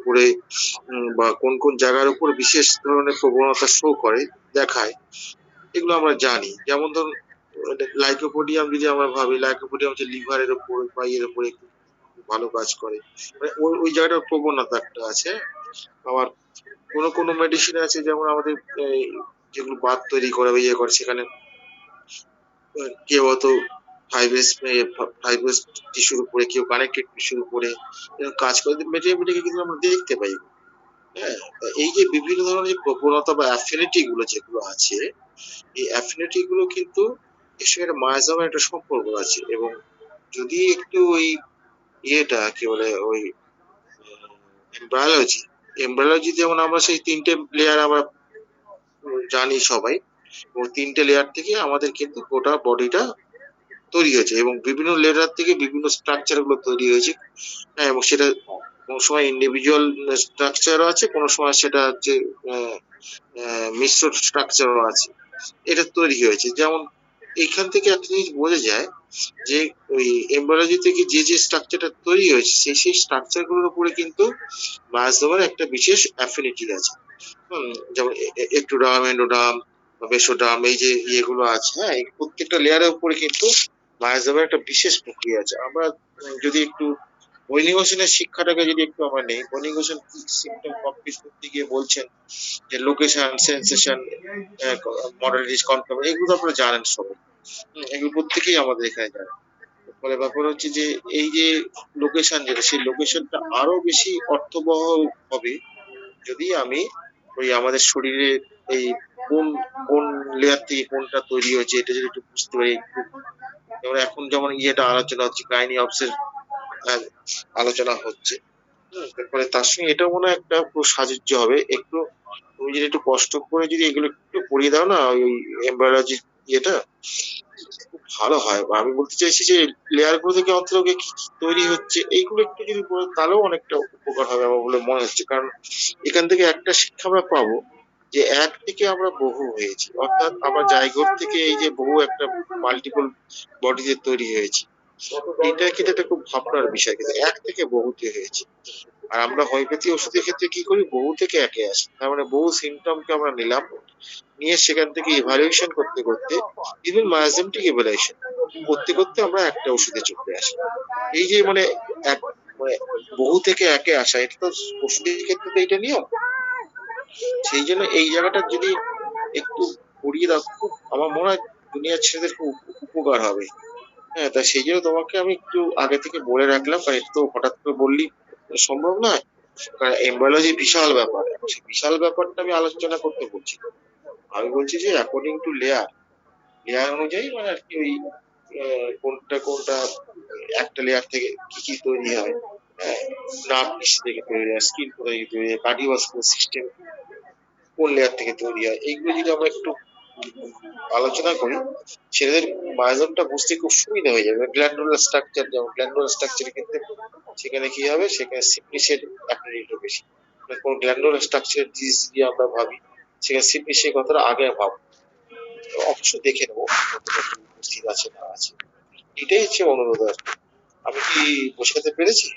উপরে বা কোন কোন জায়গার উপর বিশেষ ধরনের প্রবণতা শো করে, দেখায়, এগুলো আমরা জানি। যেমন ধরুন লাইকোপোডিয়াম যদি আমরা ভাবি, লাইকোপোডিয়াম হচ্ছে লিভারের উপর বা ইয়ের উপরে ভালো কাজ করে, মানে ওই জায়গাটার প্রবণতা একটা আছে। আবার কোনো মেডিসিন আছে যেমন আমাদের যেগুলো বাত তৈরি করে বা ইয়ে করে, সেখানে কেউ হয়তো ফাইব্রাস টিস্যুর উপরে, কেউ কানেক্টেড টিস্যুর উপরে এরকম কাজ করে, মেটেরিয়ালটাকে কিন্তু আমরা দেখতে পাই। হ্যাঁ, এই যে বিভিন্ন ধরনের যে প্রবণতা বা অ্যাফিনিটি গুলো যেগুলো আছে, এই অ্যাফিনিটি গুলো কিন্তু এর সঙ্গে একটা মায়াজামের একটা সম্পর্ক আছে। এবং যদি একটু ওই ইয়েটা কি বলে ওই এমব্রায়োলজি, এমব্রায়োলজি যেমন আমরা সেই 3টে লেয়ার আমরা জানি সবাই, এবং 3টে লেয়ার থেকে আমাদের কিন্তু গোটা বডিটা তৈরি হয়েছে, এবং বিভিন্ন লেয়ার থেকে বিভিন্ন স্ট্রাকচার গুলো তৈরি হয়েছে। হ্যাঁ, এবং সেটা কোনো সময় ইন্ডিভিজুয়াল স্ট্রাকচারও আছে, কোনো সময় সেটা হচ্ছে মিশ্র স্ট্রাকচারও আছে, এটা তৈরি হয়েছে। যেমন এইখান থেকে একটা জিনিস বোঝা যায় যে ওই এমব্রায়োলজি থেকে যে যে স্ট্রাকচারটা তৈরি হয়েছে, সেই স্ট্রাকচার গুলোর উপরে কিন্তু মায়াজমের একটা বিশেষ অ্যাফিনিটি আছে। যেমন একটোডার্ম, এন্ডোডার্ম, মেসোডার্ম, এই যে ইয়েগুলো আছে, হ্যাঁ, এই প্রত্যেকটা লেয়ারের উপরে কিন্তু মায়াজমের একটা বিশেষ প্রক্রিয়া আছে। আমরা যদি একটু বৈনিগোসেনের শিক্ষাটাকে যদি একটু আমরা নেই, বৈনিগোসেন সিম্পটম কমপ্লিট করতে গিয়ে বলছেন যে লোকেশন, সেন্সেশন, মডালিটিস, কনফার্ম, এগুলো আপনারা জানেন সবাই। এগুলো প্রত্যেকেই আমাদের এখানে জানেন। ফলে ব্যাপার হচ্ছে যে এই যে লোকেশন, যেটা সেই লোকেশনটা আরো বেশি অর্থবহ হবে যদি আমি ওই আমাদের শরীরে এই কোন কোন লেয়ার থেকে কোনটা তৈরি হয়েছে এটা যদি একটু বুঝতে পারি। যেমন এখন যেমন ইয়েটা আলোচনা হচ্ছে, গাইনি অবসের আলোচনা হচ্ছে, তারপরে তার সঙ্গে এটাও মনে হয় একটা খুব সাহায্য হবে। একটু তুমি যদি একটু কষ্ট করে যদি এগুলো একটু পড়িয়ে দাও না, ওই এমব্রয়ডারি ইয়েটা, খুব ভালো হয়। বা আমি বলতে চাইছি যে লেয়ার গুলো থেকে অন্তত কি কি তৈরি হচ্ছে এইগুলো একটু যদি পড়ো, তাহলেও অনেকটা উপকার হবে আমার বলে মনে হচ্ছে। কারণ এখান থেকে একটা শিক্ষা আমরা পাবো যে এক থেকে আমরা বহু হয়েছি, অর্থাৎ আমরা জায়গোট থেকে এই যে বহু একটা মাল্টিপল বডিতে তৈরি হয়েছি, এটা কিন্তু একটা খুব ভাবনার বিষয়। কিন্তু এক থেকে বহুতে হয়েছে। আর আমরা হোমিওপ্যাথি ওষুধের ক্ষেত্রে কি করি, বহু থেকে একে আসি। তার মানে বহু সিমটমকে আমরা নিলাম, নিয়ে সেখান থেকে ইভালুয়েশন করতে করতে, ইভেন মায়াজমেটিক ইভালুয়েশন করতে করতে আমরা একটা ওষুধে চলে আসি। এই যে মানে এক মানে বহু থেকে একে আসা, এটা তো ওষুধের ক্ষেত্রে তো এটা নিয়ম। সেই জন্য এই জায়গাটা যদি একটু পড়িয়ে দাও, খুব আমার মনে হয় দুনিয়ার ছেলেদের খুব উপকার হবে। হ্যাঁ, তা সেই জন্য তোমাকে আমি একটু আগে থেকে বলে রাখলাম, কারণ এটা তো হঠাৎ করে বললি সম্ভব নয়। কারণ এমব্রায়োলজি বিশাল ব্যাপার, সেই বিশাল ব্যাপারটা আমি আলোচনা করতে বলছি। আমি বলছি যে অ্যাকর্ডিং টু লেয়ার, লেয়ার অনুযায়ী মানে আর কি ওই কোনটা কোনটা একটা লেয়ার থেকে কি কি তৈরি হয়, নার্ভ টিস্যু থেকে তৈরি হয়, স্কিন থেকে তৈরি হয়, কার্ডিওভাস্কুলার সিস্টেম কোন লেয়ার থেকে তৈরি হয়, এইগুলো যদি আমরা একটু আলোচনা করি, ছেলেদের বায়োলজিটা বুঝতে খুব সুবিধা হয়ে যাবে। গ্ল্যান্ডুলার স্ট্রাকচার, যেমন গ্ল্যান্ডুলার স্ট্রাকচারের ক্ষেত্রে সেখানে কি হবে, সেখানে সিপ্লিসের অ্যাফিনিটি বেশি। কোন গ্ল্যান্ডুলার স্ট্রাকচার ডিজিজ দিয়ে আমরা ভাবি, সেখানে সিপ্লিসের কথাটা আগে ভাবো। অবশ্যই দেখে নেবো উপস্থিত আছে না আছে, এটাই হচ্ছে অনুরোধ আর কি। আমি কি বোঝাতে পেরেছি?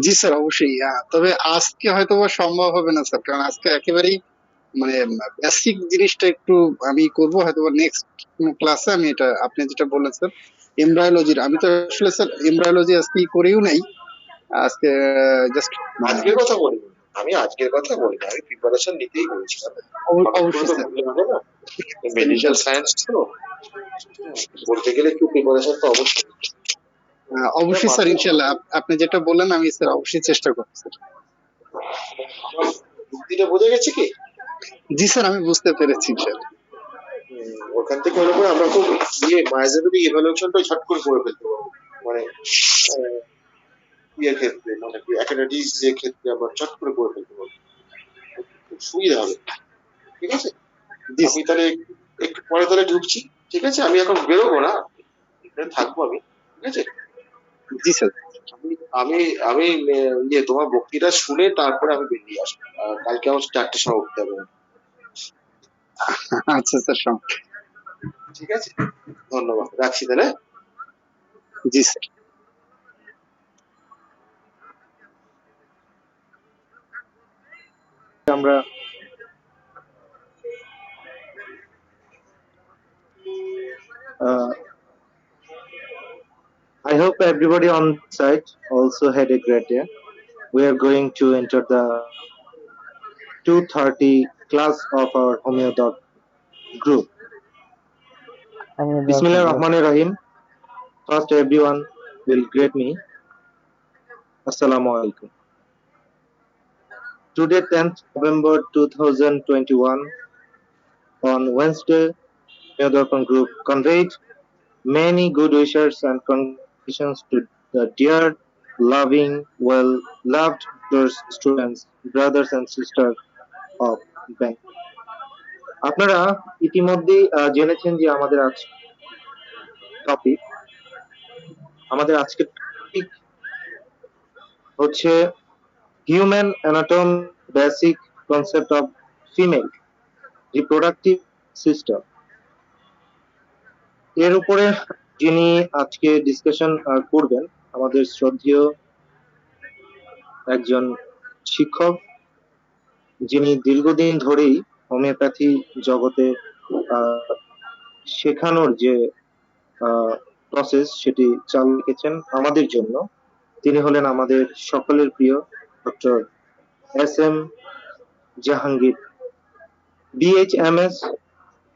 জি স্যার, অবশ্যই। তবে আজকে হয়তো বা সম্ভব হবে না স্যার, কারণ আজকে একেবারেই মানে বেসিক জিনিসটা একটু আমি করবো হয়তো বা নেক্সট ক্লাসে। আমি এটা আপনি যেটা বললেন স্যার এমব্রায়োলজির, আমি তো আসলে স্যার এমব্রায়োলজি আজকে করেও নাই। আজকে জাস্ট আজকের কথা বলিনি, আমি আজকের কথা বলিনি, আমি প্রিপারেশন নিতেই বলছিলাম। হঠাৎ করে অবশ্যই তো স্যার, বললে হবে না, মেডিকেল ইনশাল্লাহ। সায়েন্স তো বলতে গেলে একটু প্রিপারেশন তো অবশ্যই। এটা অবশ্যই স্যার, মাথায় ইনশাল্লাহ। আপনি যেটা বললেন আমি স্যার অবশ্যই চেষ্টা করবো স্যার। আমার যুক্তিটা বোঝা গেছে কি? জি স্যার, আমি বুঝতে পেরেছি ইনশাল্লাহ। ওখান থেকে হলো করে আমরা খুব মায়াজাবেটিক ইভ্যালুয়েশনটা ঝট করে করে ফেলতে পারবো। মানে ইয়ের ক্ষেত্রে মানে কি একাডেমিক্স এর ক্ষেত্রে আমরা চট করে করে ফেলতে পারবো, খুব সুবিধা হবে। ঠিক আছে, জি আমি তাহলে একটু পরে তাহলে ঢুকছি। ঠিক আছে, আমি এখন বেরোবো না, এখানে থাকবো আমি। ঠিক আছে, জি স্যার। আমি আমি আমি ইয়ে তোমার বক্তৃতা শুনে তারপরে আমি বেরিয়ে আসবো। কালকে আমার 4টের সময় উঠতে হবে। আচ্ছা স্যার। ঠিক আছে, ধন্যবাদ, রাখছি তাহলে। জি স্যার। আমরা I hope everybody on site also had a great day. We are going to enter the 2:30 class of our Homeo group. Bismillah Rahman Rahim. First, everyone will greet me. Assalamu alaikum. Today, 10th November 2021, on Wednesday, Homeodarpan Group conveyed many good wishes and congratulations to the dear, loving, well-loved students, brothers and sisters of Bank. আপনারা ইতিমধ্যেই জেনেছেন যে topic আমাদের আজকের topic হচ্ছে human anatomy basic concept of female reproductive system. এর উপরে যিনি আজকে ডিসকাশন করবেন আমাদের শ্রদ্ধেয় একজন শিক্ষক, যিনি দীর্ঘদিন ধরেই হোমিওপ্যাথি জগতে শেখানোর যে প্রসেস সেটি চালু রেখেছেন আমাদের জন্য। তিনি হলেন আমাদের সকলের প্রিয় ডক্টর এস.এম. জাহাঙ্গীর, বিএইচএমএস,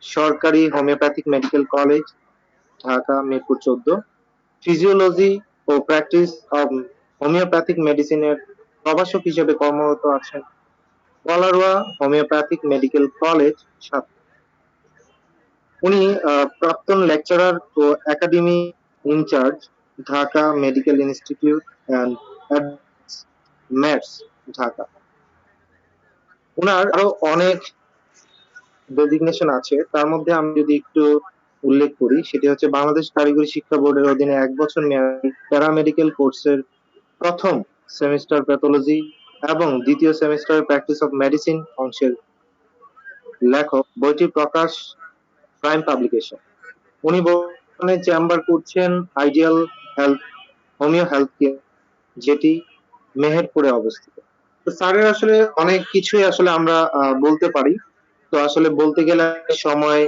সরকারি homeopathic medical college, Dhaka, Mirpur 14, physiology ও প্র্যাকটিস অব হোমিওপ্যাথিক মেডিসিনের প্রভাষক হিসেবে কর্মরত আছেন কলারোয়া হোমিওপ্যাথিক মেডিকেল কলেজ, সাত। উনি প্রাক্তন লেকচারার ও academy in charge, Dhaka medical institute and MATS, Dhaka. ওনার আরো অনেক ডেজিগনেশন আছে, তার মধ্যে আমি যদি একটু উল্লেখ করি সেটি হচ্ছে বাংলাদেশ কারিগরি শিক্ষা বোর্ডের অধীনে 1 বছর মেয়াদী প্যারামেডিকেল কোর্সের প্রথম সেমিস্টার প্যাথোলজি এবং দ্বিতীয় সেমিস্টার প্র্যাকটিস অফ মেডিসিন অংশের লেখক। বইটি প্রকাশ প্রাইম পাবলিকেশন। উনি বর্তমানে চেম্বার করছেন ideal health homeo health care, যেটি মেহেরপুরে অবস্থিত। তো স্যারের আসলে অনেক কিছুই আসলে আমরা বলতে পারি, তো আসলে বলতে গেলে সময়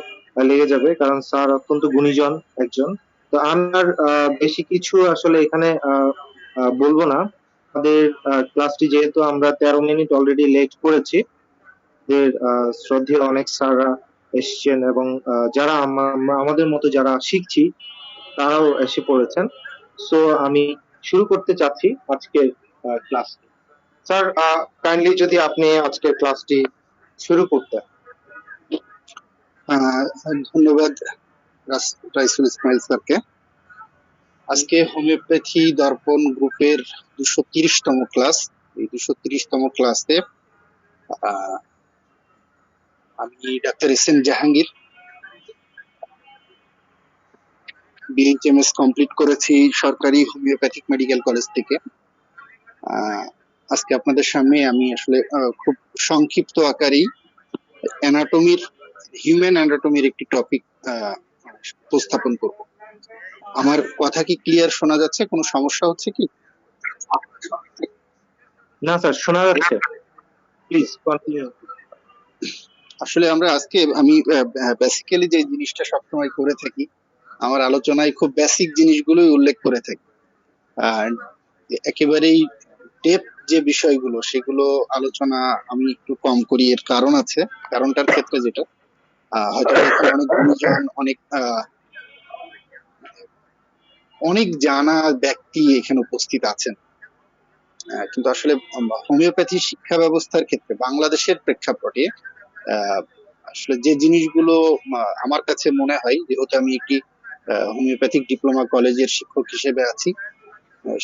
লেগে যাবে, কারণ স্যার অত্যন্ত গুণীজন একজন। তো আমার বেশি কিছু আসলে এখানে বলবো না। আমাদের ক্লাসটি যেহেতু আমরা 13 মিনিট অলরেডি লেট করেছি, শ্রদ্ধেয় অনেক স্যাররা এসছেন এবং যারা আমাদের মতো যারা শিখছি তারাও এসে পড়েছেন। সো আমি শুরু করতে চাচ্ছি আজকের ক্লাসটি। স্যার, কাইন্ডলি যদি আপনি আজকের ক্লাসটি শুরু করতেন। ধন্যবাদ রাইসুল ইসমাইল স্যারকে। আজকে হোমিওপ্যাথি দর্পণ গ্রুপের 230তম ক্লাস। এই 230তম ক্লাসে আমি doctor SM. Jahangir, BHMS complete করেছি সরকারি হোমিওপ্যাথিক মেডিকেল কলেজ থেকে। আজকে আপনাদের সামনে আমি আসলে খুব সংক্ষিপ্ত আকারেই হিউম্যান অ্যানাটমির একটি টপিক উপস্থাপন করব। আমার কথা কি ক্লিয়ার শোনা যাচ্ছে? কোনো সমস্যা হচ্ছে কি? না স্যার, শোনা যাচ্ছে, প্লিজ কন্টিনিউ। আসলে আমি বেসিক্যালি যে জিনিসটা সবসময় করে থাকি, আমার আলোচনায় খুব বেসিক জিনিসগুলোই উল্লেখ করে থাকি। আর একেবারেই ডেপথ যে বিষয়গুলো সেগুলো আলোচনা আমি একটু কম করি। এর কারণ আছে, কারণটার ক্ষেত্রে যেটা হয়তো অনেক গুণীজন, অনেক জানা ব্যক্তি এখানে উপস্থিত আছেন, কিন্তু আসলে হোমিওপ্যাথি শিক্ষা ব্যবস্থার ক্ষেত্রে বাংলাদেশের প্রেক্ষাপটে আসলে যে জিনিসগুলো আমার কাছে মনে হয়, যেহেতু আমি একটি হোমিওপ্যাথিক ডিপ্লোমা কলেজের শিক্ষক হিসেবে আছি,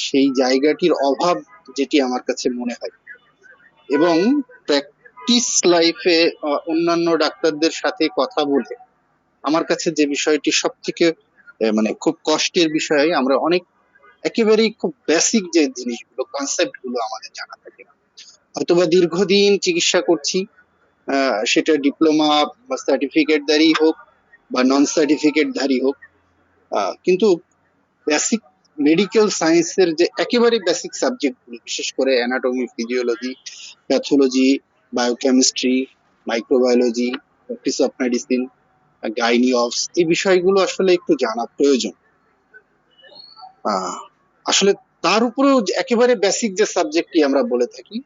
সেই জায়গাটির অভাব যেটি আমার কাছে মনে হয়, এবং প্র্যাকটিস লাইফে অন্যান্য ডাক্তারদের সাথে কথা বলে আমার কাছে যে বিষয়টি সব থেকে মানে খুব কষ্টের বিষয়, আমরা একেবারেই খুব বেসিক যে জিনিসগুলো, কনসেপ্ট গুলো আমাদের জানা থাকে না। হয়তোবা দীর্ঘদিন চিকিৎসা করছি, সেটা ডিপ্লোমা বা সার্টিফিকেট ধারী হোক বা নন সার্টিফিকেট ধারী হোক, কিন্তু বেসিক মেডিকেল সায়েন্সের যে একেবারে বেসিক সাবজেক্ট গুলো, বিশেষ করে anatomy, physiology, pathology, biochemistry, microbiology, practice of medicine, gynae obs, এই বিষয়গুলো আসলে একটু জানা প্রয়োজন। আহ, আসলে তার উপরেও যে একেবারে বেসিক যে সাবজেক্টটি আমরা বলে থাকি,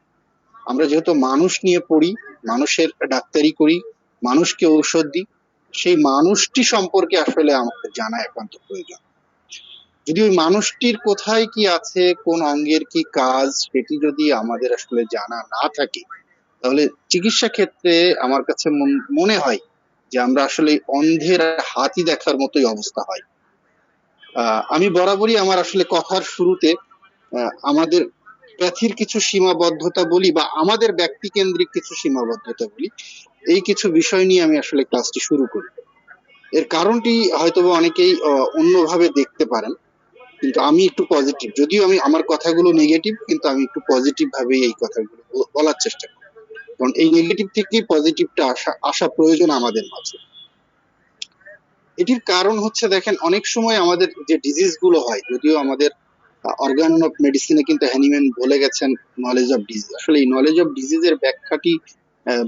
আমরা যেহেতু মানুষ নিয়ে পড়ি, মানুষের ডাক্তারি করি, মানুষকে ঔষধ দিই, সেই মানুষটি সম্পর্কে আসলে আমাদের জানা একান্ত প্রয়োজন। যদি ওই মানুষটির কোথায় কি আছে, কোন অঙ্গের কি কাজ, সেটি যদি আমাদের আসলে জানা না থাকে, তাহলে চিকিৎসা ক্ষেত্রে আমার কাছে মনে হয় যে আমরা আসলে অন্ধের হাতি দেখার মতোই অবস্থা হয়। আমি বরাবরই আমার আসলে কথার শুরুতে আমাদের প্যাথির কিছু সীমাবদ্ধতা বলি, বা আমাদের ব্যক্তি কেন্দ্রিক কিছু সীমাবদ্ধতা বলি। এই কিছু বিষয় নিয়ে আমি আসলে ক্লাসটি শুরু করি। এর কারণটি হয়তোবা অনেকেই অন্যভাবে দেখতে পারেন, কিন্তু আমি একটু পজিটিভ, যদিও আমি আমার কথাগুলো নেগেটিভ, কিন্তু আমি একটু পজিটিভ ভাবে এই কথাগুলো বলার চেষ্টা করি, কারণ এই নেগেটিভ থেকেই পজিটিভটা আসা আসা প্রয়োজন আমাদের মাঝে। এটির কারণ হচ্ছে, দেখেন, অনেক সময় আমাদের যে ডিজিজ গুলো হয়, যদিও আমাদের অর্গান অফ মেডিসিনে কিন্তু হ্যানিম্যান বলে গেছেন নলেজ অফ ডিজিজ, আসলে এই নলেজ অফ ডিজিজের ব্যাখ্যাটি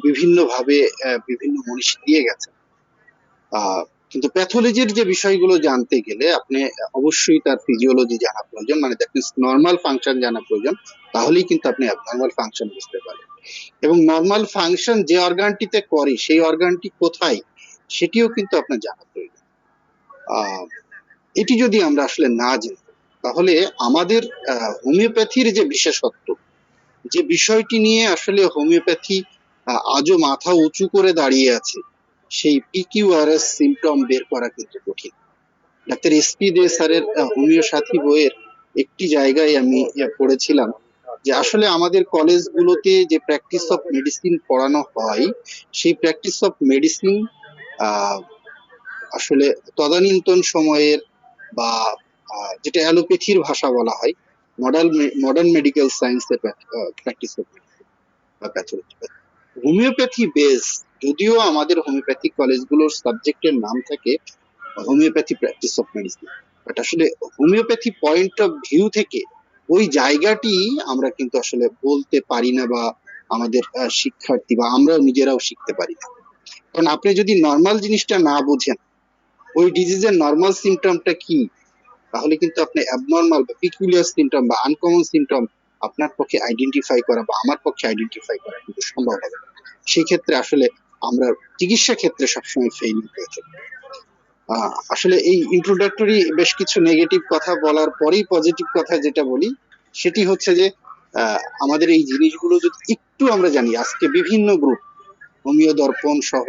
বিভিন্ন ভাবে বিভিন্ন মনীষী দিয়ে গেছেন। আহ কিন্তু প্যাথোলজির যে বিষয়গুলো জানতে গেলে আপনি অবশ্যই তার ফিজিওলজি জানা প্রয়োজন, মানে দ্যাট মিনস নর্মাল ফাংশন জানা প্রয়োজন, তাহলেই কিন্তু আপনি অ্যাবনর্মাল ফাংশন বুঝতে পারবেন। এবং নর্মাল ফাংশন যে অর্গানটিতে করে, সেই অর্গানটি কোথায়, সেটিও কিন্তু আপনার জানা প্রয়োজন। আহ এটি যদি আমরা আসলে না জানি, তাহলে আমাদের হোমিওপ্যাথির যে বিশেষত্ব, যে বিষয়টি নিয়ে আসলে হোমিওপ্যাথি আজও মাথা উঁচু করে দাঁড়িয়ে আছে, সেই পিকিউআরএস সিমটম বের করা কিন্তু কঠিন। ডাক্তার এসপি দে স্যারের হোমিও সাথী বইয়ের একটি জায়গায় আমি পড়েছিলাম যে আসলে আমাদের কলেজগুলোতে যে প্র্যাকটিস অফ মেডিসিন পড়ানো হয়, সেই প্র্যাকটিস অফ মেডিসিন আসলে তদানীন্তন সময়ের, বা যেটা অ্যালোপ্যাথির ভাষা বলা হয়, মডার্ন মেডিকেল সায়েন্সের প্র্যাকটিস অফ বা প্যাথোলজি, হোমিওপ্যাথি বেস। যদিও আমাদের হোমিওপ্যাথিক কলেজগুলোর সাবজেক্টের নাম থাকে homeopathy practice of medicine, but আসলে হোমিওপ্যাথি পয়েন্ট অফ ভিউ থেকে ওই জায়গাটি আমরা কিন্তু আসলে বলতে পারি না, বা আমাদের শিক্ষার্থী বা আমরাও নিজেরাও শিখতে পারি না। কারণ আপনি যদি নর্মাল জিনিসটা না বুঝেন, ওই ডিজিজের নর্মাল সিমটমটা কি, তাহলে কিন্তু আপনি অ্যাবনর্মাল বা পিকুলিয়ার সিমটম বা আনকমন সিমটম আপনার পক্ষে আইডেন্টিফাই করা বা আমার পক্ষে আইডেন্টিফাই করা কিন্তু সম্ভব হবে না। সেই ক্ষেত্রে আসলে আমরা চিকিৎসা ক্ষেত্রে সবসময় ফেইল হয়ে থাকি। আসলে এই ইন্ট্রোডাক্টরি বেশ কিছু নেগেটিভ কথা বলার পরেই পজিটিভ কথা যেটা বলি, সেটি হচ্ছে যে আমাদের এই জিনিসগুলো যদি একটু আমরা জানি, আজকে বিভিন্ন গ্রুপ, হোমিও দর্পণ সহ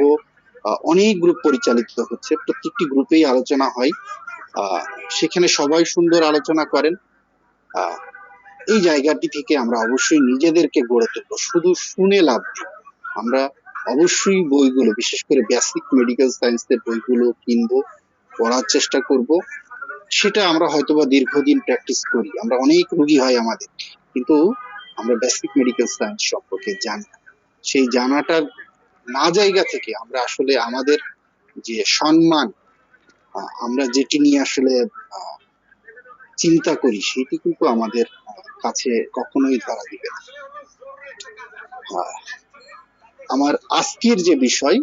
অনেক গ্রুপ পরিচালিত হচ্ছে, প্রত্যেকটি গ্রুপেই আলোচনা হয়, আহ সেখানে সবাই সুন্দর আলোচনা করেন। আহ এই জায়গাটি থেকে আমরা অবশ্যই নিজেদেরকে গড়ে তুলবো, শুধু শুনে লাভ নেই। আমরা অবশ্যই বইগুলো, বিশেষ করে বেসিক মেডিকেল সায়েন্সের বইগুলো কিনবো, পড়ার চেষ্টা করব। সেটা আমরা হয়তোবা দীর্ঘদিন প্র্যাকটিস করি, আমরা অনেক রোগী হয় আমাদের, কিন্তু আমরা বেসিক মেডিকেল সায়েন্স সম্পর্কে জানি না। সেই জানাটার না জায়গা থেকে আমরা আসলে আমাদের যে সম্মান, আমরা যেটি নিয়ে আসলে আহ, চিন্তা করি, সেটি কিন্তু আমাদের কাছে কখনোই ধরা দিবে না। আহ, আমার আজকের যে বিষয়,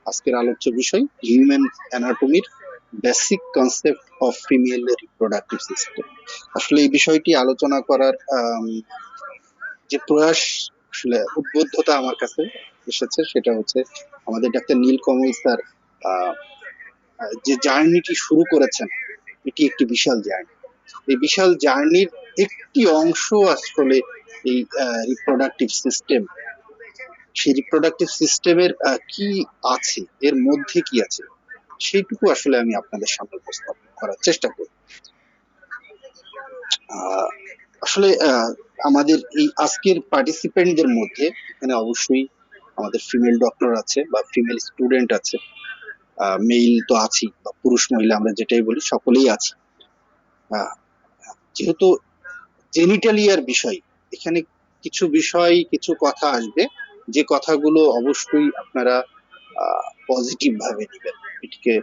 আজকের আলোচ্য বিষয় হিউম্যান অ্যানাটমির basic concept of female reproductive system. আসলে এই বিষয়টি আলোচনা করার যে প্রয়াস, আসলে উদ্বুদ্ধতা আমার কাছে এসেছে, সেটা হচ্ছে আমাদের ডাক্তার নীলকমল স্যার যে জার্নিটি শুরু করেছেন, এটি একটি বিশাল জার্নি। এই বিশাল জার্নির একটি অংশ আসলে এই রিপ্রোডাক্টিভ সিস্টেম। সেই রিপ্রোডাক্টিভ সিস্টেমের কি আছে, এর মধ্যে কি আছে, সেইটুকু আসলে আমি আপনাদের সামনে উপস্থাপন করার চেষ্টা করব। আসলে আমাদের এই আজকের পার্টিসিপেন্টদের মধ্যে এখানে অবশ্যই আমাদের ফিমেল ডক্টর আছে বা ফিমেল স্টুডেন্ট আছে, মেল তো আছি, বা পুরুষ মহিলা আমরা যেটাই বলি সকলেই আছি। আহ, যেহেতু জেনিটালিয়ার বিষয়, এখানে কিছু বিষয়, কিছু কথা আসবে, যে কথাগুলো অবশ্যই আপনারা পজিটিভ ভাবে নেবেন। এটিকে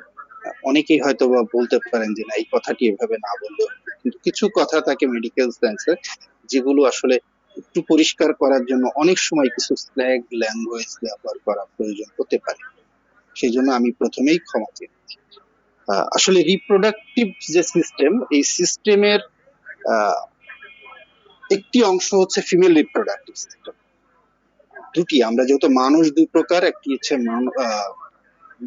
অনেকেই হয়তো বা বলতে পারেন যে না, এই কথাটি এভাবে না বললেও, কিন্তু কিছু কথা থাকে মেডিকেল সায়েন্সে যেগুলো আসলে একটু পরিষ্কার করার জন্য অনেক সময় কিছু স্ল্যাগ ল্যাঙ্গুয়েজ ব্যবহার করা প্রয়োজন হতে পারে, সেই জন্য আমি প্রথমেই ক্ষমা চাই। আসলে রিপ্রোডাক্টিভ যে সিস্টেম, এই সিস্টেমের একটি অংশ হচ্ছে ফিমেল রিপ্রোডাক্টিভ সিস্টেম। দুটি, আমরা যেহেতু মানুষ দুই প্রকার, একটি হচ্ছে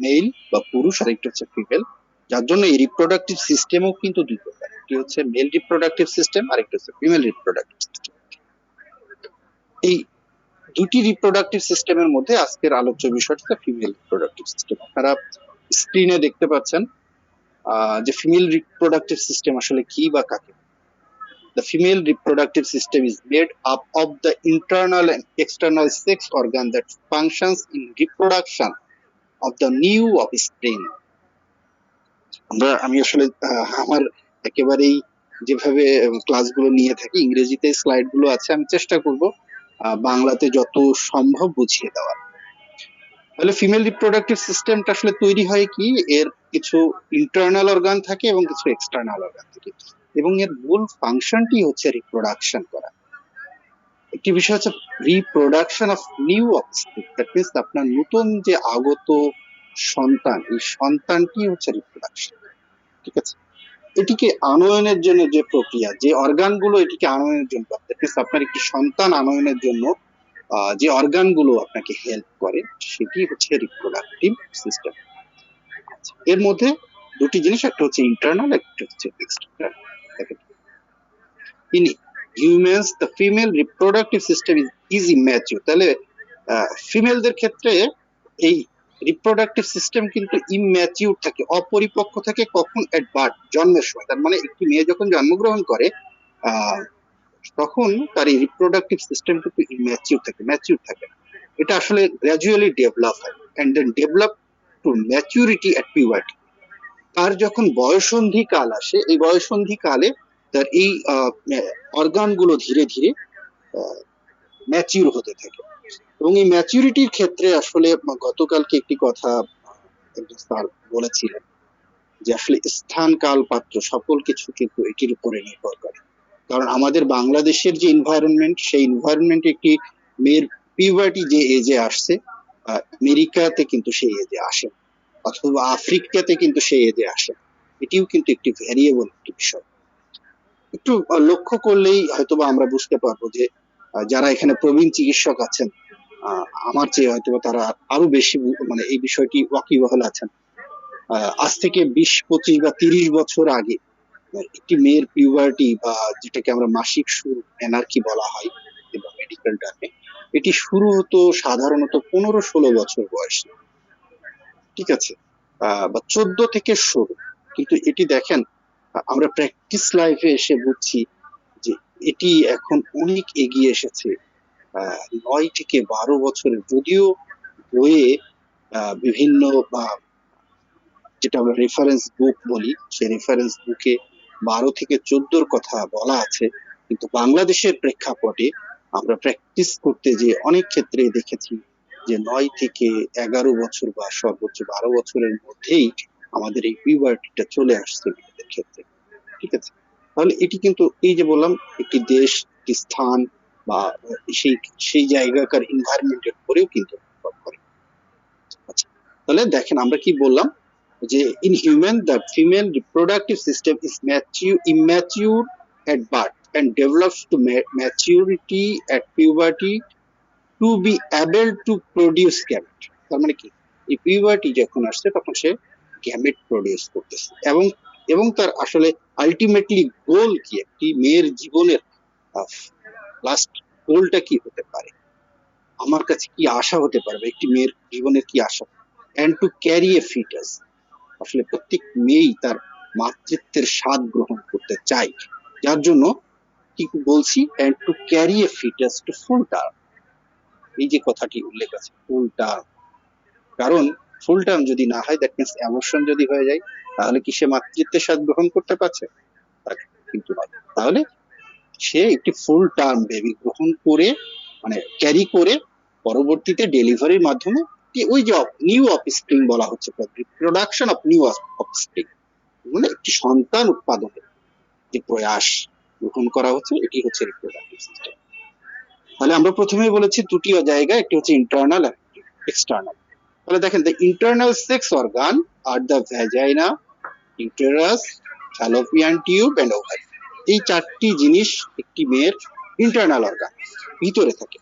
মেল বা পুরুষ, আর একটি হচ্ছে ফিমেল, যার জন্য এই রিপ্রোডাক্টিভ সিস্টেমও কিন্তু দুই প্রকার, একটি হচ্ছে মেল রিপ্রোডাক্টিভ সিস্টেম আর একটি হচ্ছে ফিমেল রিপ্রোডাক্টিভ সিস্টেম। এই দুটি রিপ্রোডাক্টিভ সিস্টেমের মধ্যে আজকের আলোচ্য বিষয় হচ্ছে ফিমেল রিপ্রোডাক্টিভ সিস্টেম। আপনারা স্ক্রিনে দেখতে পাচ্ছেন যে ফিমেল রিপ্রোডাক্টিভ সিস্টেম আসলে কি বা কাকে। The female reproductive system is made up of the internal and external sex organ that functions in reproduction of the new offspring. আমি আসলে আমার একেবারেই যেভাবে ক্লাসগুলো নিয়ে থাকি, ইংরেজিতে স্লাইড গুলো আছে, আমি চেষ্টা করব বাংলাতে যত সম্ভব বুঝিয়ে দেওয়ার। তাহলে ফিমেল রিপ্রোডাক্টিভ সিস্টেমটা আসলে তৈরি হয় কি, এর কিছু ইন্টারনাল অর্গান থাকে এবং কিছু এক্সটার্নাল অর্গান থাকে, এবং এর মূল ফাংশনটি হচ্ছে রিপ্রোডাকশন করা। একটি বিষয় হচ্ছে reproduction of new offspring, that means আপনার নতুন যে আগত সন্তান, এই সন্তানটি হচ্ছে রিপ্রোডাকশন। ঠিক আছে, এটিকে আনয়নের জন্য যে প্রক্রিয়া, যে অর্গানগুলো এটিকে আনয়নের জন্য, দ্যাট মিন্স আপনার একটি সন্তান আনয়নের জন্য যে অর্গানগুলো আপনাকে হেল্প করে, সেটি হচ্ছে রিপ্রোডাক্টিভ সিস্টেম। এর মধ্যে দুটি জিনিস, একটা হচ্ছে ইন্টারনাল, একটা হচ্ছে external. In humans the female reproductive system is immature. তাহলে ফিমেলদের ক্ষেত্রে এই রিপ্রোডাক্টিভ সিস্টেম কিন্তু ইম্যাচিউর থাকে, অপরিপক্ক থাকে। কখন? এট বার্থ, জন্মের সময়। তার মানে একটি মেয়ে যখন জন্মগ্রহণ করে তখন তার এই রিপ্রোডাক্টিভ সিস্টেম কিন্তু ইম্যাচিউর থাকে, ম্যাচিউর থাকে। এটা আসলে গ্র্যাজুয়ালি ডেভেলপ হয় and then develop to maturity at puberty. তার যখন বয়সন্ধি কাল আসে, এই বয়সন্ধি কালে তার এই অর্গানগুলো ধীরে ধীরে ম্যাচিউর হতে থাকে। এবং এই ম্যাচুরিটির ক্ষেত্রে আসলে গতকালকে একটি কথা একজন স্যার বলেছিলেন যে আসলে স্থান, কাল, পাত্র সকল কিছু কিন্তু এটির উপরে নির্ভর করে। কারণ আমাদের বাংলাদেশের যে এনভায়রনমেন্ট, সেই এনভায়রনমেন্টে একটি মেয়ের পিউবার্টি যে এজে আসছে, আমেরিকাতে কিন্তু সেই এজে আসে, অথবা আফ্রিকাতে কিন্তু সেই এজে আসে। এটিও কিন্তু একটি ভ্যারিয়েবল একটি বিষয়। একটু লক্ষ্য করলেই হয়তোবা আমরা বুঝতে পারবো যে যারা এখানে প্রবীণ চিকিৎসক আছেন, আমার চেয়ে হয়তোবা তারা আরো বেশি মানে এই বিষয়টি ওয়াকিবহাল আছেন। আজ থেকে 20, 25 বা 30 বছর আগে একটি মেয়ের পিউবার্টি, বা যেটাকে আমরা মাসিক শুরু, এনার্কি বলা হয় এবং মেডিকেল টার্মে, এটি শুরু হতো সাধারণত 15-16 বছর বয়সে। ঠিক আছে, বা 14 থেকে শুরু। কিন্তু এটি দেখেন, আমরা প্র্যাকটিস লাইফে এসে বুঝছি যে এটি এখন অনেক এগিয়ে এসেছে 9 থেকে 12 বছরের। যদিও বইয়ে বিভিন্ন যেটা আমরা রেফারেন্স বুক বলি, সেই রেফারেন্স বুকে 12 থেকে 14 কথা বলা আছে, কিন্তু বাংলাদেশের প্রেক্ষাপটে আমরা প্র্যাকটিস করতে যে অনেক ক্ষেত্রে দেখেছি যে 9 থেকে 11 বছর বা সর্বোচ্চ 12 বছরের মধ্যেই আমাদের এই পিউবার্টিটা চলে আসছে মেয়েদের ক্ষেত্রে। ঠিক আছে, তাহলে এটি কিন্তু এই যে বললাম, একটি দেশ, একটি স্থান বা সেই সেই জায়গাকার এনভায়রনমেন্টের উপরেও কিন্তু নির্ভর করে। আচ্ছা, তাহলে দেখেন আমরা কি বললাম যে in human the female reproductive system is immature at birth and develops to maturity at puberty to be able to produce gamete। তার মানে কি, এই পিউবার্টি যখন আসছে তখন সে গ্যামেট প্রডিউস করতেছে, এবং এবং তার আসলে আলটিমেটলি গোল কি, একটি মেয়ের জীবনের লাস্ট গোলটা কি হতে পারে, আমার কাছে কি আশা হতে পারবে, একটি মেয়ের জীবনের কি আশা, and to carry a fetus। আসলে প্রত্যেক মেয়েই তার মাতৃত্বের স্বাদ গ্রহণ করতে চায়, যার জন্য কি বলছি, and to carry a fetus to full term। এই যে কথাটি উল্লেখ আছে, ফুল টার্ম, কারণ ফুল টার্ম যদি না হয়, দ্যাট মিন্স অ্যাবর্শন যদি হয়ে যায়, তাহলে কি সে মাতৃত্বের স্বাদ গ্রহণ করতে পারছে? কিন্তু নয়। তাহলে সে একটি ফুল টার্ম বেবি গ্রহণ করে, মানে ক্যারি করে, পরবর্তীতে ডেলিভারির মাধ্যমে ওই যে নিউ অফস্প্রিং বলা হচ্ছে, প্রোডাকশন অফ নিউ অফস্প্রিং, মানে একটি সন্তান উৎপাদনের যে প্রয়াস গ্রহণ করা হচ্ছে, এটি হচ্ছে রিপ্রোডাক্টিভ সিস্টেম। তাহলে আমরা প্রথমেই বলেছি দুটি জায়গা, একটি হচ্ছে ইন্টারনাল আর এক্সটার্নাল। তাহলে দেখেন, the internal sex organ are the vagina, uterus, fallopian tube and ovary. এই চারটি জিনিস একটি মেয়ের ইন্টারনাল অর্গান, ভিতরে থাকে।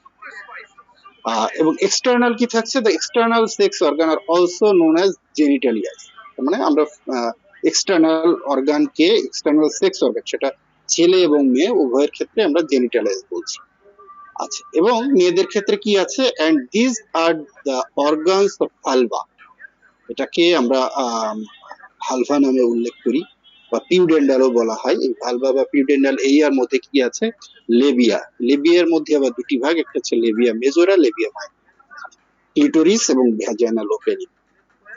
এবং এক্সটার্নাল কি থাকছে? The external sex organ are also known as genitalias. মানে আমরা এক্সটার্নাল অর্গানকে, এক্সটার্নাল সেক্স অর্গান, সেটা ছেলে এবং মেয়ে উভয়ের ক্ষেত্রে আমরা জেনিটালিয়াস বলছি। আচ্ছা, এবং মেয়েদের ক্ষেত্রে কি আছে? And this are the organs of vulva. এটাকে আমরা ভালভা নামে উল্লেখ করি, বা পিউডেন্ডালও বলা হয়। এই ভালভা বা পিউডেন্ডাল, এই আর মধ্যে কি আছে? লেবিয়া। লেবিয়ার মধ্যে আবার দুটি ভাগ, একটা হচ্ছে লেবিয়া মেজোরা, লেবিয়া মাইনর। ক্লিটোরিস এবং ভ্যাজাইনাল ওপেনিং।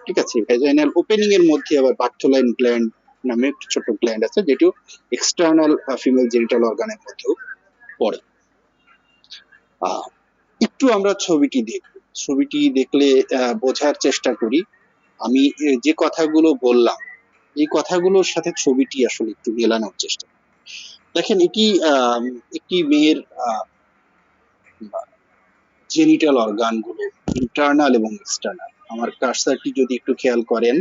ঠিক আছে, ভ্যাজাইনাল ওপেনিং এর মধ্যে আবার বার্থোলাইন গ্ল্যান্ড নামে একটি ছোট গ্ল্যান্ড আছে, যেটিও এক্সটার্নাল ফিমেল জেনিটাল অর্গানের মধ্যেও পড়ে। একটু আমরা ছবিটি দেখব। ছবিটি দেখলে বোঝার চেষ্টা করি। আমি যে কথাগুলো বললাম, এই কথাগুলোর সাথে ছবিটি আসলে একটু মেলানোর চেষ্টা করি। দেখেন, এটি একটি মেয়ের জেনিটাল অর্গান গুলো, ইন্টারনাল এবং এক্সটার্নাল। আমার কার্সারটি যদি একটু খেয়াল করেন,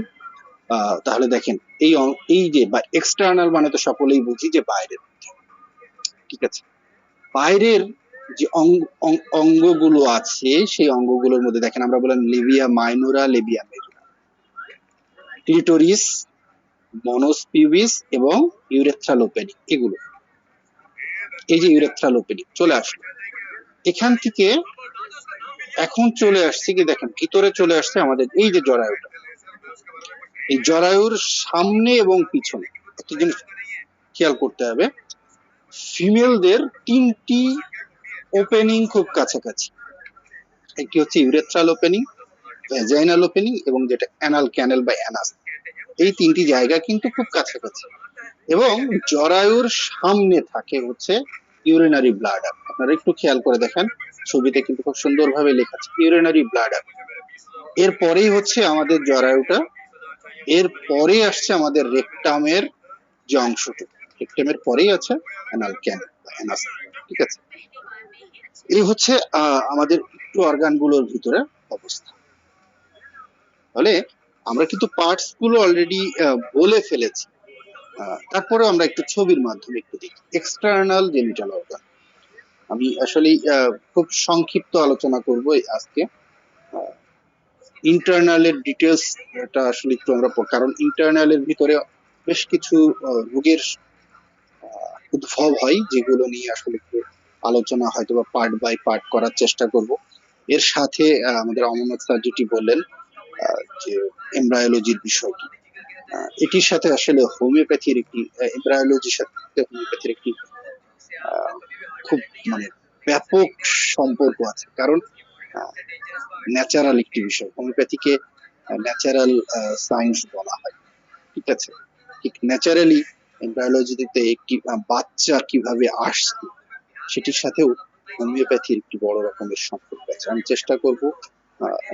তাহলে দেখেন, এই যে এক্সটার্নাল মানে তো সকলেই বুঝি যে বাইরের। ঠিক আছে, বাইরের যে অঙ্গগুলো আছে, সেই অঙ্গগুলোর মধ্যে দেখেন, আমরা বললাম labia minora, labia majora, clitoris, mons pubis এবং ইউরেথ্রাল ওপেনিং। এগুলো, এই যে ইউরেথ্রাল ওপেনিং চলে আসলো এখান থেকে। এখন চলে আসছে কি, দেখেন ভিতরে চলে আসছে আমাদের এই যে জরায়ুটা। এই জরায়ুর সামনে এবং পিছনে একটা জিনিস খেয়াল করতে হবে, ফিমেলদের তিনটি ওপেনিং খুব কাছাকাছি। একটি হচ্ছে ইউরেথ্রাল ওপেনিং, ভ্যাজাইনাল ওপেনিং এবং যেটা অ্যানাল ক্যানেল বা অ্যানাস। এই তিনটি জায়গা কিন্তু খুব কাছাকাছি। এবং জরায়ুর সামনে থাকে হচ্ছে ইউরিনারি ব্লাডার। আপনারা একটু খেয়াল করে দেখেন, ছবিতে কিন্তু খুব সুন্দরভাবে লেখা আছে ইউরিনারি ব্লাডার। এরপরেই হচ্ছে আমাদের জরায়ুটা, এর পরে আসছে আমাদের রেকটামের যে অংশটুকু, রেকটামের পরেই আছে অ্যানাল ক্যানেল বা অ্যানাস। ঠিক আছে, এই হচ্ছে আমাদের একটু অর্গানগুলোর ভিতরে অবস্থা। তাহলে আমরা কিন্তু পার্টস গুলো অলরেডি বলে ফেলেছি। তারপরে আমরা একটু ছবির মাধ্যমে একটু দেখি এক্সটার্নাল জেনিটাল অর্গান। আমি আসলে খুব সংক্ষিপ্ত আলোচনা করব আজকে। ইন্টারনালের ডিটেলস এটা আসলে একটু আমরা, কারণ ইন্টারনালের ভিতরে বেশ কিছু রোগের উদ্ভব হয়, যেগুলো নিয়ে আসলে একটু আলোচনা হয়তো বা পার্ট বাই পার্ট করার চেষ্টা করব। এর সাথে আমাদের অমরনাথ স্যার যেটি বললেন, যে এমব্রায়োলজির বিষয়টি, এটির সাথে আসলে হোমিওপ্যাথির একটি, এমব্রায়োলজির সাথে হোমিওপ্যাথির একটি খুব মানে ব্যাপক সম্পর্ক আছে। কারণ ন্যাচারাল একটি বিষয়, হোমিওপ্যাথিকে ন্যাচারাল সায়েন্স বলা হয়। ঠিক আছে, ঠিক ন্যাচারালি এমব্রায়োলজিতে একটি বাচ্চা কিভাবে আসছে, সেটির সাথেও হোমিওপ্যাথির একটি বড় রকমের সম্পর্ক আছে। আমি চেষ্টা করব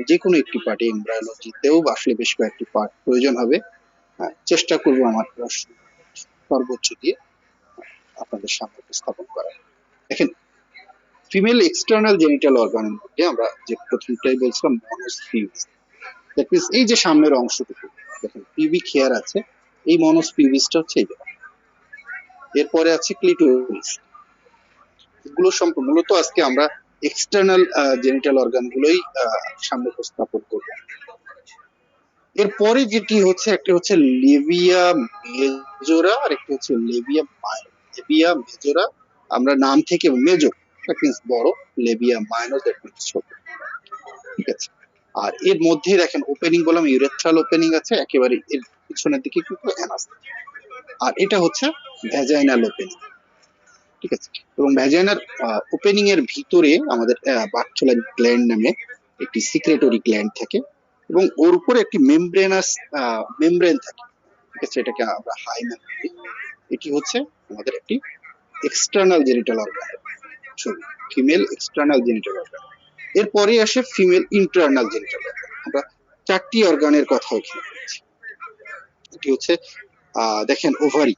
যে কোনো একটি পার্টে, এমব্রায়োলজিতেও আসলে বেশ কয়েকটি পার্ট প্রয়োজন হবে, চেষ্টা করব আমার সর্বোচ্চ দিয়ে আপনাদের সামনে উপস্থাপন করা। দেখেন, ফিমেল এক্সটার্নাল জেনিটাল অর্গানের মধ্যে আমরা যে প্রথমটাই বলছিলাম মনোস পিউবিস। দ্যাট মিন্স এই যে সামনের অংশটুকু, দেখেন পিউবিক হেয়ার আছে, এই মনোস পিউবিসটা হচ্ছে এই জায়গা। এরপরে আছে ক্লিটোরিস। এগুলো মূলত আজকে আমরা এক্সটার্নাল জেনিটাল অর্গান গুলোই সামনে উপস্থাপন করব। এরপরে যেটি হচ্ছে, একটা হচ্ছে লেবিয়া মেজোরা আর একটি হচ্ছে লেবিয়া মাইনর। লেবিয়া মেজোরা আমরা নাম থেকে, মেজর দ্যাট মিন্স বড়, লেবিয়া মাইনর দ্যাট মিন্স ছোট। ঠিক আছে, আর এর মধ্যে দেখেন ওপেনিং বললাম, ইউরেথ্রাল ওপেনিং আছে একেবারে এর পিছনের দিকে কিন্তু অ্যানাস, আর এটা হচ্ছে ভ্যাজাইনাল ওপেনিং। ঠিক আছে, এবং ভ্যাজাইনাল ওপেনিং এর ভিতরে আমাদের বার্থোলাইন গ্ল্যান্ড নামে একটি সিক্রেটরি গ্ল্যান্ড থাকে, এবং ওর উপরে একটি মেমব্রেন থাকে। ঠিক আছে, এটাকে আমরা হাইমেন বলি। এটি হচ্ছে আমাদের একটি এক্সটার্নাল জেনিটাল অর্গান ছবি, ফিমেল এক্সটার্নাল জেনিটাল অর্গান। এরপরে আসে ফিমেল ইন্টারনাল জেনিটাল অর্গান। আমরা চারটি অর্গানের কথা এখানে বলছি। এটি হচ্ছে দেখেন ওভারি।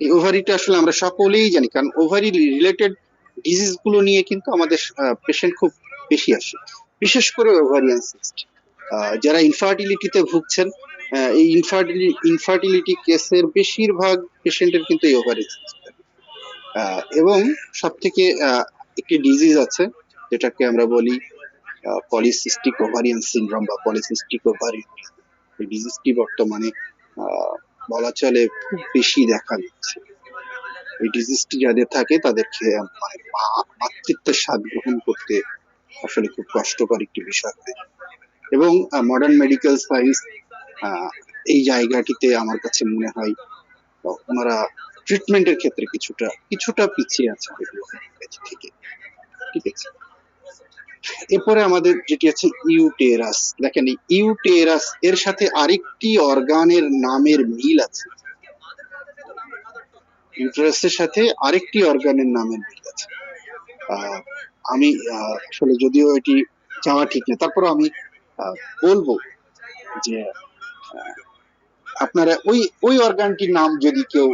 এই ওভারিটা আসলে আমরা সকলেই জানি, কারণ ওভারি রিলেটেড ডিজিজ গুলো নিয়ে কিন্তু আমাদের পেশেন্ট খুব বেশি আসে, বিশেষ করে ওভারিয়ান সিস্ট। যারা ইনফার্টিলিটিতে ভুগছেন, এই ইনফার্টিলিটি কেসের বেশিরভাগ পেশেন্টের কিন্তু এই ওভারিয়ান সিস্ট। এবং সব থেকে একটি ডিজিজ আছে যেটাকে আমরা বলি পলিসিস্টিক ওভারিয়ান সিনড্রোম বা পলিসিস্টিক ওভারিয়ান। এই ডিজিজটি বর্তমানে বলা চলে খুব বেশি দেখা দিচ্ছে। এই ডিজিজটি যাদের থাকে তাদেরকে মানে মাতৃত্বের স্বাদ গ্রহণ করতে আসলে খুব কষ্টকর একটি বিষয় হয়ে যায়। এবং মডার্ন মেডিকেল সায়েন্স এই জায়গাটিতে আমার কাছে মনে হয় ওনারা ট্রিটমেন্টের ক্ষেত্রে কিছুটা পিছিয়ে আছে থেকে। ঠিক আছে, এরপরে আমাদের যেটি আছে ইউটেরাস। দেখেন এই ইউটেরাস এর সাথে আরেকটি অর্গানের নামের মিল আছে। ইউটেরাসের সাথে আরেকটি অর্গানের নামের মিল আছে। আমি আসলে যদিও এটি চাওয়া ঠিক না, তারপর আমি বলবো যে আপনারা ওই অর্গানটির নাম যদি কেউ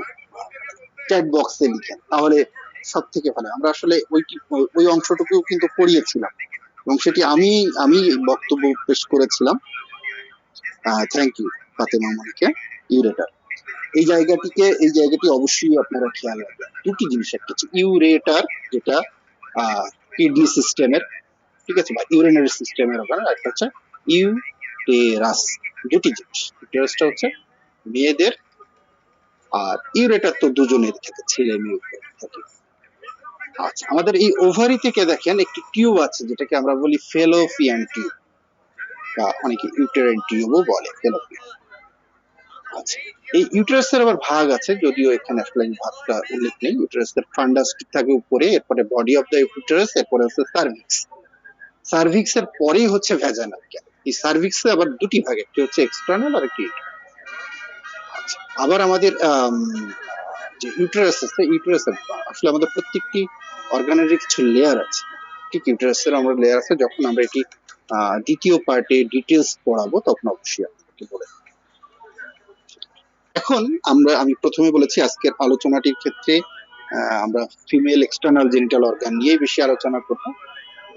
চ্যাট বক্সে লিখেন তাহলে সব থেকে ভালো। আমরা আসলে ওই অংশটুকু কিন্তু পড়িয়েছিলাম এবং সেটি আমি বক্তব্য পেশ করেছিলাম। Thank you Fatema Monika. Ureter এই জায়গাটি অবশ্যই আপনারা খেয়াল রাখবেন। দুটি জিনিস, একটা হচ্ছে ইউরেটার যেটা কিডনি সিস্টেমের, ঠিক আছে, বা ইউরিনারি সিস্টেমের ওখানে, একটা হচ্ছে ইউটেরাস। দুটি জিনিস, ইউটেরাসটা হচ্ছে মেয়েদের আর ইউরেটার তো দুজনের থাকে, ছেলে মেয়ে থাকে। আচ্ছা, আমাদের এই ওভারি থেকে দেখেন একটি টিউব আছে যেটাকে আমরা বলি ফেলোপিয়ান টিউব বা অনেকে ইউটেরাইন টিউবও বলে, ফেলোপিয়ান। আচ্ছা, এই ইউটেরাসের আবার ভাগ আছে, যদিও এখানে আসলে ভাগটা উল্লেখ নেই। ইউটেরাসের ফান্ডাস থাকে উপরে, এরপরে বডি অফ দ্য ইউটেরাস, এরপরে হচ্ছে সার্ভিক্স। সার্ভিক্স এর পরেই হচ্ছে ভ্যাজানাল ক্যাপ। এই সার্ভিক্সে আবার দুটি ভাগ, একটি হচ্ছে এক্সটার্নাল আর একটি ইন্টারনাল। আচ্ছা, আবার আমাদের যে ইউটেরাস আছে, ইউটেরাসের আসলে আমাদের প্রত্যেকটি অর্গানের কিছু লেয়ার আছে। ঠিক ইউটেরাসের আমরা লেয়ার আছে, যখন আমরা এটি দ্বিতীয় পার্টে ডিটেলস পড়াবো তখন অবশ্যই আপনাকে বলে দেব। এখন আমি প্রথমে বলেছি আজকের আলোচনাটির ক্ষেত্রে আমরা ফিমেল এক্সটার্নাল জেনিটাল অর্গান নিয়ে বেশি আলোচনা করব।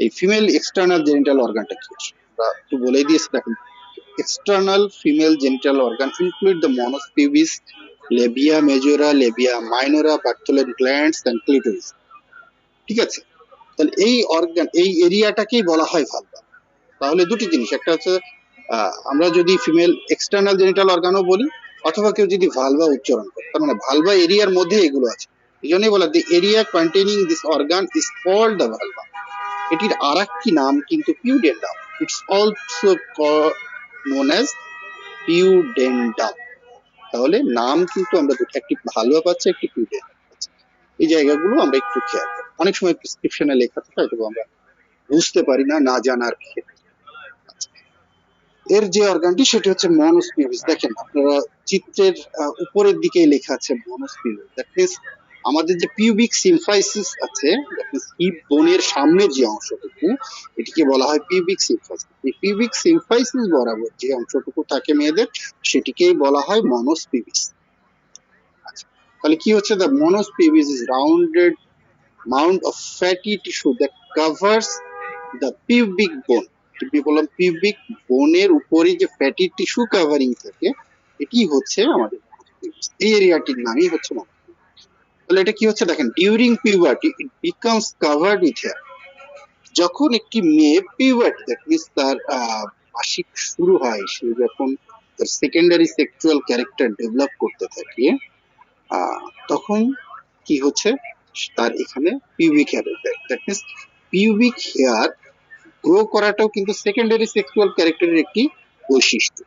এই ফিমেল এক্সটার্নাল জেনিটাল অর্গানটা কি আমরা একটু বলে দিয়েছি। দেখেন, external female genital organ include the mons pubis, labia majora, labia minora, Bartholin glands and clitoris। ঠিক আছে, তাহলে এই অর্গান, এই এরিয়াটাকেই বলা হয় ভালভা। তাহলে দুটি জিনিস, একটা হচ্ছে আমরা যদি ফিমেল এক্সটার্নাল জেনিটাল অর্গানও বলি অথবা কেউ যদি ভালভা উচ্চারণ করে, তার মানে ভালভা এরিয়ার মধ্যে এগুলো আছে। এই জন্যই বলা the area containing this organ is called the vulva. এটির আর একটি নাম কিন্তু pudendum. It's also known as pudendum. তাহলে নাম কিন্তু আমরা দুটো, একটি ভালভা পাচ্ছি, একটি পিউডেন্ডাম পাচ্ছি। এই জায়গাগুলো আমরা একটু খেয়াল করি। অনেক সময় প্রেসক্রিপশনে লেখা থাকে, হয়তো আমরা বুঝতে পারি না জানার ক্ষেত্রে। এর যে অর্গানটি সেটি হচ্ছে মনস পিউবিস। দেখেন আপনারা চিত্রের উপরের দিকে লেখা আছে মনস পিউবিস। দ্যাট মিন্স আমাদের যে পিউবিক সিম্ফাইসিস আছে, দ্যাট মিন্স হিপ বোনের সামনে যে অংশটুকু, এটিকে বলা হয় পিউবিক সিম্ফাইসিস। এই পিউবিক সিম্ফাইসিস বরাবর যে অংশটুকু থাকে মেয়েদের, সেটিকেই বলা হয় মনস পিউবিস। আচ্ছা, তাহলে কি হচ্ছে, the mons pubis is rounded mound of fatty tissue that covers the pubic bone। আমি বললাম পিউবিক বোনের উপরে যে ফ্যাটি টিস্যু কাভারিং থাকে, এটি হচ্ছে আমাদের এই এরিয়াটির নামই হচ্ছে। তাহলে এটা কি হচ্ছে দেখেন, during puberty it becomes covered with hair. যখন একটি মেয়ে পিউবার্টি, দ্যাট মিন্স তার মাসিক শুরু হয়, সে যখন তার সেকেন্ডারি সেক্সুয়াল ক্যারেক্টার ডেভেলপ করতে থাকে, তখন কি হচ্ছে, তার এখানে pubic hair, that means pubic hair grow করাটাও কিন্তু সেকেন্ডারি সেক্সুয়াল ক্যারেক্টারের একটি বৈশিষ্ট্য।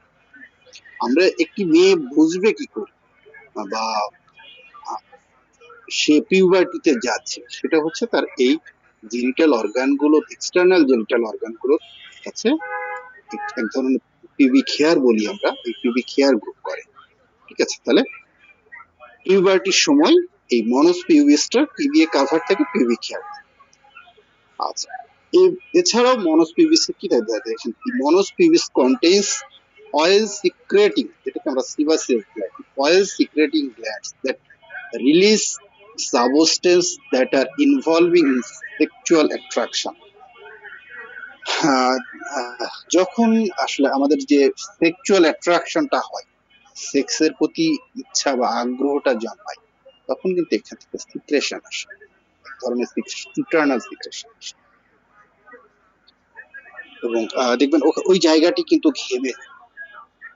আমরা একটি মেয়ে বুঝবে কি করে বা সে পিউবার্টিতে যাচ্ছে, সেটা হচ্ছে তার এই জেনিটাল অর্গানগুলো, এক্সটার্নাল জেনিটাল অর্গানগুলো আছে এক ধরনের পিউবিক হেয়ার বলি আমরা, এই পিউবিক হেয়ার গ্রো করে। ঠিক আছে, তাহলে পিউবার্টির সময় এই মনস পিউবিসটা টিবিএ কাভার থেকে পিউবিক হেয়ার। আচ্ছা, এছাড়াও মনস পিউবিস কি দেখেন, mons pubis contains oil secreting, যেটাকে আমরা sebaceous gland, oil secreting glands that release substance that are involving in sexual attraction. যখন আসলে আমাদের যে সেক্সুয়াল অ্যাট্রাকশনটা হয়, সেক্সের প্রতি ইচ্ছা বা আগ্রহটা জন্মায়, তখন কিন্তু এখান থেকে সিক্রেশন আসে, এক ধরনের ইন্টারনাল সিক্রেশন আসে। এবং দেখবেন ওই জায়গাটি কিন্তু ঘেমে যায়,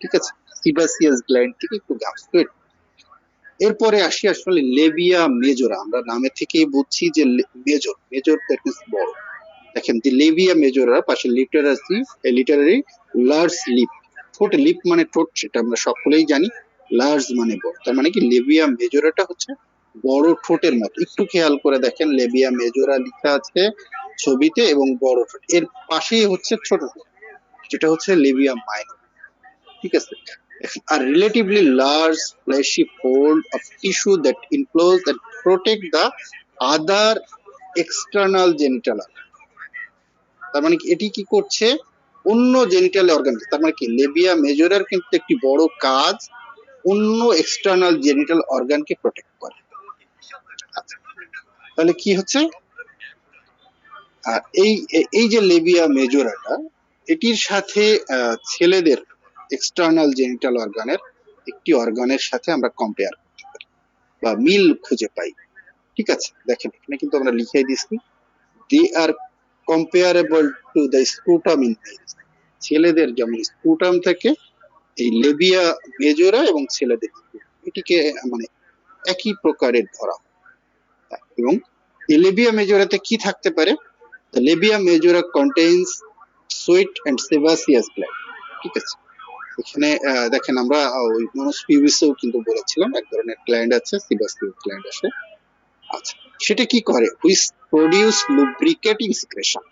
ঠিক আছে, সিবাসিয়াস গ্ল্যান্ড থেকে একটু ঘাম সোয়েট। এরপরে আসি আসলে লেবিয়া মেজরা। আমরা নামে থেকেই বুঝছি যে মেজর, মেজর দ্যাট মিন্স বড়। দেখেন যে লেবিয়া মেজরা পাশে লিটারারি লার্জ লিপ, ঠোঁট, লিপ মানে ঠোঁট, সেটা আমরা সকলেই জানি। লার্জ মানে বড়, তার মানে কি লেবিয়া মেজরাটা হচ্ছে বড় ঠোঁটের মতো। একটু খেয়াল করে দেখেন, লেবিয়া মেজরা লেখা আছে ছবিতে এবং বড় ঠোঁট, এর পাশেই হচ্ছে ছোট ঠোঁট, যেটা হচ্ছে লেবিয়া মাইনর, ঠিক আছে। A relatively large fleshy fold of tissue that enclose and protect the other external genital organ। তার মানে কি এটি কি করছে, অন্য জেনিটাল অর্গান, তার মানে কি লেবিয়া মেজরার কিন্তু একটি বড় কাজ অন্য এক্সটার্নাল জেনিটাল অর্গানকে প্রোটেক্ট করে। আচ্ছা, তাহলে কি হচ্ছে, এই যে লেবিয়া মেজরাটা, এটির সাথে ছেলেদের এক্সটার্নাল জেনিটাল অর্গানের একটি অর্গানের সাথে আমরা কম্পেয়ার করতে পারি বা মিল খুঁজে পাই, ঠিক আছে। দেখেন এখানে কিন্তু আমরা লিখে দিচ্ছি, দে আর কম্পেয়ারেবল টু দ্য স্ক্রুটাম ইন মেলস। ছেলেদের যেমন স্ক্রুটাম থেকে এই লেবিয়া মেজরা এবং ছেলেদের এটিকে মানে একই প্রকারের ধরা হয়। এবং এই লেবিয়া মেজরাতে কি থাকতে পারে, the labia majora contains sweat and sebaceous gland, ঠিক আছে। এখানে দেখেন আমরা ওই মনোস পিউবিসেও কিন্তু বলেছিলাম এক ধরনের গ্ল্যান্ড আছে, সেবাসিয়াস গ্ল্যান্ড আছে। আচ্ছা, সেটা কি করে, হুইচ প্রডিউস লুব্রিকেটিং সিক্রেশন।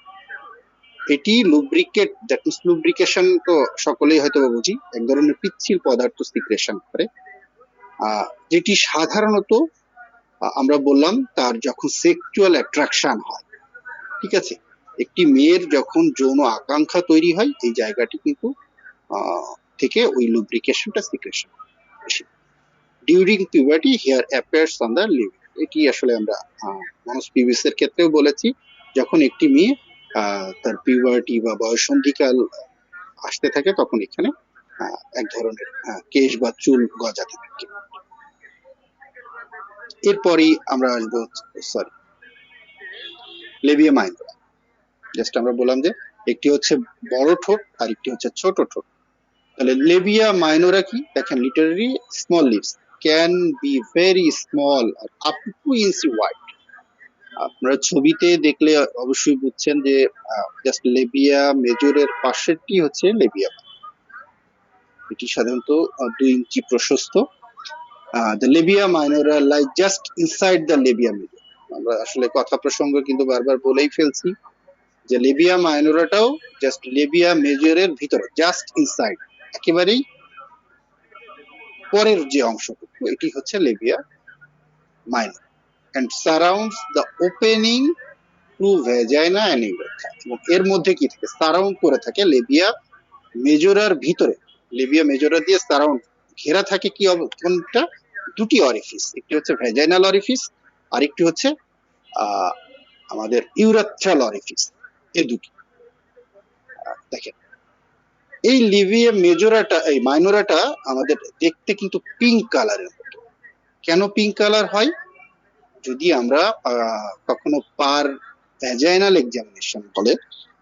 এটি লুব্রিকেট, দ্যাট মিন্স লুব্রিকেশন তো সকলেই হয়তো বুঝি, এক ধরনের পিচ্ছিল পদার্থ সিক্রেশন করে, যেটি সাধারণত আমরা বললাম তার যখন সেক্সুয়াল অ্যাট্রাকশন হয়, ঠিক আছে। একটি মেয়ের যখন যৌন আকাঙ্ক্ষা তৈরি হয়, এই জায়গাটি কিন্তু থেকে ওই লুব্রিকেশনটা secretion during puberty hair appears on the leave. এটি আসলে আমরা মনোস পিউবিসের ক্ষেত্রেও বলেছি, যখন একটি মেয়ে তার পিউবার্টি বা বয়ঃসন্ধিকাল আসতে থাকে, তখন এখানে এক ধরনের কেশ বা চুল গজাতে থাকে। এরপরই আমরা আসবো, সরি, লেবিয়া মাইনর। জাস্ট আমরা বললাম যে একটি হচ্ছে বড় ঠোঁট আর একটি হচ্ছে ছোট ঠোঁট। তাহলে লেবিয়া মাইনোরা কি, দেখেন literally small lips can be very small up to 2 inch wide. আপনারা ছবিতে দেখলে অবশ্যই বুঝছেন যে জাস্ট লেবিয়া মেজরের পাশেরটি হচ্ছে লেবিয়া, এটি সাধারণত 2 ইঞ্চি প্রশস্ত। The labia minora lie just inside the Libya major. আমরা আসলে কথা প্রসঙ্গ কিন্তু বারবার বলেই ফেলছি যে লেবিয়া মাইনোরাটাও জাস্ট লেবিয়া মেজরের ভিতরে, জাস্ট ইনসাইড, একেবারেই পরের যে অংশটুকু, এটি হচ্ছে Libya minor, and surrounds the opening to vagina and urethra। এবং এর মধ্যে কি থাকে, সারাউন্ড করে থাকে লেবিয়া মেজরার ভিতরে, লেবিয়া মেজরা দিয়ে সারাউন্ড ঘেরা থাকে কি কোনটা, দুটি অরিফিস, একটি হচ্ছে ভ্যাজাইনাল অরিফিস আর একটি হচ্ছে আমাদের ইউরেথ্রাল অরিফিস, এই দুটি। দেখেন এই লেবিয়া মেজরাটা, এই মাইনোরাটা আমাদের দেখতে কিন্তু পিঙ্ক কালারের মতো। কেন পিঙ্ক কালার হয়, যদি আমরা কখনো পার ভ্যাজাইনাল এক্সামিনেশন বলে,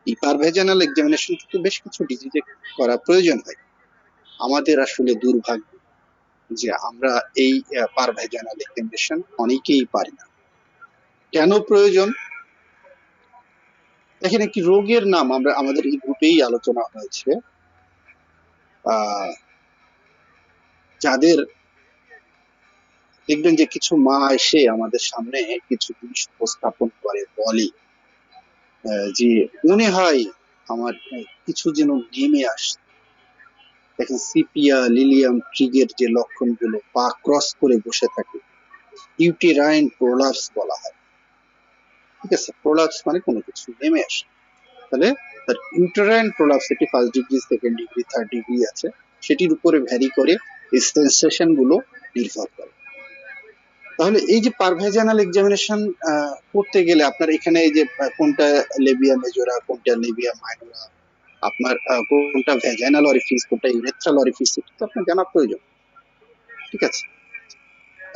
এই পার ভ্যাজাইনাল এক্সামিনেশন কিন্তু বেশ কিছু ডিজিজে করা প্রয়োজন হয়। আমাদের আসলে দুর্ভাগ্য যে আমরা এই পার ভ্যাজাইনাল এক্সামিনেশন অনেকেই পারি না। কেন প্রয়োজন, দেখেন একটি রোগের নাম আমরা আমাদের এই গ্রুপেই আলোচনা হয়েছে, যাদের দেখবেন যে কিছু মা এসে আমাদের সামনে কিছু জিনিস উপস্থাপন করে, বলে যে মনে হয় আমার কিছু যেন নেমে আসছে। দেখেন সিপিয়া লিলিয়াম ট্রিগের যে লক্ষণগুলো, পা ক্রস করে বসে থাকে, ইউটেরাইন প্রোলাপস বলা হয়, ঠিক আছে। প্রোলাপস মানে কোনো কিছু নেমে আসে। তাহলে তার ইউটেরাইন প্রোলাপস, এটি 1st degree, 2nd degree, 3rd degree আছে, সেটির উপরে ভ্যারি করে এই সেন্সেশন গুলো নির্ভর করে। তাহলে এই যে পারভেজানাল এক্সামিনেশন করতে গেলে আপনার এখানে এই যে কোনটা লেবিয়া মেজোরা, কোনটা লেবিয়া মাইনরা, আপনার কোনটা ভ্যাজাইনাল অরিফিস, কোনটা ইউরেথ্রাল অরিফিস, এটা তো আপনার জানা প্রয়োজন। ঠিক আছে,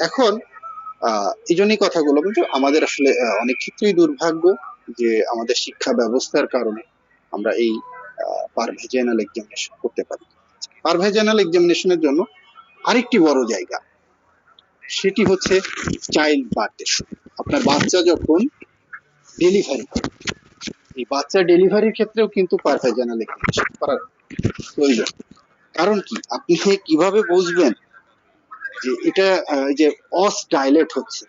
এখন এই জন্যই কথাগুলো বলছো, আমাদের আসলে অনেক ক্ষেত্রেই দুর্ভাগ্য যে আমাদের শিক্ষা ব্যবস্থার কারণে আমরা এই পারভেজানাল এক্সামিনেশন করতে পারি। পারভেজানাল এক্সামিনেশনের জন্য আরেকটি বড় জায়গা, সেটি হচ্ছে চাইল্ড বার্থের সময়। আপনার বাচ্চা যখন ডেলিভারি করে, এই বাচ্চা ডেলিভারির ক্ষেত্রেও কিন্তু পারভেজানাল এক্সামিনেশন করার প্রয়োজন। কারণ কি, আপনি কিভাবে বুঝবেন যে এটা এই যে অস ডাইলেট হচ্ছে,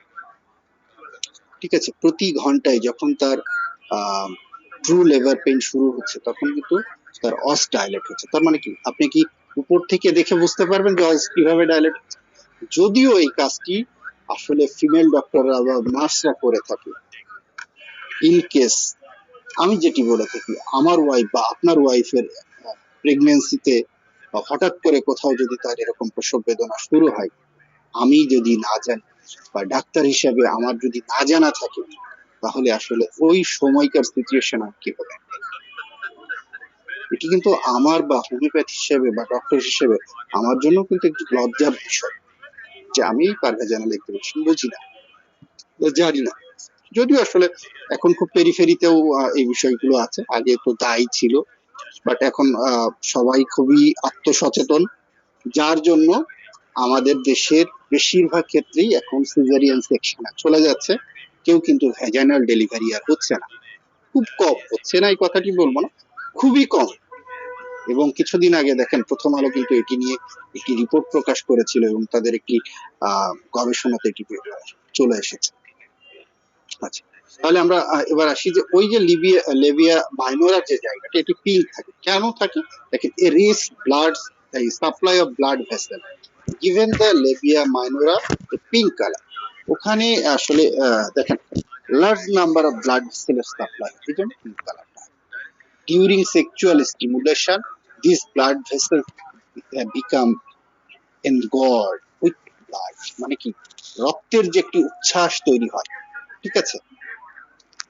ঠিক আছে, প্রতি ঘন্টায় যখন তার ট্রু লেবার পেইন শুরু হচ্ছে তখন কিন্তু তার অস ডাইলেট হচ্ছে। তার মানে কি, আপনি কি উপর থেকে দেখে বুঝতে পারবেন যে অস কিভাবে ডাইলেট হচ্ছে? যদিও এই কাজটি আসলে ফিমেল ডক্টররা বা নার্সরা করে থাকে। ইন কেস আমি যেটি বলে থাকি, আমার ওয়াইফ বা আপনার ওয়াইফের প্রেগনেন্সিতে হঠাৎ করে কোথাও যদি তার এরকম প্রসব বেদনা শুরু হয়, আমি যদি না জানি বা ডাক্তার হিসেবে আমার যদি না জানা থাকে, তাহলে আসলে ওই সময়কার সিচুয়েশন আর কি হবে। এটি কিন্তু আমার বা হোমিওপ্যাথ হিসেবে বা ডক্টর হিসেবে আমার জন্য কিন্তু একটি লজ্জার বিষয় যে আমি পারভেজানাল এক্সামিনেশন বুঝি না বা জানি না। যদিও আসলে এখন খুব পেরিফেরিতেও এই বিষয়গুলো আছে, আগে তো তাই ছিল, বাট এখন সবাই খুবই আত্মসচেতন, যার জন্য আমাদের দেশের বেশিরভাগ ক্ষেত্রেই এখন সিজারিয়ান সেকশনে চলে যাচ্ছে। কেউ কিন্তু ভ্যাজাইনাল ডেলিভারি আর হচ্ছে না, খুব কম হচ্ছে না এই কথাটি বলবো না, খুবই কম। এবং কিছুদিন আগে দেখেন প্রথম আলো কিন্তু এটি নিয়ে একটি রিপোর্ট প্রকাশ করেছিল এবং তাদের একটি গবেষণাতে এটি চলে এসেছে। আচ্ছা, তাহলে আমরা এবার আসি যে ওই যে লেবিয়া মাইনোরা যে জায়গাটা, এটি পিঙ্ক থাকে, কেন থাকে দেখেন, a rich blood supply of blood vessel given the labia minora a pink colour. ওখানে আসলে দেখেন লার্জ নাম্বার অফ ব্লাড ভেসেলের সাপ্লাই, এই জন্য pink colour. During sexual stimulation this blood vessel become engorged with blood, মানে কি, রক্তের যে একটি উচ্ছ্বাস তৈরি হয়, ঠিক আছে,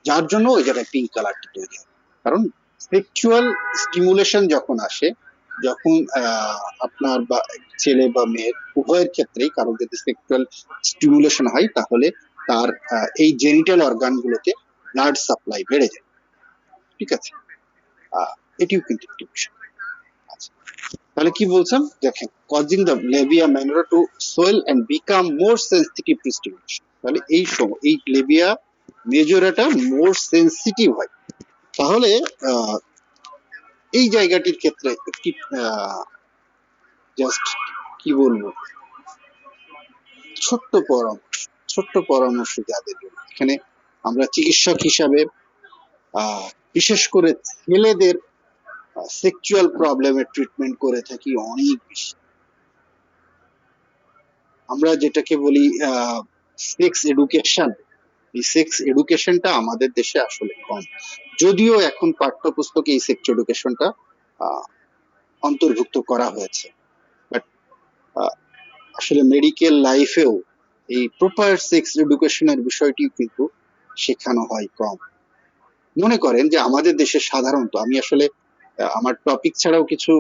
যার জন্য ওই জায়গায় পিঙ্ক কালারটি তৈরি হয়। কারণ সেক্সুয়াল স্টিমুলেশন যখন আসে, যখন আপনার বা ছেলে বা মেয়ের উভয়ের ক্ষেত্রেই কারো যদি সেক্সুয়াল স্টিমুলেশন হয়, তাহলে তার এই জেনিটাল অর্গান গুলোতে ব্লাড সাপ্লাই বেড়ে যায়। ঠিক আছে, এটিও কিন্তু একটি বিষয়। আচ্ছা, তাহলে কি বলছেন দেখেন, causing the labia minora to swell and become more sensitive to stimulation. তাহলে এই সময় এই লেবিয়া মেজরাটা মোর সেনসিটিভ হয়। তাহলে এই জায়গাটির ক্ষেত্রে একটি জাস্ট কি বলবো, ছোট্ট পরামর্শ যাদের জন্য, এখানে আমরা চিকিৎসক হিসাবে বিশেষ করে ছেলেদের সেক্সুয়াল প্রবলেমের ট্রিটমেন্ট করে থাকি অনেক বেশি। আমরা যেটাকে বলি সেক্স এডুকেশন, এই সেক্স এডুকেশনটা আমাদের দেশে আসলে কম, যদিও এখন পাঠ্যপুস্তকে এই সেক্স এডুকেশনটা অন্তর্ভুক্ত করা হয়েছে, বাট আসলে মেডিকেল লাইফেও এই প্রপার সেক্স এডুকেশনের বিষয়টি কিন্তু শেখানো হয় কম। মনে করেন যে আমাদের দেশে সাধারণত, আমি আসলে আমার টপিক ছাড়াও কিছু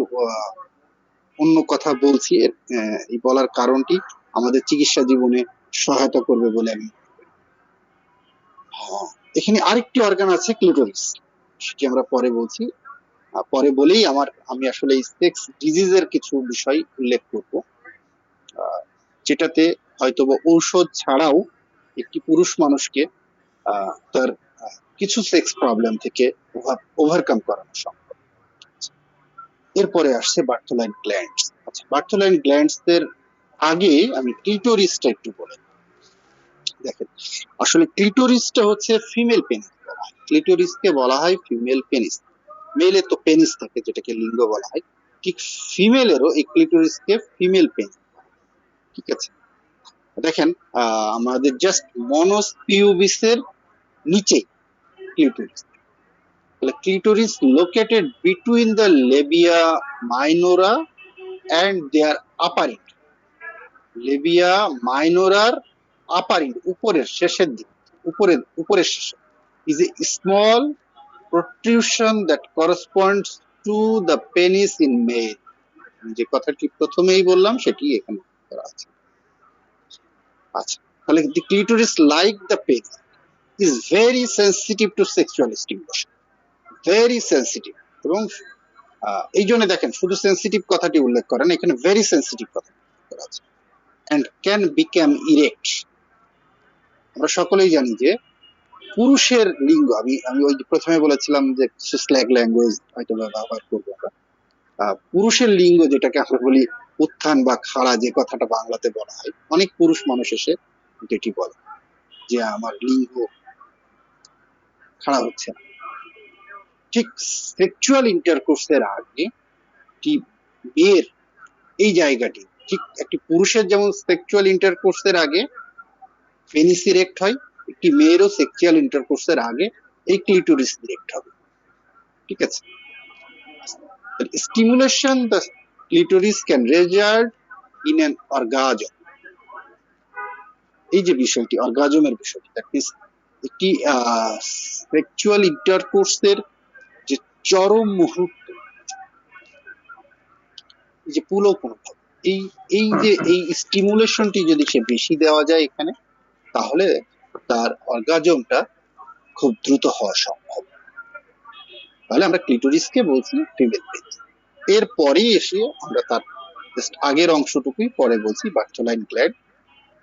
অন্য কথা বলছি, এই বলার কারণটি আমাদের চিকিৎসা জীবনে সহায়তা করবে বলে আমি এখানে আরেকটি অর্গান আছে ক্লিটোরিস, সেটি আমরা পরে বলছি, পরে বলেই আমি আসলে এই সেক্স ডিজিজের কিছু বিষয় উল্লেখ করব, যেটাতে হয়তোবা ঔষধ ছাড়াও একটি পুরুষ মানুষকে তার কিছু সেক্স প্রবলেম থেকে ওভারকাম করানো সম্ভব। এরপরে আসছে বার্থোলাইন গ্ল্যান্ডস। আচ্ছা, বার্থোলাইন গ্ল্যান্ডস এর আগে আমি ক্লিটোরিসটা একটু বলি। দেখেন, আসলে ক্লিটোরিসটা হচ্ছে ফিমেল পেনিস, ক্লিটোরিসকে বলা হয় ফিমেল পেনিস। মেলে তো পেনিস থাকে যেটাকে লিঙ্গ বলা হয়, ঠিক ফিমেলেরও এই ক্লিটোরিসকে ফিমেল পেনিস। ঠিক আছে, দেখেন আমাদের জাস্ট মনোস পিউবিসের নিচে clitoris. Clitoris located between the labia minora and their upper end. Labia মাইনোরার আপার উপরের শেষের দিক, উপরের শেষে is a small protrusion that corresponds to the penis in male. যে কথাটি প্রথমেই বললাম সেটি এখানে করা আছে। আচ্ছা, তাহলে the clitoris like the penis is very sensitive to sexual stimulation, very sensitive। এবং এই জন্য দেখেন শুধু সেন্সিটিভ কথাটি উল্লেখ করেন, এখানে ভেরি সেন্সিটিভ কথা করা আছে। and can become erect। আমরা সকলেই জানি যে পুরুষের লিঙ্গ, আমি আমি ওই যে প্রথমে বলেছিলাম যে কিছু স্ল্যাগ ল্যাঙ্গুয়েজ হয়তো ব্যবহার করবো আমরা। পুরুষের লিঙ্গ যেটাকে আমরা বলি উত্থান বা খাড়া, যে কথাটা বাংলাতে বলা হয়, অনেক পুরুষ মানুষ এসে যেটি বলে যে আমার লিঙ্গ খাড়া হচ্ছে না। ঠিক সেক্সুয়াল ইন্টারকোর্সের আগে কি মেয়ের এই জায়গাটি, ঠিক একটি পুরুষের যেমন সেক্সুয়াল ইন্টারকোর্সের আগে পেনিস ইরেক্ট হয়, একটি মেয়েরও সেক্সুয়াল ইন্টারকোর্সের আগে এই ক্লিটোরিস ইরেক্ট হবে। ঠিক আছে, stimulation the clitoris can result in an orgasm. এই যে বিষয়টি, অর্গাজমের বিষয়টি, দ্যাট মিন্স একটি সেক্সুয়াল ইন্টারকোর্সের যে চরম মুহূর্ত, যে পুলক অনুভব, এই এই যে এই স্টিমুলেশনটি যদি সে বেশি দেওয়া যায় এখানে, তাহলে তার অর্গাজমটা খুব দ্রুত হওয়া সম্ভব। তাহলে আমরা ক্লিটোরিসকে বলছি ফিমেল পেনিস। এরপরে এসে আমরা তার জাস্ট আগের অংশটুকুই পরে বলছি বার্থোলাইন গ্ল্যান্ড।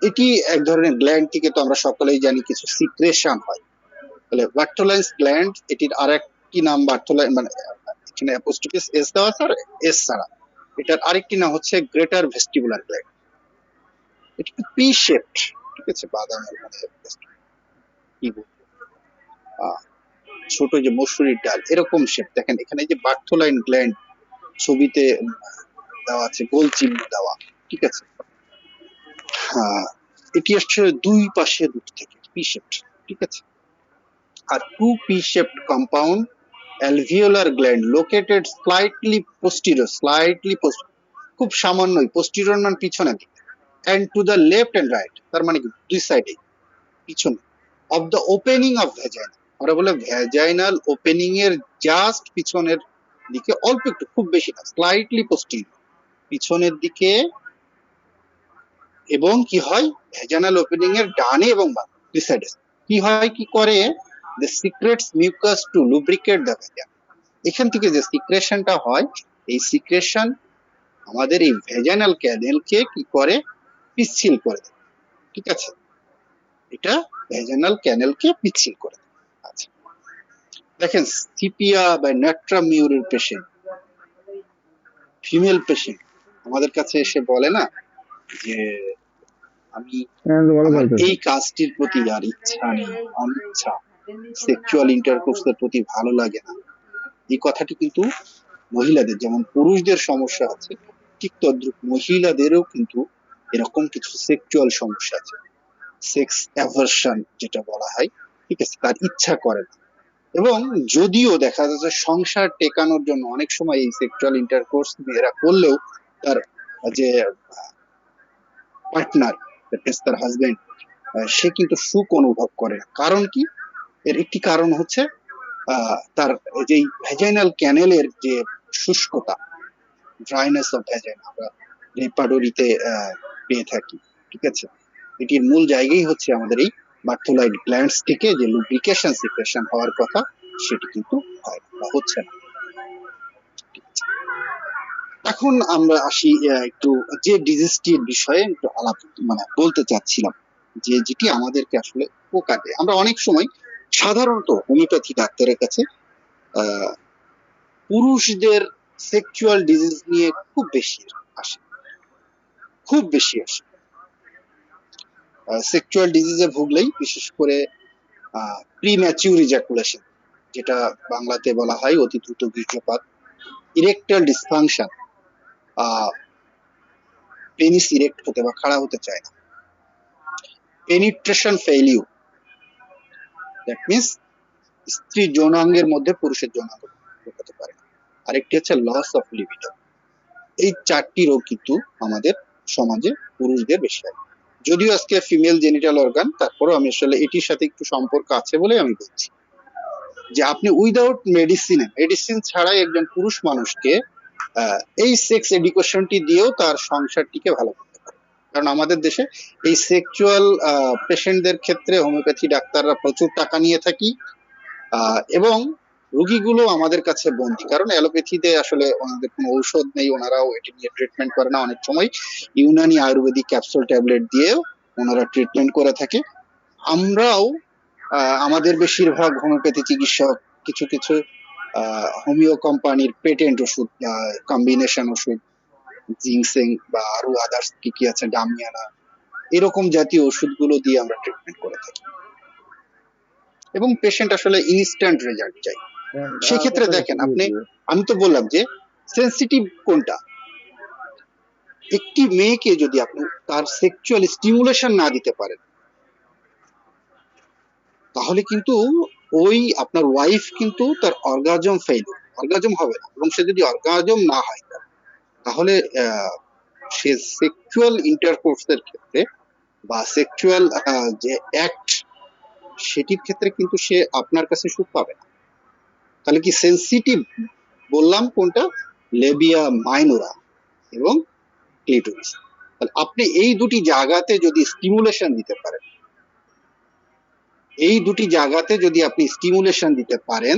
এটি এক ধরনের গ্ল্যান্ড থেকে তো আমরা সকলেই জানি কিছু সিক্রেশন হয়। তাহলে বার্থোলাইন গ্ল্যান্ড, এটির আর একটি নাম বার্থোলাইন, মানে এখানে অ্যাপোস্ট্রোফিস এস দেওয়া আছে আর এস ছাড়া, এটার আরেকটি নাম হচ্ছে গ্রেটার ভেস্টিবুলার গ্ল্যান্ড। এটি একটু পি শেপড, ঠিক আছে, বাদামের মানে কি বলবো, ছোট যে মসুরির ডাল এরকম শেপ। দেখেন এখানে যে বার্থোলাইন গ্ল্যান্ড ছবিতে দেওয়া আছে, গোল চিহ্ন দেওয়া, ঠিক আছে। এটি আসলে দুই পাশে দুটি থেকে পি শেপড, ঠিক আছে। আর two P shaped compound alveolar gland located slightly posterior, খুব সামান্যই posterior মানে পিছনের দিকে, and to the left and right, তার মানে কি দুই সাইডে পিছনে, of the opening of vagina, আমরা বলে ভ্যাজাইনাল ওপেনিং এর জাস্ট পিছনের দিকে, অল্প একটু, খুব বেশি না, স্লাইটলি posterior পিছনের দিকে। এবং কি হয়, ভ্যাজাইনাল ওপেনিং এর ডানে এবং বামে দুই সাইডে কি হয়, কি করে, the secretes mucus to lubricate the vagina। এখান থেকে যে সিক্রেশনটা হয়, এই সিক্রেশন আমাদের এই ভ্যাজাইনাল ক্যানেলকে কি করে, পিচ্ছিল করে দেয়। ঠিক আছে, এটা ভ্যাজাইনাল ক্যানেলকে পিচ্ছিল করে দেয়। আচ্ছা, দেখেন সিপিয়া বা নেট্রামিউরের পেশেন্ট, ফিমেল পেশেন্ট আমাদের কাছে এসে বলে না যে আমি আমার এই কাজটির প্রতি আর ইচ্ছা নেই, অনিচ্ছা, সেক্সুয়াল ইন্টারকোর্সের প্রতি ভালো লাগে না। এই কথাটি কিন্তু মহিলাদের যেমন পুরুষদের সমস্যা আছে, ঠিক তদ্রুপ মহিলাদেরও কিন্তু এরকম কিছু সেক্সুয়াল সমস্যা আছে, সেক্স অ্যাভার্সন যেটা বলা হয়, ঠিক আছে, তার ইচ্ছা করে না। এবং যদিও দেখা যাচ্ছে সংসার টেকানোর জন্য অনেক সময় এই সেক্সুয়াল ইন্টারকোর্স এরা করলেও তার যে পার্টনার, তার হাজবেন্ড, সে কিন্তু সুখ অনুভব করে না। কারণ কি, এর একটি কারণ হচ্ছে তার যে ভ্যাজাইনাল ক্যানেলের যে শুষ্কতা, ড্রাইনেস অফ ভ্যাজাইনা, আমরা রেপাডোরিতে পেয়ে থাকি। ঠিক আছে, এটির মূল জায়গায় হচ্ছে আমাদের এই বার্থোলাইন গ্ল্যান্ডস থেকে যে লুব্রিকেশন সিক্রেশন হওয়ার কথা, সেটি কিন্তু হয় না, হচ্ছে না। এখন আমরা আসি একটু যে ডিজিজটির বিষয়ে একটু আলাপ মানে বলতে চাচ্ছিলাম, যে যেটি আমাদেরকে আসলে উপকার দেয়। আমরা অনেক সময় সাধারণত হোমিওপ্যাথি ডাক্তারের কাছে পুরুষদের সেক্সুয়াল ডিজিজ নিয়ে খুব বেশি আসে, খুব বেশি আসে। সেক্সুয়াল ডিজিজে ভুগলেই বিশেষ করে প্রিম্যাচিউর ইজাকুলেশন, যেটা বাংলাতে বলা হয় অতি দ্রুত বীর্যপাত, ইরেকটাল ডিসফাংশন, পেনিস ইরেক্ট হতে বা খাড়া হতে চায় না, পেনিট্রেশন ফেইলিউর, দ্যাট মিন্স স্ত্রী যৌনাঙ্গের মধ্যে পুরুষের যৌনাঙ্গ ঢোকাতে পারে না, আরেকটি হচ্ছে লস অফ লিবিডো। এই চারটি রোগ কিন্তু আমাদের সমাজে পুরুষদের বেশি হয়। যদিও আজকে ফিমেল জেনিটাল অর্গান, তারপরেও আমি আসলে এটির সাথে একটু সম্পর্ক আছে বলে আমি বলছি যে আপনি উইদাউট মেডিসিন ছাড়াই একজন পুরুষ মানুষকে এই সেক্স এডুকেশনটি দিয়েও তার সংসারটিকে ভালো করতে পারে। কারণ আমাদের দেশে এই সেক্সুয়াল পেশেন্টদের ক্ষেত্রে হোমিওপ্যাথি ডাক্তাররা প্রচুর টাকা নিয়ে থাকি, এবং রোগীগুলো আমাদের কাছে বন্দী, কারণ অ্যালোপ্যাথিতে আসলে ওনাদের কোনো ঔষধ নেই, ওনারাও এটি নিয়ে ট্রিটমেন্ট করে না। অনেক সময় ইউনানি আয়ুর্বেদিক ক্যাপসুল ট্যাবলেট দিয়েও ওনারা ট্রিটমেন্ট করে থাকে। আমরাও আমাদের বেশিরভাগ হোমিওপ্যাথি চিকিৎসক কিছু কিছু হোমিও কোম্পানির পেটেন্ট ওষুধ, কম্বিনেশন ওষুধ, জিনসেং বা আরো আদার্স কি কি আছে, ডামিয়ানা, এরকম জাতীয় ওষুধগুলো দিয়ে আমরা ট্রিটমেন্ট করে থাকি, এবং পেশেন্ট আসলে ইনস্ট্যান্ট রেজাল্ট চাই। সেক্ষেত্রে দেখেন আপনি, আমি তো বললাম যে সেন্সিটিভ কোনটা, একটি মেয়েকে যদি আপনি তার সেক্সুয়াল স্টিমুলেশন না দিতে পারেন, তাহলে কিন্তু ওই আপনার ওয়াইফ কিন্তু তার অর্গাজম হবে না, এবং সে যদি অর্গাজম না হয় তাহলে সে সেক্সুয়াল ইন্টারকোর্সের ক্ষেত্রে বা সেক্সুয়াল যে অ্যাক্ট সেটির ক্ষেত্রে কিন্তু সে আপনার কাছে সুখ পাবে না। তাহলে কি সেন্সিটিভ বললাম কোনটা, লেবিয়া মাইনোরা এবং ক্লিটোরিস। তাহলে আপনি এই দুটি জায়গাতে যদি স্টিমুলেশন দিতে পারেন, এই দুটি জায়গাতে যদি আপনি স্টিমুলেশন দিতে পারেন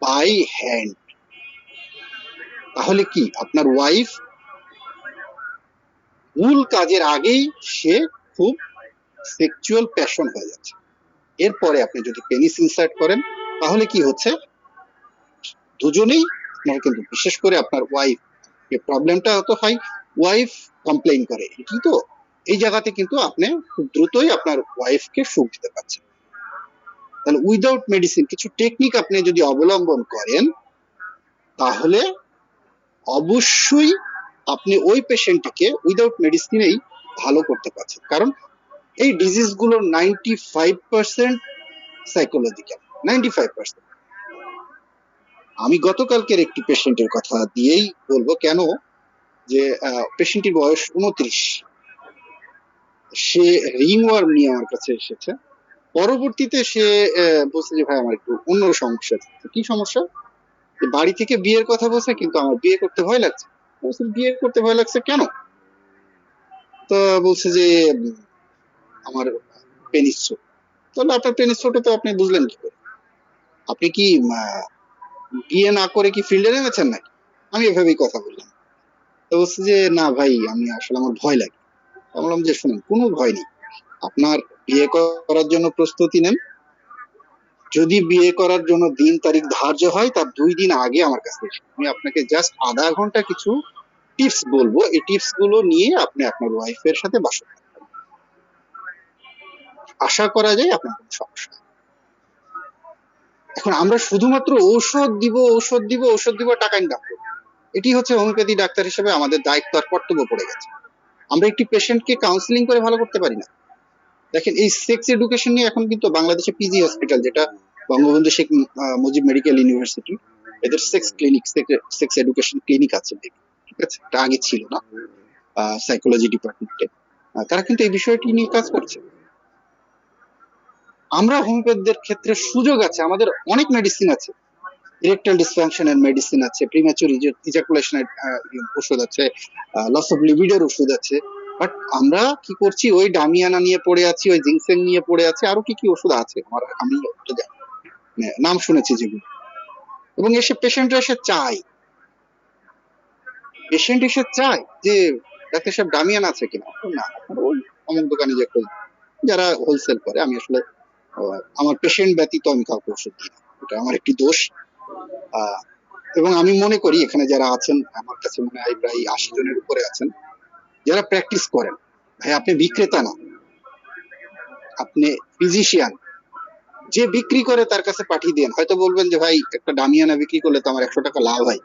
বাই হ্যান্ড, তাহলে কি আপনার ওয়াইফ মূল কাজের আগেই সে খুব সেক্সুয়াল প্যাশন হয়ে যাচ্ছে। এরপরে আপনি যদি পেনিস ইনসার্ট করেন তাহলে কি হচ্ছে, দুজনেই আপনার কিন্তু, বিশেষ করে আপনার ওয়াইফ, যে প্রবলেমটা হতো হয় ওয়াইফ কমপ্লেইন করে, এটি তো এই জায়গাতে কিন্তু আপনি খুব দ্রুতই আপনার ওয়াইফকে সুখ দিতে পারছেন। তাহলে উইদাউট মেডিসিন কিছু টেকনিক আপনি যদি অবলম্বন করেন তাহলে অবশ্যই আপনি ওই পেশেন্টকে উইদাউট মেডিসিনেই ভালো করতে পারছেন। কারণ এই ডিজিজ গুলোর 95% সাইকোলজিক্যাল, 95%। আমি গতকালকের একটি পেশেন্টের কথা দিয়েই বলবো কেন, যে পেশেন্টের বয়স 29, সে রিং ওয়ার্ম নিয়ে আমার কাছে এসেছে। পরবর্তীতে সে বলছে যে ভাই আমার একটু অন্য সমস্যা আছে। কি সমস্যা? যে বাড়ি থেকে বিয়ের কথা বলছে, কিন্তু আমার বিয়ে করতে ভয় লাগছে। বলছি, বিয়ে করতে ভয় লাগছে কেন? তো বলছে যে আমার পেনিস ছোট। তাহলে আপনার পেনিস ছোট তো আপনি বুঝলেন কি করে? আপনি কি বিয়ে না করে কি ফিল্ডে নেমেছেন নাকি? আমি এভাবেই কথা বললাম। তো বলছে যে না ভাই, আমি আসলে আমার ভয় লাগে। আমি বললাম যে শুনুন, কোনো ভয় নেই, আপনার বিয়ে করার জন্য প্রস্তুতি নেন। যদি বিয়ে করার জন্য দিন তারিখ ধার্য হয় তার 2 দিন আগে আমার কাছে এসে আমি আপনাকে জাস্ট আধা ঘন্টা কিছু টিপস বলবো, এই টিপস গুলো নিয়ে আপনি আপনার ওয়াইফের সাথে বাসা করতে পারেন। আশা করা যায় আপনার কোনো সমস্যা হবে না। এখন আমরা শুধুমাত্র ঔষধ দিব টাকা ইনকাম করবো, এটি হচ্ছে হোমিওপ্যাথি ডাক্তার হিসেবে আমাদের দায়িত্ব আর কর্তব্য পড়ে গেছে। আমরা একটি পেশেন্টকে কাউন্সিলিং করে ভালো করতে পারি না। দেখেন এই সেক্স এডুকেশন নিয়ে এখন কিন্তু বাংলাদেশে পিজি হসপিটাল, যেটা বঙ্গবন্ধু শেখ মুজিব মেডিকেল ইউনিভার্সিটি, এদের sex clinic, sex education clinic আছে, ঠিক আছে, এটা আগে ছিল না সাইকোলজি ডিপার্টমেন্টে। তারা কিন্তু এই বিষয়টি নিয়ে কাজ করছে। আমরা হোমিওপ্যাথদের ক্ষেত্রে সুযোগ আছে, আমাদের অনেক মেডিসিন আছে, ইরেকটাইল ডিসফাংশনের মেডিসিন আছে, প্রিম্যাচুর ইজাকুলেশনের ওষুধ আছে, লস অফ লিবিডোর ওষুধ আছে। বাট আমরা কি করছি, ওই ডামিয়ানা নিয়ে পড়ে আছি, ওই জিংসেং নিয়ে পড়ে আছে, আরো কি কি ওষুধ আছে আমি নাম শুনেছি যেগুলো। এবং পেশেন্টরা এসে চায় যে ডাক্তার সাহেব ডামিয়ান আছে কিনা। না, ওই অমুক দোকানে যে খোঁজ, যারা হোলসেল করে, আমি আসলে আমার পেশেন্ট ব্যতীত আমি কাউকে ওষুধ দিই না, এটা আমার একটি দোষ। এবং আমি মনে করি এখানে যারা আছেন, আমার কাছে মনে হয় প্রায় 80 জনের উপরে আছেন যারা প্র্যাকটিস করেন। ভাই আপনি বিক্রেতা না, আপনি ফিজিশিয়ান। যে বিক্রি করে তার কাছে পাঠিয়ে দেন, হয়তো বলবেন যে ভাই একটা ডামিয়ানা বিক্রি করলে তো আমার 100 টাকা লাভ হয়,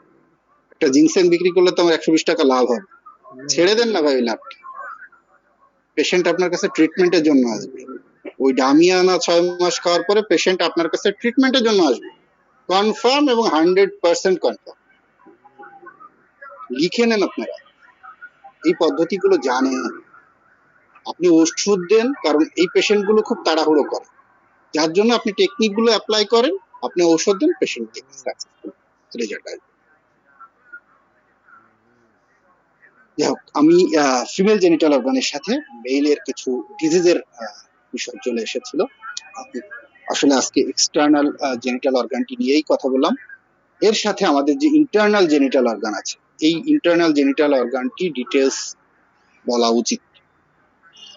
একটা জিনসেন বিক্রি করলে তো আমার 120 টাকা লাভ হবে। ছেড়ে দেন না ভাই ওই লাভটা। পেশেন্ট আপনার কাছে ট্রিটমেন্টের জন্য আসবে, ওই ডামিয়ানা 6 মাস খাওয়ার পরে পেশেন্ট আপনার কাছে ট্রিটমেন্টের জন্য আসবে, কনফার্ম এবং 100% কনফার্ম। লিখে নেন আপনারা, এই পদ্ধতিগুলো জানেন। আপনি ওষুধ দেন, কারণ এই পেশেন্ট গুলো খুব তাড়াহুড়ো করে, যার জন্য আপনি টেকনিক গুলো অ্যাপ্লাই করেন, আপনি ঔষধ দেন, পেশেন্ট সাকসেসফুল রেজাল্ট আসবে। যাই হোক, আমি ফিমেল জেনিটাল অর্গানের সাথে মেইলের কিছু ডিজিজের বিষয় চলে এসেছিল। আমি আসলে আজকে এক্সটার্নাল জেনিটাল অর্গানটি নিয়েই কথা বললাম। এর সাথে আমাদের যে ইন্টারনাল জেনিটাল অর্গান আছে, এই ইন্টারনাল জেনিটাল অর্গানটি ডিটেলস বলা উচিত,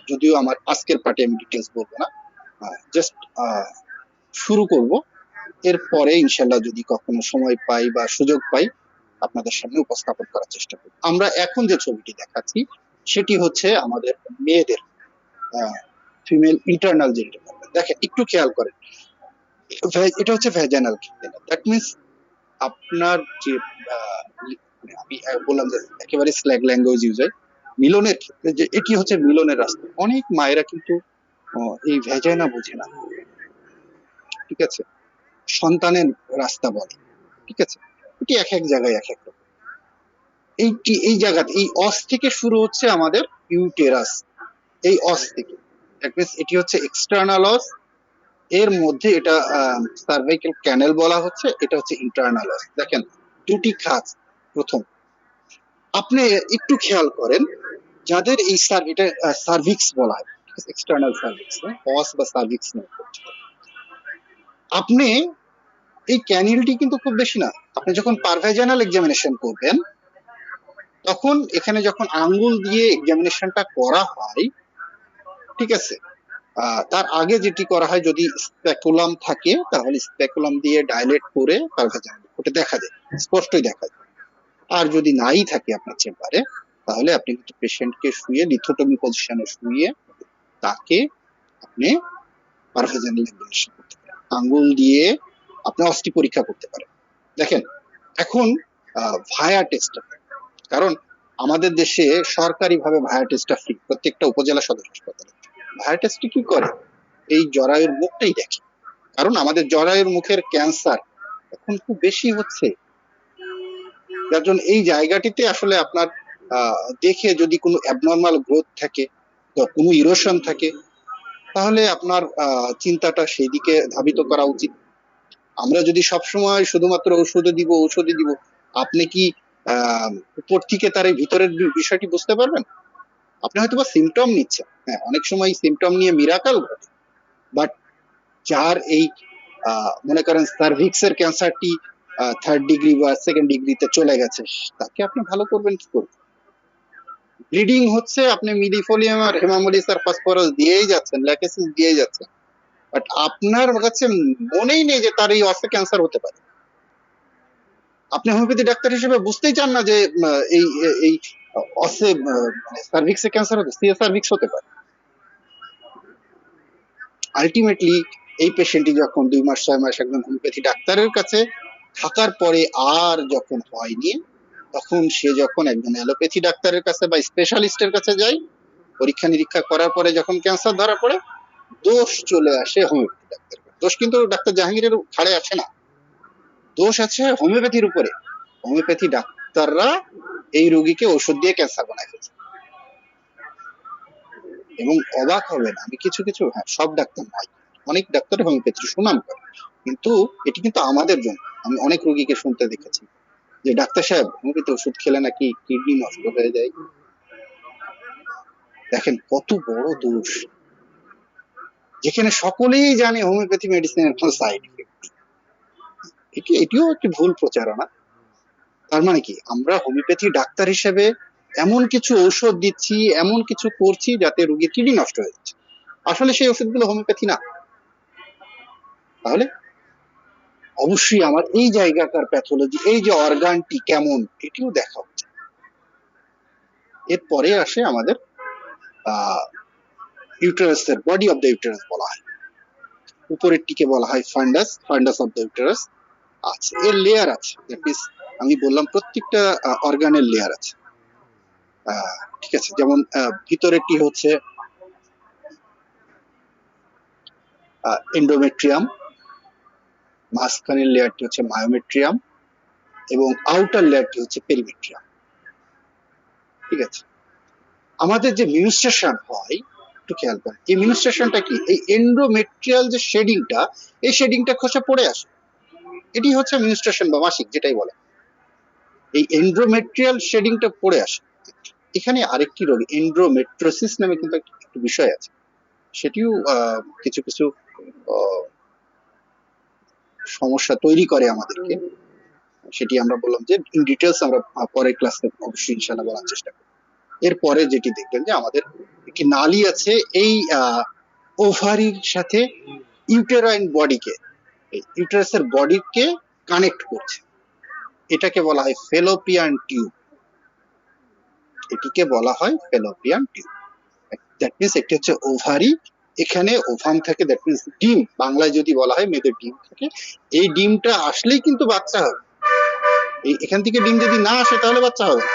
যদিও আমার আজকের পার্টে আমি ডিটেলস বলবো না, জাস্ট শুরু করব। এরপরে ইনশাল্লাহ যদি কখনো সময় পাই বা সুযোগ পাই, আপনাদের সামনে উপস্থাপন করার চেষ্টা করব। আমরা এখন যে ছবিটি দেখাচ্ছি সেটি হচ্ছে আমাদের মেয়েদের ফিমেল ইন্টারনাল জেনিটাল অর্গান। দেখেন, একটু খেয়াল করেন, এটা হচ্ছে ভ্যাজাইনাল ক্যানেল। দ্যাট মিনস আপনার যে আমি বললাম যে একেবারে স্ল্যাগ ল্যাঙ্গুয়েজ ইউজ হয় মিলনের ক্ষেত্রে, যে এটি হচ্ছে মিলনের রাস্তা। অনেক মায়েরা কিন্তু এই ভ্যাজাইনা বোঝে না, ঠিক আছে, সন্তানের রাস্তা বলে, ঠিক আছে, এটি এক এক জায়গায় এক এক রকম। এই জায়গাতে এই অস থেকে শুরু হচ্ছে আমাদের ইউটেরাস, এই অস থেকে, এটি হচ্ছে এক্সটার্নাল অস, এর মধ্যে এটা সার্ভাইকাল ক্যানেল বলা হচ্ছে, এটা হচ্ছে ইন্টারনাল অস। দেখেন দুটি খাঁজ। প্রথম, আপনি একটু খেয়াল করেন, যাদের এই এটা সার্ভিক্স বলা হয়, এক্সটার্নাল সার্ভিক্স, অস বা সার্ভিক্স নয়, আপনি এই ক্যানিলটি কিন্তু খুব বেশি না। আপনি যখন পারভেজানাল এক্সামিনেশন করবেন, তখন এখানে যখন আঙ্গুল দিয়ে এক্সামিনেশনটা করা হয়, ঠিক আছে, তার আগে যেটি করা হয়, যদি স্পেকুলাম থাকে তাহলে স্পেকুলাম দিয়ে ডাইলেট করে পারভেজানাল ওটা দেখা যায়, স্পষ্টই দেখা যায়। আর যদি নাই থাকে আপনার চেম্বারে, তাহলে আপনি কিন্তু পেশেন্টকে শুয়ে লিথোটমি পজিশনে শুয়ে তাকে আপনি পারভেজানাল এক্সামিনেশন করতে পারেন, আঙ্গুল দিয়ে আপনি অস্থি পরীক্ষা করতে পারেন। দেখেন, এখন ভায়া টেস্ট, কারণ আমাদের দেশে সরকারিভাবে ভায়া টেস্টটা ফ্রি, প্রত্যেকটা উপজেলা সদর হাসপাতালে। ভায়া টেস্টটি কি করে, এই জরায়ুর মুখটাই দেখে, কারণ আমাদের জরায়ুর মুখের ক্যান্সার এখন খুব বেশি হচ্ছে, যার জন্য এই জায়গাটিতে আসলে আপনার দেখে যদি কোনো অ্যাবনর্মাল গ্রোথ থাকে বা কোনো ইরোশন থাকে, তাহলে আপনার চিন্তাটা সেই দিকে ধাবিত করা উচিত। আমরা যদি সবসময় শুধুমাত্র ঔষধে দিব, আপনি কি উপর থেকে তার এই ভিতরের বিষয়টি বুঝতে পারবেন? আপনি হয়তো বা সিমটম নিচ্ছেন, হ্যাঁ, অনেক সময় সিমটম নিয়ে মিরাকাল ঘটে, বাট যার এই মনে করেন সার্ভিক্সের ক্যান্সারটি 3rd ডিগ্রি বা 2nd ডিগ্রিতে চলে গেছে, তাকে আপনি ভালো করবেন কি করবেন? ব্লিডিং হচ্ছে, আপনি মিডিফোলিয়াম আর হেমামোলিস আর ফসফরাস দিয়েই যাচ্ছেন, ল্যাকেসিস দিয়েই যাচ্ছেন, বাট আপনার কাছে মনেই নেই যে তার এই অস্তে ক্যান্সার হতে পারে। আপনি হোমিওপ্যাথি ডাক্তার হিসেবে বুঝতেই চান না যে এই এই অস্তে সার্ভিক্সে ক্যান্সার হতে, সিএ সার্ভিক্স হতে পারে। আলটিমেটলি এই পেশেন্টটি যখন 2 মাস 6 মাস একজন হোমিওপ্যাথি ডাক্তারের কাছে থাকার পরে আর যখন হয়নি, তখন সে যখন একজন অ্যালোপ্যাথি ডাক্তারের কাছে বা স্পেশালিস্টের কাছে যায়, পরীক্ষা নিরীক্ষা করার পরে যখন ক্যান্সার ধরা পড়ে, দোষ চলে আসে হোমিওপ্যাথি ডাক্তারের। দোষ কিন্তু ডাক্তার জাহাঙ্গীরের ঘাড়ে আছে না, দোষ আছে হোমিওপ্যাথির উপরে। হোমিওপ্যাথি ডাক্তাররা এই রোগীকে ওষুধ দিয়ে ক্যান্সার বানায় ফেলছে। এবং অবাক হবেন, আমি কিছু হ্যাঁ, সব ডাক্তার নয়, অনেক ডাক্তার হোমিওপ্যাথির সুনাম করে, কিন্তু এটি কিন্তু আমাদের জন্য। আমি অনেক রোগীকে শুনতে দেখেছি যে ডাক্তার সাহেব, হোমিওপ্যাথি ওষুধ খেলে নাকি কিডনি নষ্ট হয়ে যায়। দেখেন কত বড় দোষ, যেখানে সকলেই জানে হোমিওপ্যাথি মেডিসিনের কোনো সাইড ইফেক্ট। এটিও একটি ভুল প্রচারণা। তার মানে কি, আমরা হোমিওপ্যাথি ডাক্তার হিসেবে এমন কিছু ঔষধ দিচ্ছি, এমন কিছু করছি যাতে রোগীর কিডনি নষ্ট হয়ে যাচ্ছে, আসলে সেই ওষুধগুলো হোমিওপ্যাথি না। তাহলে অবশ্যই আমার এই জায়গাটার প্যাথোলজি, এই যে অর্গানটি কেমন, এটিও দেখা উচিত। এরপরে আসে আমাদের ইউটেরাসের বডি অফ দ্য ইউটেরাস বলা হয়, উপরের টিকে বলা হয় ফান্ডাস অফ দ্য ইউটেরাস। আছে, এর লেয়ার আছে, আমি বললাম প্রত্যেকটা অর্গানের লেয়ার আছে, ঠিক আছে। যেমন ভিতরেরটি হচ্ছে এন্ডোমেট্রিয়াম, মাঝখানের লেয়ারটি হচ্ছে মায়োমেট্রিয়াম, এবং আউটার লেয়ারটি হচ্ছে পেরিমেট্রিয়াম, ঠিক আছে। আমাদের যে মিউস্ট্রেশন হয়, একটু খেয়াল করেন, এই মিনিস্ট্রেশনটা কি, এই এন্ডোমেট্রিয়াল যে শেডিংটা, এই শেডিংটা খসে পড়ে আসে, এটি হচ্ছে মিনিস্ট্রেশন বা মাসিক যেটাই বলে, এই এন্ডোমেট্রিয়াল শেডিংটা পড়ে আসে। এখানে আরেকটি রোগ এন্ড্রোমেট্রোসিস নামে কিন্তু একটি বিষয় আছে, সেটিও কিছু কিছু আহ, সমস্যা তৈরি করে আমাদেরকে। সেটি আমরা বললাম যে ইন ডিটেলস আমরা পরের ক্লাসে অবশ্যই ইনশাআল্লাহ বলার চেষ্টা করব। এরপরে যেটি দেখবেন যে আমাদের একটি নালী আছে এই ওভারির সাথে ইউটেরাইন বডিকে, ইউটেরাসের বডিকে কানেক্ট করছে, এটাকে বলা হয় ফেলোপিয়ান টিউব, এটিকে বলা হয় ফেলোপিয়ান টিউব। দ্যাট মিনস একটি হচ্ছে ওভারি, এখানে ওভাম থাকে, দ্যাট মিনস ডিম, বাংলায় যদি বলা হয় মেয়েদের ডিম থাকে, এই ডিমটা আসলেই কিন্তু বাচ্চা হবে। এখান থেকে ডিম যদি না আসে তাহলে বাচ্চা হবে না।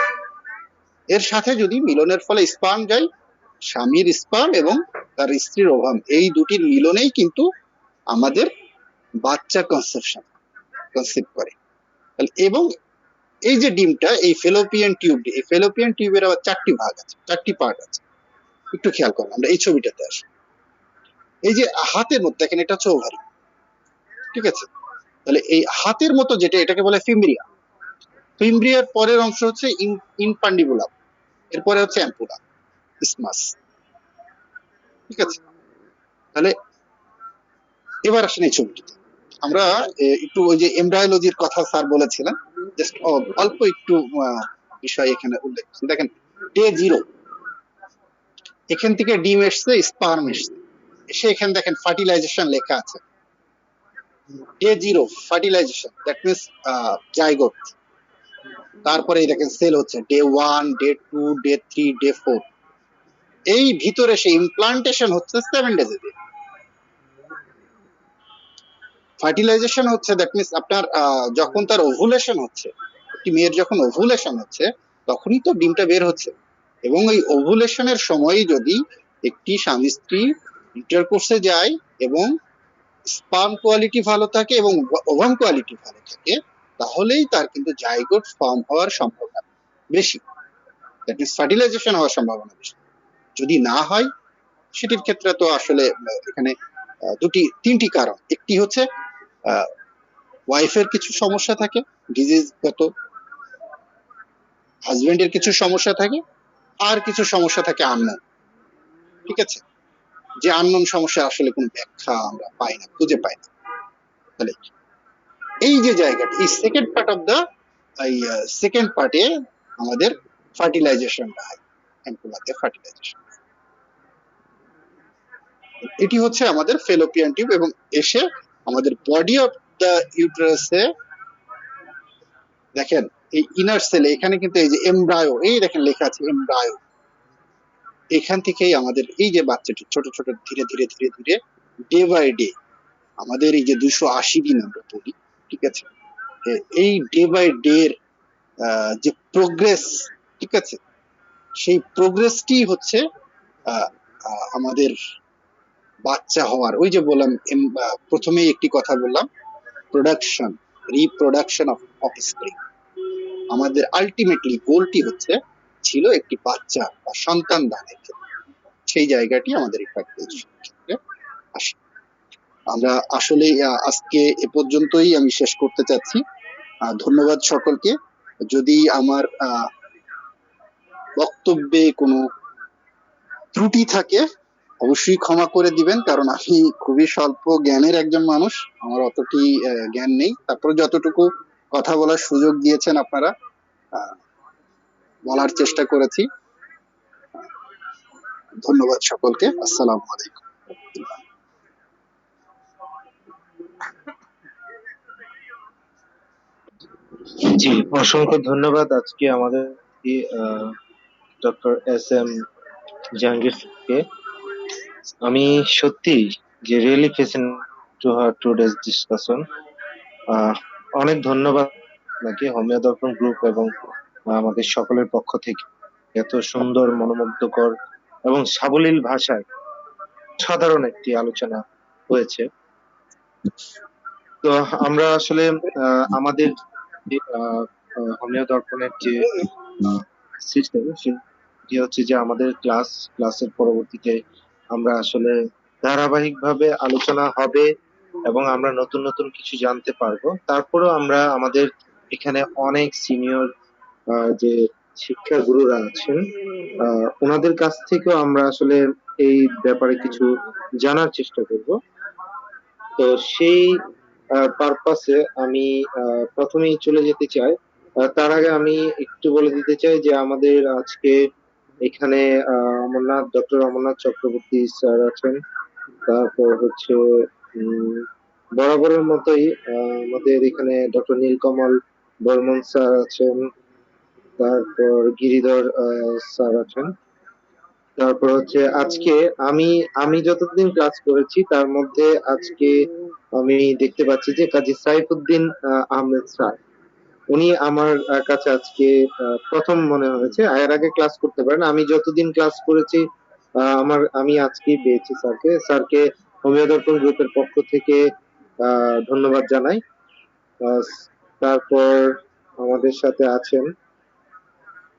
এর সাথে যদি মিলনের ফলে স্পার্ম যায়, স্বামীর স্পার্ম এবং তার স্ত্রীর ওভাম, এই দুটির মিলনেই কিন্তু আমাদের বাচ্চা কনসেপ্ট করে। এবং এই যে ডিমটা, এই ফেলোপিয়ান টিউব, এই ফেলোপিয়ান টিউবের আবার চারটি ভাগ আছে, চারটি পার্ট আছে, একটু খেয়াল করুন, আমরা এই ছবিটাতে আসি। এই যে হাতের মধ্যে দেখেন, এটা হচ্ছে ওভারি, ঠিক আছে, তাহলে এই হাতের মতো যেটা, এটাকে বলে ফিমব্রিয়া, ফিমব্রিয়ার পরের অংশ হচ্ছে ইনপান্ডিবুলাম, এরপরে হচ্ছে অ্যাম্পুলা, ইসমাস, ঠিক আছে। তাহলে এবার আসেন এই ছবিটিতে, আমরা একটু ওই যে এমব্রায়োলজির কথা স্যার বলেছিলেন, জাস্ট অল্প একটু বিষয় এখানে উল্লেখ করছেন। দেখেন ডে 0, এখান থেকে ডিম এসছে, স্পার্ম এসছে, এসে এখানে দেখেন ফার্টিলাইজেশন লেখা আছে, day 0 fertilisation, that means zygote. তারপরে দেখেন সেল হচ্ছে ডে 1, ডে 2, ডে 3, ডে 4, এই ভিতরে সেই ইমপ্লান্টেশন হচ্ছে 7 ডেজে। ফার্টিলাইজেশন হচ্ছে দ্যাট মিনস আপনার যখন তার ওভুলেশন হচ্ছে, একটি মেয়ের যখন ওভুলেশন হচ্ছে তখনই তো ডিমটা বের হচ্ছে, এবং ওই ওভুলেশনের সময় যদি একটি স্বামী স্ত্রী ইন্টারকোর্সে যায় এবং স্পার্ম কোয়ালিটি ভালো থাকে এবং ওভাম কোয়ালিটি ভালো থাকে, তাহলেই তার কিন্তু জাইগোট ফর্ম হওয়ার সম্ভাবনা বেশি, দ্যাট মিনস ফার্টিলাইজেশন হওয়ার সম্ভাবনা বেশি। যদি না হয় সেটির ক্ষেত্রে তো আসলে এখানে তিনটি কারণ, একটি হচ্ছে ওয়াইফের কিছু সমস্যা থাকে, ডিজিজগত, হাজবেন্ডের কিছু সমস্যা থাকে, আর কিছু সমস্যা থাকে আননোন, ঠিক আছে, যে আননোন সমস্যা আসলে কোনো ব্যাখ্যা আমরা পাই না, খুঁজে পাই না। তাহলে এই যে জায়গাটা, এই সেকেন্ড পার্ট অফ দা, এই সেকেন্ড পার্টে আমাদের ফার্টিলাইজেশনটা হয়, অ্যাম্পুলাতে ফার্টিলাইজেশন, এটি হচ্ছে আমাদের ফেলোপিয়ান টিউব, এবং এসে আমাদের বডি অফ দা ইউটেরাসে দেখেন এই ইনার সেলে, এখানে কিন্তু এই যে এমব্রায়ো, এই দেখেন লেখা আছে এমব্রায়ো, এখান থেকেই আমাদের এই যে বাচ্চাটি ছোট ছোট ধীরে ধীরে ধীরে ধীরে ডে বাই ডে, আমাদের এই যে 280 দিন আমরা বলি, ঠিক আছে, এই ডে বাই ডে যে প্রোগ্রেস, ঠিক আছে, সেই প্রোগ্রেসটি হচ্ছে আমাদের বাচ্চা হওয়ার, ওই যে বললাম প্রথমেই একটি কথা বললাম, প্রোডাকশন, রিপ্রোডাকশন অফ অফস্প্রিং, আমাদের আলটিমেটলি গোলটি হচ্ছে ছিল একটি বাচ্চা বা সন্তান দানের ক্ষেত্রে, সেই জায়গাটি আমাদের এই ফার্টিলাইজেশন ক্ষেত্রে আসে। আমরা আসলে আজকে এ পর্যন্তই আমি শেষ করতে চাচ্ছি। ধন্যবাদ সকলকে। যদি আমার বক্তব্যে কোনো ত্রুটি থাকে অবশ্যই ক্ষমা করে দিবেন, কারণ আমি খুবই স্বল্প জ্ঞানের একজন মানুষ, আমার অতটি জ্ঞান নেই, তারপরে যতটুকু কথা বলার সুযোগ দিয়েছেন আপনারা, বলার চেষ্টা করেছি। ধন্যবাদ সকলকে, আসসালামু আলাইকুম। জি, অসংখ্য ধন্যবাদ আজকে আমাদের ডক্টর SM জাহাঙ্গীরকে। আমি সত্যি যে really facing to her today's discussion. অনেক ধন্যবাদ আপনাকে, হোমিও দর্পণ গ্রুপ এবং আমাদের সকলের পক্ষ থেকে এত সুন্দর, মনোমুগ্ধকর এবং সাবলীল ভাষায় সাধারণ একটি আলোচনা হয়েছে। তো আমরা আসলে আমাদের হোমিও দর্পণের যে সিস্টেম, সেটি হচ্ছে যে আমাদের ক্লাসের পরবর্তীতে আমরা আসলে ধারাবাহিকভাবে আলোচনা হবে এবং আমরা নতুন নতুন কিছু জানতে পারবো। তারপরেও আমরা আমাদের এখানে অনেক সিনিয়র যে শিক্ষা গুরুরা আছেন ওনাদের কাছ থেকেও আমরা আসলে এই ব্যাপারে কিছু জানার চেষ্টা করব। তো সেই পারপাসে আমি প্রথমেই চলে যেতে চাই। তার আগে আমি একটু বলে দিতে চাই যে আমাদের আজকে এখানে ডক্টর অমরনাথ চক্রবর্তী স্যার আছেন। তারপর হচ্ছে উম, বরাবরের মতোই আমাদের এখানে ডক্টর নীলকমল বর্মন স্যার আছেন। তারপর গিরিধর স্যার আছেন। তারপর হচ্ছে আজকে আমি আমি যতদিন ক্লাস করেছি তার মধ্যে আজকে আমি দেখতে পাচ্ছি যে কাজী সাইফুদ্দিন আহমেদ স্যার, উনি আমার কাছে আজকে প্রথম মনে হয়েছে। এর আগে ক্লাস করতে পারেন, আমি যতদিন ক্লাস করেছি আমি আজকেই পেয়েছি স্যারকে। স্যারকে হোমিও দর্পণ গ্রুপের পক্ষ থেকে ধন্যবাদ জানাই। আহ, তারপর আমাদের সাথে আছেন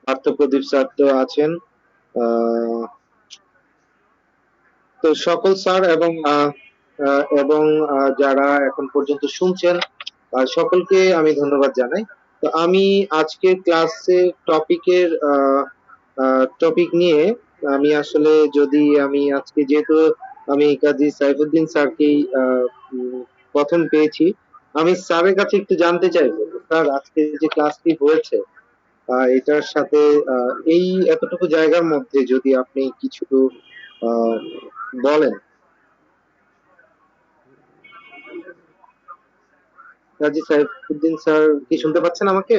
পার্থপ্রদীপ স্যার তো আছেন। আহ তো সকল স্যার এবং যারা এখন পর্যন্ত শুনছেন সকলকে আমি ধন্যবাদ জানাই। তো আমি আজকে ক্লাসে টপিক নিয়ে আমি আসলে যদি আমি আজকে যেহেতু আমি কাজী সাইফুদ্দিন স্যারকেই প্রথম পেয়েছি, আমি স্যারের কাছে একটু জানতে চাইবো স্যার আজকে যে ক্লাসটি হয়েছে এটার সাথে এই এতটুকু জায়গার মধ্যে যদি আপনি কিছু আহ বলেন। কাজী সাইফুদ্দিন স্যার কি শুনতে পাচ্ছেন আমাকে?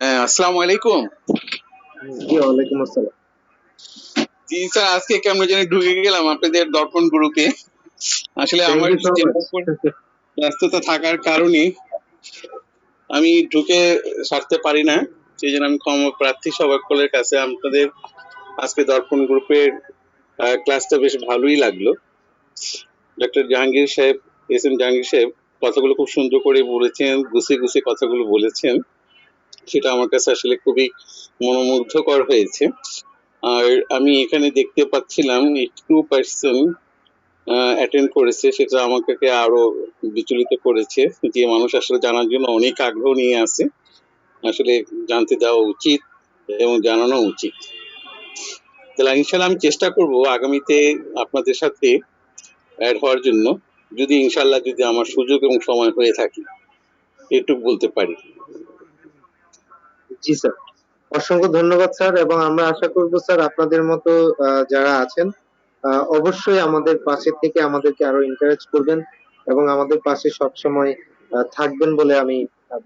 হ্যাঁ, আসসালামু আলাইকুম। জি ওয়ালাইকুম আসসালাম। জি স্যার, আজকে কেমন জানি ঢুকে গেলাম আপনাদের দর্পণ গ্রুপে। আসলে থ্যাংক আমার ইউ সো নিজের মাচ। উপর ব্যস্ততা থাকার কারণে আমি ঢুকে সারতে পারি না, সেই জন্য আমি ক্ষমা প্রার্থী সকলের কাছে। আপনাদের আজকে দর্পণ গ্রুপের ক্লাসটা বেশ ভালোই লাগলো। ডক্টর জাহাঙ্গীর সাহেব, এস এম জাহাঙ্গীর সাহেব কথাগুলো খুব সুন্দর করে বলেছেন, গুছিয়ে গুছিয়ে কথাগুলো বলেছেন, সেটা আমার কাছে আসলে খুবই মনোমুগ্ধকর হয়েছে। আর আমি এখানে দেখতে পাচ্ছিলাম 2% অ্যাটেন্ড করেছে, সেটা আমাকে আরো বিচলিত করেছে। যে মানুষ আসলে জানার জন্য অনেক আগ্রহ নিয়ে আছে, আসলে জানতে দেওয়া উচিত এবং জানানো উচিত। তাহলে ইনশাল্লাহ আমি চেষ্টা করব আগামীতে আপনাদের সাথে অ্যাড হওয়ার জন্য, যদি ইনশাল্লাহ যদি আমার সুযোগ এবং সময় হয়ে থাকে, এটুকু বলতে পারি। জি স্যার, অসংখ্য ধন্যবাদ স্যার। এবং আমরা আশা করব স্যার আপনাদের মতো যারা আছেন অবশ্যই আমাদের পাশে থেকে আমাদেরকে আরো এনকারেজ করবেন এবং আমাদের পাশে সবসময় থাকবেন বলে আমি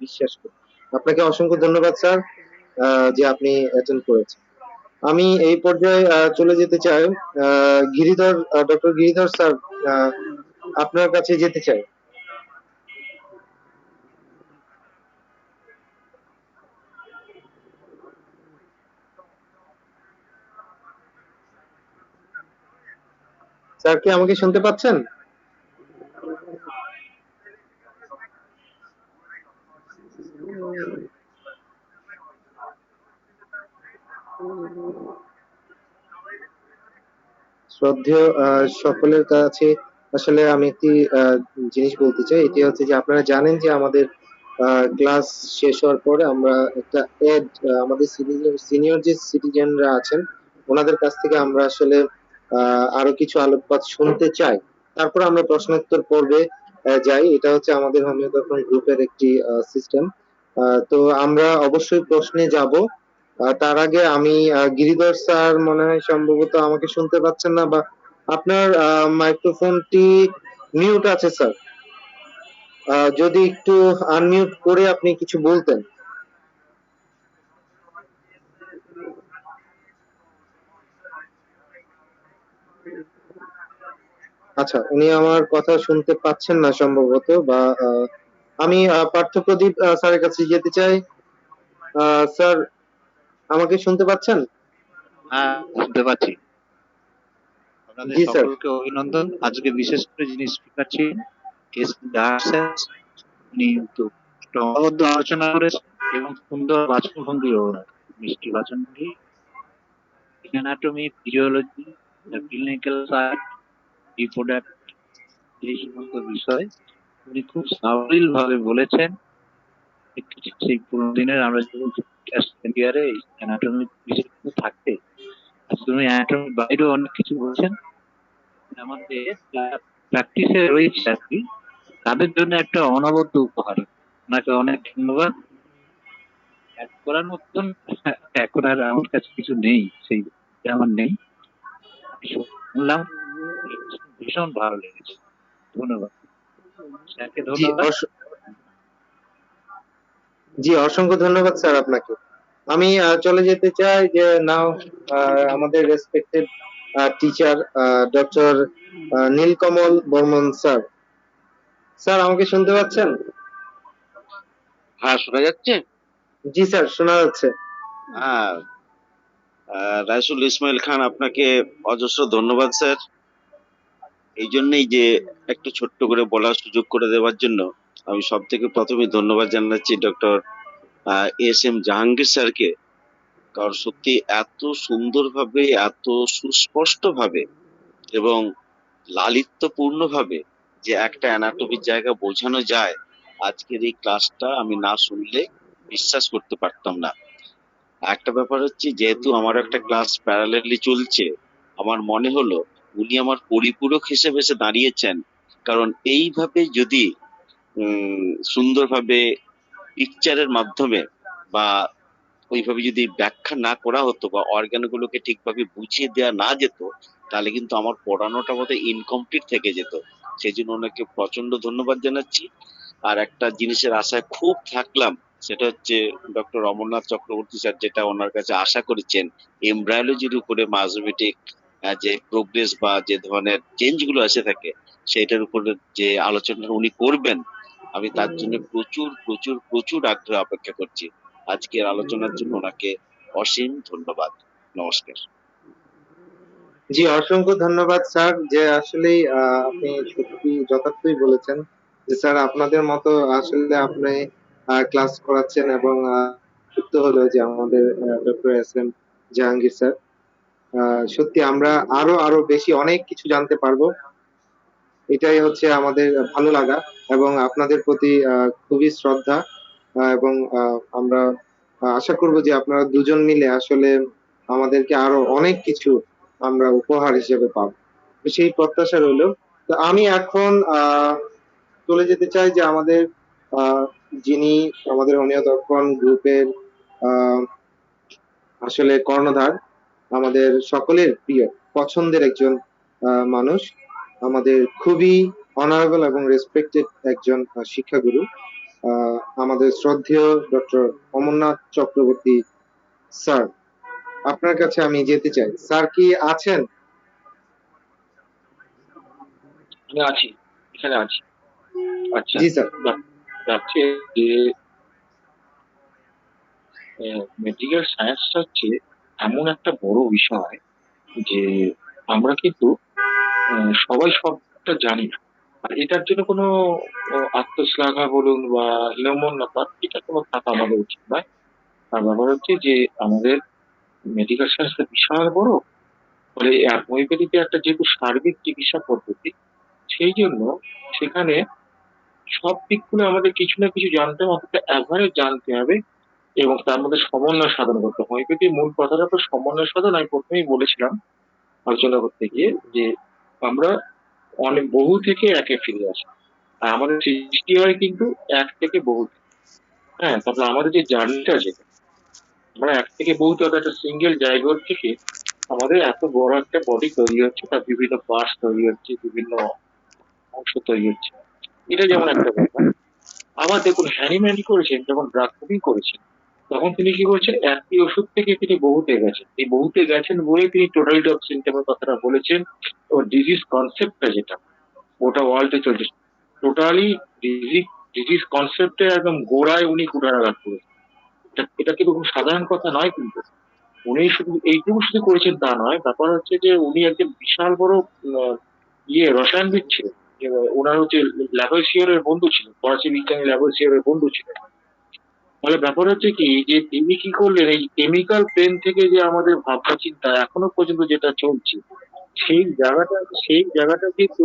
বিশ্বাস করি। আপনাকে অসংখ্য ধন্যবাদ স্যার যে আপনি অ্যাটেন্ড করেছেন। আমি এই পর্যায়ে চলে যেতে চাই ডক্টর গিরিধর স্যার, আহ, আপনার কাছে যেতে চাই। স্যার কি আমাকে শুনতে পাচ্ছেন? শ্রদ্ধেয় সকলের কাছে আসলে আমি একটি জিনিস বলতে চাই। এটি হচ্ছে যে আপনারা জানেন যে আমাদের ক্লাস শেষ হওয়ার পরে আমরা একটা অ্যাড আমাদের সিনিয়র যে সিটিজেনরা আছেন ওনাদের কাছ থেকে আমরা আসলে আরো কিছু আলোকপাত শুনতে চাই। তারপর আমরা প্রশ্নোত্তর পর্বে যাই। এটা হচ্ছে আমাদের হোমিও দর্পণ গ্রুপের একটি সিস্টেম। তো আমরা অবশ্যই প্রশ্নে যাব। তার আগে আমি গিরিধর স্যার মনে হয় সম্ভবত আমাকে শুনতে পাচ্ছেন না, বা আপনার মাইক্রোফোনটি মিউট আছে স্যার। যদি একটু আনমিউট করে আপনি কিছু বলতেন। আচ্ছা, উনি আমার কথা শুনতে পাচ্ছেন না সম্ভবত, বা আমি পার্থপ্রদীপ স্যারের কাছে যেতে চাই। স্যার আমাকে শুনতে পাচ্ছেন? হ্যাঁ, শুনতে পাচ্ছি। আপনাদের জি স্যার। সকলকে অভিনন্দন। আজকে বিশেষ করে যিনি স্পিকার ছিলেন এস জাহাজ স্যার, উনি তো ক্রমবদ্ধ আলোচনা করেছেন এবং সুন্দর বাচনভঙ্গি, মিষ্টি বাচনভঙ্গি, অ্যানাটমি, ফিজিওলজি ক্লিনিক্যাল সাইড, রিপ্রোডাক্ট, এই সমস্ত বিষয় উনি খুব সাবলীল ভাবে বলেছেন। একটু সেই পুরোনো দিনের আমরা যখন সেকেন্ড ইয়ারে অ্যানাটমি বিষয় থাকতে, আজকে উনি অ্যানাটমির বাইরেও অনেক কিছু বলছেন। আমাদের প্র্যাকটিসে রয়েছে আর কি, তাদের জন্য একটা অনবদ্য উপহার। ওনাকে অনেক ধন্যবাদ। অ্যাড করার মতন এখন আর আমার কাছে কিছু নেই, সেই আমার নেই। আমি শুনলাম, ভীষণ ভালো লেগেছে। ধন্যবাদ স্যারকে, জি ধন্যবাদ। জি, অসংখ্য ধন্যবাদ স্যার আপনাকে। আমি চলে যেতে চাই যে নাও আমাদের respected teacher doctor Nilkamal Barman sir. Sir আমাকে শুনতে পাচ্ছেন? হ্যাঁ, শোনা যাচ্ছে। জি স্যার, শোনা যাচ্ছে। হ্যাঁ, রাইসুল ইসমাইল খান, আপনাকে অজস্র ধন্যবাদ স্যার। এই জন্যই যে একটু ছোট্ট করে বলার সুযোগ করে দেওয়ার জন্য আমি সব থেকে প্রথমে ধন্যবাদ জানাচ্ছি ডক্টর এস এম জাহাঙ্গীর স্যারকে। কারণ সত্যি এত সুন্দরভাবে, এত সুস্পষ্ট ভাবে এবং লালিত্যপূর্ণ ভাবে যে একটা অ্যানাটমির জায়গা বোঝানো যায়, আজকের এই ক্লাসটা আমি না শুনলে বিশ্বাস করতে পারতাম না। একটা ব্যাপার হচ্ছে, যেহেতু আমার একটা ক্লাস প্যারালালি চলছে, আমার মনে হলো উনি আমার পরিপূরক হিসেবে এসে দাঁড়িয়েছেন। কারণ এইভাবে যদি সুন্দরভাবে পিকচারের মাধ্যমে বা ওইভাবে যদি ব্যাখ্যা না করা হতো বা অর্গানগুলোকে ঠিকভাবে বুঝিয়ে দেওয়া না যেত, তাহলে কিন্তু আমার পড়ানোটা বোধহয় ইনকমপ্লিট থেকে যেত। সেই জন্য ওনাকে প্রচন্ড ধন্যবাদ জানাচ্ছি। আর একটা জিনিসের আশায় খুব থাকলাম, সেটা হচ্ছে ডক্টর অমরনাথ চক্রবর্তী স্যার যেটা ওনার কাছে আশা করেছেন, এমব্রায়োলজির উপরে মায়োমেটিক যে প্রোগ্রেস বা যে ধরনের চেঞ্জ গুলো এসে থাকে, সেটার উপরে যে আলোচনা উনি করবেন, আমি তার জন্য প্রচুর প্রচুর প্রচুর আগ্রহ অপেক্ষা করছি। আজকের আলোচনার জন্য ওনাকে অসীম ধন্যবাদ। নমস্কার। জি, অসংখ্য ধন্যবাদ স্যার। যে আসলেই আপনি সত্যি যথার্থই বলেছেন যে স্যার আপনাদের মতো আসলে আপনি ক্লাস করাচ্ছেন এবং যুক্ত হলো যে আমাদের doctor S M Jahangir sir. সত্যি আমরা আরো আরো বেশি অনেক কিছু জানতে পারবো, এটাই হচ্ছে আমাদের ভালো লাগা এবং আপনাদের প্রতি খুবই শ্রদ্ধা। এবং আমরা আশা করব যে আপনারা দুজন মিলে আসলে আমাদেরকে আরো অনেক কিছু আমরা উপহার হিসেবে পাবো, তো সেই প্রত্যাশা রইলো। তো আমি এখন চলে যেতে চাই যে আমাদের আহ যিনি আমাদের হোমিও দর্পণ গ্রুপের আহ আসলে কর্ণধার, আমাদের সকলের প্রিয় পছন্দের একজন মানুষ, আমাদের খুবই অনারেবল এবং রেসপেক্টেড একজন শিক্ষাগুরু, আমাদের শ্রদ্ধেয় ডক্টর অমরনাথ চক্রবর্তী স্যার। আপনার কাছে আমি যেতে চাই, স্যার কি আছেন? আমি আছি, এখানে আছি। আচ্ছা, জি স্যার। যাচ্ছে যে মেডিকেল সায়েন্সটা হচ্ছে এমন একটা বড় বিষয় যে আমরা কিন্তু সবাই সবটা জানি না। আর এটার জন্য কোনো আত্মশ্লাঘা বলুন বা হীনমন্যতা, এটা কোনো থাকা আমাদের উচিত নয়। আর ব্যাপার হচ্ছে যে আমাদের মেডিকেল সায়েন্সটা বিশাল বড়, ফলে হোমিওপ্যাথিতে একটা যেহেতু সার্বিক চিকিৎসা পদ্ধতি, সেই জন্য সেখানে সব দিকগুলো আমাদের কিছু না কিছু জানতে হবে, অন্তত অ্যাভারেজ জানতে হবে এবং তার মধ্যে সমন্বয় সাধন করতে হবে। হোমিওপ্যাথির মূল কথাটা তো সমন্বয় সাধন। আমি প্রথমেই বলেছিলাম আলোচনা করতে গিয়ে যে আমরা অনেক বহু থেকে একে ফিরে আসি, আর আমাদের সৃষ্টি হয় কিন্তু এক থেকে বহু। হ্যাঁ, তারপরে আমাদের যে জার্নিটা যেটা আমরা এক থেকে বহুতে, অর্থাৎ একটা সিঙ্গেল জায়গা থেকে আমাদের এত বড় একটা বডি তৈরি হচ্ছে, তার বিভিন্ন পার্টস তৈরি হচ্ছে, বিভিন্ন অংশ তৈরি হচ্ছে। এটা যেমন একটা ব্যাপার। আবার দেখুন, হ্যানিম্যান করেছেন যখন ড্রাগ কুকিং করেছেন, তখন তিনি কি করেছেন, একটি ওষুধ থেকে তিনি বহুতে গেছেন। এই বহুতে গেছেন বলে তিনি টোটালিটি অফ সিমটমের কথাটা বলেছেন। ও ডিজিজ কনসেপ্টটা যেটা ওটা ওয়ার্ল্ডে চলছে, টোটালি ডিজিজ কনসেপ্টে একদম গোড়ায় উনি কুঠারাঘাত করেছেন। এটা কিন্তু খুব সাধারণ কথা নয় কিন্তু। উনি শুধু এইটুকু শুধু করেছেন তা নয়, ব্যাপার হচ্ছে যে উনি একজন বিশাল বড় রসায়নবিদ ছিলেন। ওনার হচ্ছে ল্যাভোসিয়রের বন্ধু ছিলেন, ফরাসি বিজ্ঞানী ল্যাভোসিয়রের বন্ধু ছিলেন। ফলে ব্যাপার হচ্ছে কি যে তিনি কি করলেন, এই কেমিক্যাল প্লেন থেকে যে আমাদের ভাবনা চিন্তা এখনো পর্যন্ত যেটা চলছে, সেই জায়গাটা কিন্তু,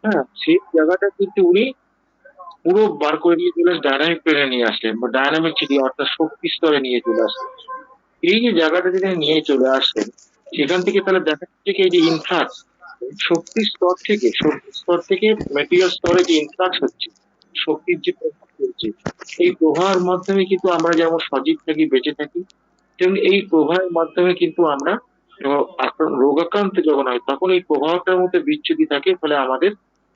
হ্যাঁ, সেই জায়গাটা কিন্তু উনি পুরো বার করে দিয়ে চলে ডায়নামিক প্লেনে নিয়ে আসলেন, বা ডায়নামিক সিটি অর্থাৎ শক্তি স্তরে নিয়ে চলে আসলেন। এই যে জায়গাটা যেখানে নিয়ে চলে আসলেন, সেখান থেকে তাহলে দেখা যাচ্ছে কি এই যে ইনফ্লাক্স, শক্তির স্তর থেকে মেটেরিয়াল স্তরে যে ইনফ্লাক্স হচ্ছে, শক্তির যে প্রভাব হচ্ছে, এই প্রবাহের মাধ্যমে কিন্তু আমরা যেমন সজীব থাকি, বেঁচে থাকি, তেমনি এই প্রবাহের মাধ্যমে কিন্তু আমরা রোগাক্রান্ত যখন হয় তখন এই প্রবাহটার মধ্যে বিচ্যুতি থাকে, ফলে আমাদের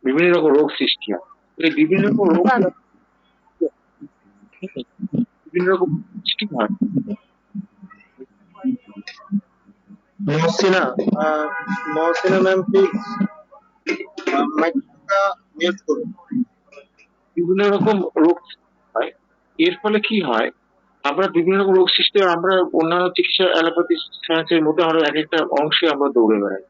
বিভিন্ন রকম রোগ সৃষ্টি হয়। এই বিভিন্ন রকম রোগ বিভিন্ন রকম সৃষ্টি হয়। মহসিনা, মহসিনা ম্যাম প্লিজ মাইকটা মিউট করুন। বিভিন্ন রকম রোগ হয়। এর ফলে কি হয়, আমরা বিভিন্ন রকম রোগ সৃষ্টি হয়, আমরা অন্যান্য চিকিৎসা অ্যালোপ্যাথি সায়েন্সের মধ্যে আমরা এক একটা অংশে আমরা দৌড়ে বেড়াই,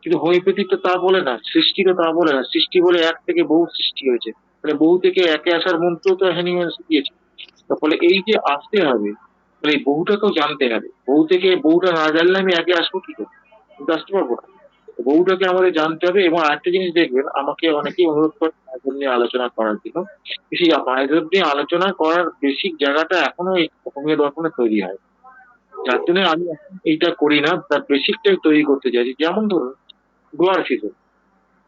কিন্তু হোমিওপ্যাথি তো তা বলে না, সৃষ্টি তো তা বলে না। সৃষ্টি বলে এক থেকে বহু সৃষ্টি হয়েছে, মানে বহু থেকে একে আসার মন্ত্র তো হ্যানিম্যান দিয়েছে। তার ফলে এই যে আসতে হবে, মানে এই বহুটাকেও জানতে হবে। বহু থেকে বহুটা না জানলে আমি একে আসবো কি করে, আমি তো আসতে পারবো না। বহুটাকে আমাদের জানতে হবে। এবং আরেকটা জিনিস দেখবেন, আমাকে অনেকেই অনুরোধ করে মাইগ্রেন নিয়ে আলোচনা করার জন্য। সেই মাইগ্রেন নিয়ে আলোচনা করার বেসিক জায়গাটা এখনো এই হোমিও দর্পণে তৈরি হয়, যার জন্য আমি এখন এইটা করি না, তার বেসিকটাই তৈরি করতে চাইছি। যেমন ধরুন ডোয়ার্ফিজম,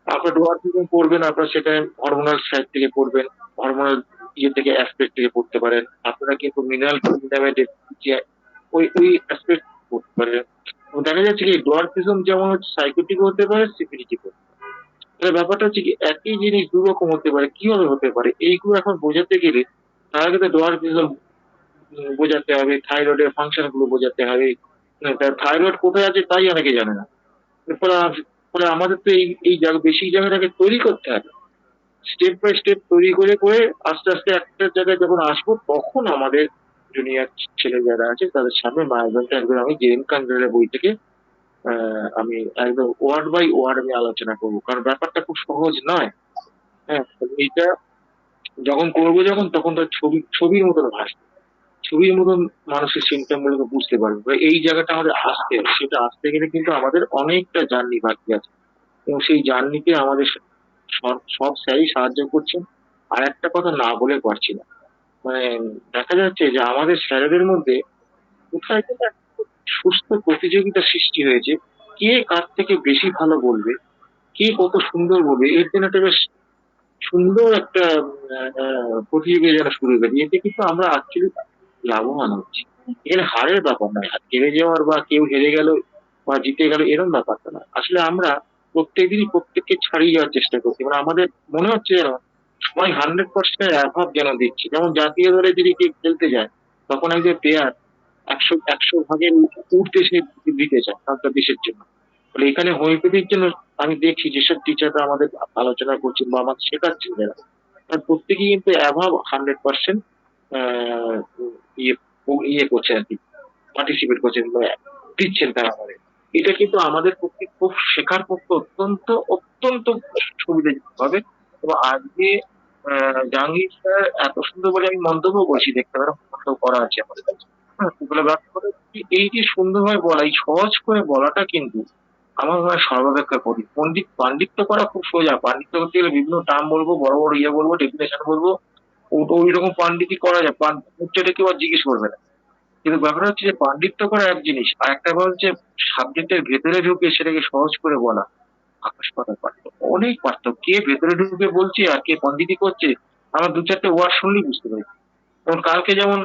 আপনার ডোয়ার্ফিজম পড়বেন, আপনার সেটা হরমোনাল সাইড থেকে পড়বেন, হরমোনাল ইয়ে থেকে অ্যাসপেক্ট থেকে পড়তে পারেন। আপনারা কিন্তু মিনারেল ভিটামিন ওই ওই অ্যাসপেক্ট পড়তে পারেন। এবং দেখা যাচ্ছে কি ডোয়ার্ফিজম যেমন হচ্ছে সাইকোটিক হতে পারে, সিপিডিটি হতে পারে। তাহলে ব্যাপারটা হচ্ছে কি একই জিনিস দু রকম হতে পারে, কিভাবে হতে পারে এইগুলো এখন বোঝাতে গেলে তার আগে তো ডোয়ার্ফিজম বোঝাতে হবে, থাইরয়েডের ফাংশন গুলো বোঝাতে হবে। থাইরয়েড কোথায় আছে তাই অনেকে জানে না। এরপরে ফলে আমাদের তো এই বেসিক জায়গাটাকে তৈরি করতে হবে। স্টেপ বাই স্টেপ তৈরি করে করে আস্তে আস্তে একটা জায়গায় যখন আসবো, তখন আমাদের জুনিয়র ছেলে যারা আছে তাদের সামনে মায়াজনটা একদম আমি জেএম কান্ডারের বই থেকে আমি একদম ওয়ার্ড বাই ওয়ার্ড আমি আলোচনা করবো, কারণ ব্যাপারটা খুব সহজ নয়। হ্যাঁ, এইটা যখন করবো তখন তার ছবির মতন ভাসবে, ছবির মতন মানুষের সিমটম গুলোকে বুঝতে পারবে। এই জায়গাটা আমাদের আসতে হবে। সেটা আসতে গেলে কিন্তু আমাদের অনেকটা জার্নি বাকি আছে, এবং সেই জার্নিতে আমাদের সব স্যারই সাহায্য করছেন। আর একটা কথা না বলে পারছি না, মানে দেখা যাচ্ছে যে আমাদের স্যারেদের মধ্যে কোথায় যেন একটা সুস্থ প্রতিযোগিতা সৃষ্টি হয়েছে, কে কার থেকে বেশি ভালো বলবে, কে কত সুন্দর বলবে, এর জন্য একটা বেশ সুন্দর একটা প্রতিযোগিতা যেন শুরু হয়ে গেছে। এতে কিন্তু আমরা অ্যাকচুয়ালি লাভবান হচ্ছি। এখানে হারের ব্যাপার নয়, হেরে যাওয়ার বা কেউ হেরে গেল বা জিতে গেল এরকম ব্যাপারটা না। আসলে আমরা প্রত্যেকদিনই প্রত্যেককে ছাড়িয়ে যাওয়ার চেষ্টা করছি, মানে আমাদের মনে হচ্ছে যেন সবাই 100% অ্যাভাব যেন দিচ্ছি। যেমন জাতীয় দলে যদি কেউ খেলতে যায়, তখন একজন প্লেয়ার একশো ভাগের উঠতে সে দিতে চায় তার দেশের জন্য। ফলে এখানে হোমিওপ্যাথির জন্য আমি দেখছি যেসব টিচাররা আমাদের আলোচনা করছেন বা আমাদের শেখাচ্ছেন যারা, তার প্রত্যেকেই কিন্তু অ্যাভাব 100% ইয়ে ইয়ে করছে আর কি, পার্টিসিপেট করছেন বা দিচ্ছেন তারা আমাদের। এটা কিন্তু আমাদের পক্ষে খুব শেখার পক্ষে অত্যন্ত অত্যন্ত সুবিধা হবে। এবং আজকে জাহাঙ্গীর স্যার এত সুন্দর বলে আমি মন্তব্য করছি, দেখতে পারো করা আছে আমাদের কাছে। হ্যাঁ, এগুলো ব্যাখ্যা করে এই যে সুন্দরভাবে বলা, এই সহজ করে বলাটা কিন্তু আমার মনে হয় সর্বাপেক্ষা কঠিন। পাণ্ডিত্য করা খুব সোজা, পাণ্ডিত্য করতে গেলে বিভিন্ন টার্ম বলবো, বড় বড় ইয়ে বলবো, ডেফিনেশন বলবো, ওই রকম পাণ্ডিতি করা যায়, উচ্চটা কেউ আর জিজ্ঞেস করবে না। কিন্তু ব্যাপার হচ্ছে যে পাণ্ডিত্য করা এক জিনিস, আর একটা হচ্ছে সাবজেক্টের ভেতরে ঢুকে সেটাকে সহজ করে বলা, আকাশ পাতাল পার্থক্য, অনেক পার্থক্য। কে ভেতরে ঢুকে বলছে আর কে পাণ্ডিতি করছে, আমার দু চারটে ওয়ার্ড শুনলেই বুঝতে পারি। এবং কালকে যেমন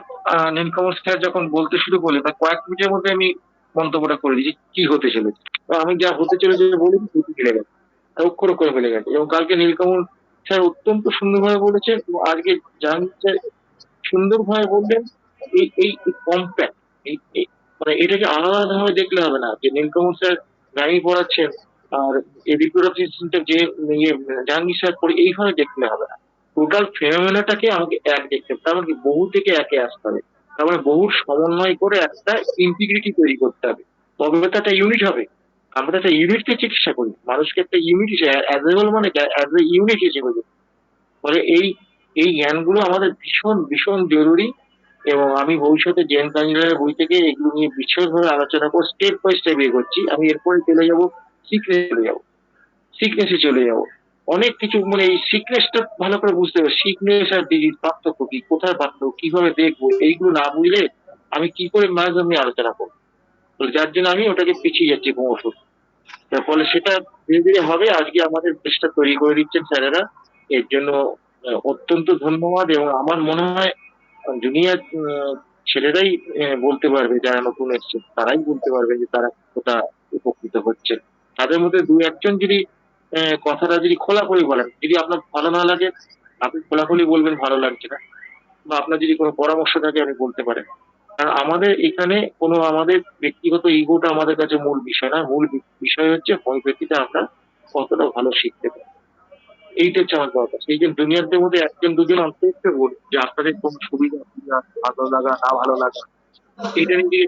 নীলকমল স্যার যখন বলতে শুরু করলেন, তার কয়েক মিনিটের মধ্যে আমি মন্তব্যটা করে দিয়েছি কি হতে চলেছে। আমি যা হতে চলেছে বলে ফেলে গেছে, অক্ষর করে ফেলে গেছে। এবং কালকে নীলকমল স্যার অত্যন্ত সুন্দরভাবে বলেছেন, এবং আজকে জাহাঙ্গীর স্যার সুন্দরভাবে বললেন। এই কম্প্যাক্ট, মানে এটাকে আলাদা ভাবে দেখলে হবে না যে নীলকমল স্যার গাড়ি পড়াচ্ছেন আর রিপ্রোডাক্টিভ সিস্টেম যে ইয়ে জাহাঙ্গীর স্যার পড়ে, এইভাবে দেখলে হবে না। টোটাল ফেনোমেনাটাকে আমাকে এক দেখতে হবে, তার মানে কি বহু থেকে একে আসতে হবে, তার মানে বহুর সমন্বয় করে একটা ইন্টিগ্রিটি তৈরি করতে হবে, তবে তো একটা ইউনিট হবে। আমরা একটা ইউনিটকে চিকিৎসা করি, মানুষকে একটা ইউনিট হিসেবে অ্যাজ এ হোল, মানে অ্যাজ এ ইউনিট হিসেবে। ফলে এই জ্ঞানগুলো আমাদের ভীষণ ভীষণ জরুরি। এবং আমি ভবিষ্যতে জেন কাঞ্জিলারের বই থেকে এগুলো নিয়ে বিশদভাবে আলোচনা করে স্টেপ বাই স্টেপ এগোচ্ছি। আমি এরপরে চলে যাব সিকনেসে চলে যাবো। অনেক কিছু মানে এই সিকনেসটা ভালো করে বুঝতে হবে, সিকনেস আর ডিজিজ পার্থক্য কি, কোথায় পার্থক্য, কিভাবে দেখবো, এইগুলো না বুঝলে আমি কি করে মাঝে আমি আলোচনা করবো। তো যার জন্য আমি ওটাকে পিছিয়ে যাচ্ছি ক্রমশ। তার ফলে সেটা ধীরে ধীরে হবে। আজকে আমাদের দেশটা তৈরি করে দিচ্ছেন স্যারেরা, এর জন্য অত্যন্ত ধন্যবাদ। এবং আমার মনে হয় জুনিয়র ছেলেরাই বলতে পারবে, যারা নতুন এসছে তারাই বলতে পারবে যে তারা কতটা উপকৃত হচ্ছে। তাদের মধ্যে দু একজন যদি কথাটা যদি খোলাখুলি বলেন, যদি আপনার ভালো না লাগে আপনি খোলাখুলি বলবেন ভালো লাগছে না, বা আপনার যদি কোনো পরামর্শ থাকে আপনি বলতে পারেন। কারণ আমাদের এখানে কোনো আমাদের ব্যক্তিগত ইগোটা আমাদের কাছে মূল বিষয় না, মূল বিষয় হচ্ছে হোমিওপ্যাথিটা আমরা কতটা ভালো শিখতে পারি, এইটা হচ্ছে আমার দরকার। সেই জন্য দুনিয়াদের মধ্যে একজন দুজন অন্তত বলি যে আপনাদের কোন সুবিধা অসুবিধা, ভালো লাগা না ভালো লাগা, এইটা নিয়ে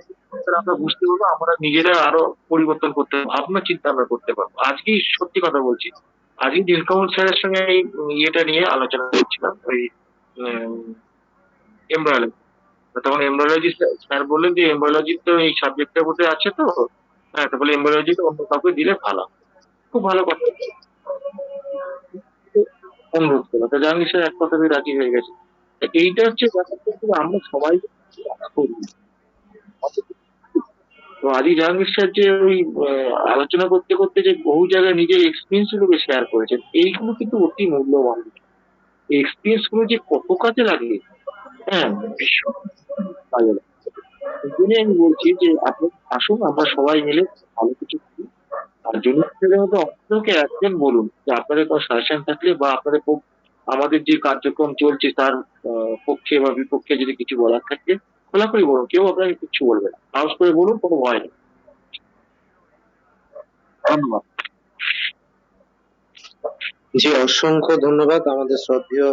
আমরা বুঝতে পারবো, আমরা নিজেরা আরো পরিবর্তন করতে পারবো, ভাবনা চিন্তা আমরা করতে পারবো। আজকেই সত্যি কথা বলছি, আজকে নীলকমল স্যারের সঙ্গে এই ইয়েটা নিয়ে আলোচনা করছিলাম, ওই এমব্রয়ডারি। তখন এমব্রয়ডারি স্যার বললেন যে এমব্রয়ডারি তো এই সাবজেক্টের মধ্যে আছে, তো হ্যাঁ, তো বলে এমব্রয়ডারি তো অন্য কাউকে দিলে ভালো। খুব ভালো কথা, অনুরোধ করলো তো জাহাঙ্গীর স্যার এক কথাতে রাজি হয়ে গেছে। তো এইটা হচ্ছে ব্যাপারটা, কিন্তু আমরা সবাই করি। তো আদি জাহাঙ্গীর স্যার যে ওই আলোচনা করতে করতে যে বহু জায়গায় নিজের এক্সপিরিয়েন্স গুলোকে শেয়ার করেছেন, এইগুলো কিন্তু অতি মূল্যবান। এই এক্সপিরিয়েন্স গুলো যে কত কাজে লাগে, হ্যাঁ, ভীষণ কাজে লাগে। এই জন্যই আমি বলছি যে আপনি আসুন, আমরা সবাই মিলে ভালো কিছু করি। আর জুনিয়র ছেলের মধ্যে অন্তকে একজন বলুন যে আপনাদের কোনো সাজেশন থাকলে, বা আপনাদের আমাদের যে কার্যক্রম চলছে তার পক্ষে বা বিপক্ষে যদি কিছু বলার থাকে খোলাখুলি বলুন, কেউ আপনাকে কিছু বলবে না, সাহস করে বলুন, কোনো ভয় নেই। ধন্যবাদ। জি, অসংখ্য ধন্যবাদ আমাদের শ্রদ্ধেয়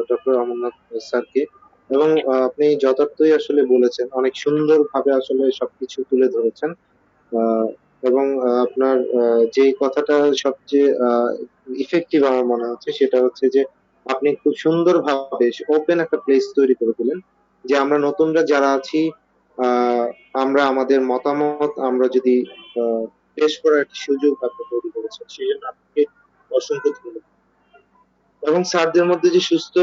ডক্টর অমরনাথ স্যারকে। এবং আপনি যথার্থই আসলে বলেছেন, অনেক সুন্দর ভাবে আসলে সবকিছু তুলে ধরেছেন। আহ, এবং আপনার যে কথাটা সবচেয়ে ইফেক্টিভ আমার মনে হচ্ছে সেটা হচ্ছে যে আপনি খুব সুন্দর ভাবে ওপেন একটা প্লেস তৈরি করে দিলেন, যে আমরা নতুনরা যারা আছি আহ, আমরা আমাদের মতামত আমরা যদি পেশ করার একটা সুযোগ আপনি তৈরি করেছেন, সেই জন্য আপনাকে অসংখ্য ধন্যবাদ। এবং স্যারদের মধ্যে যে সুস্থ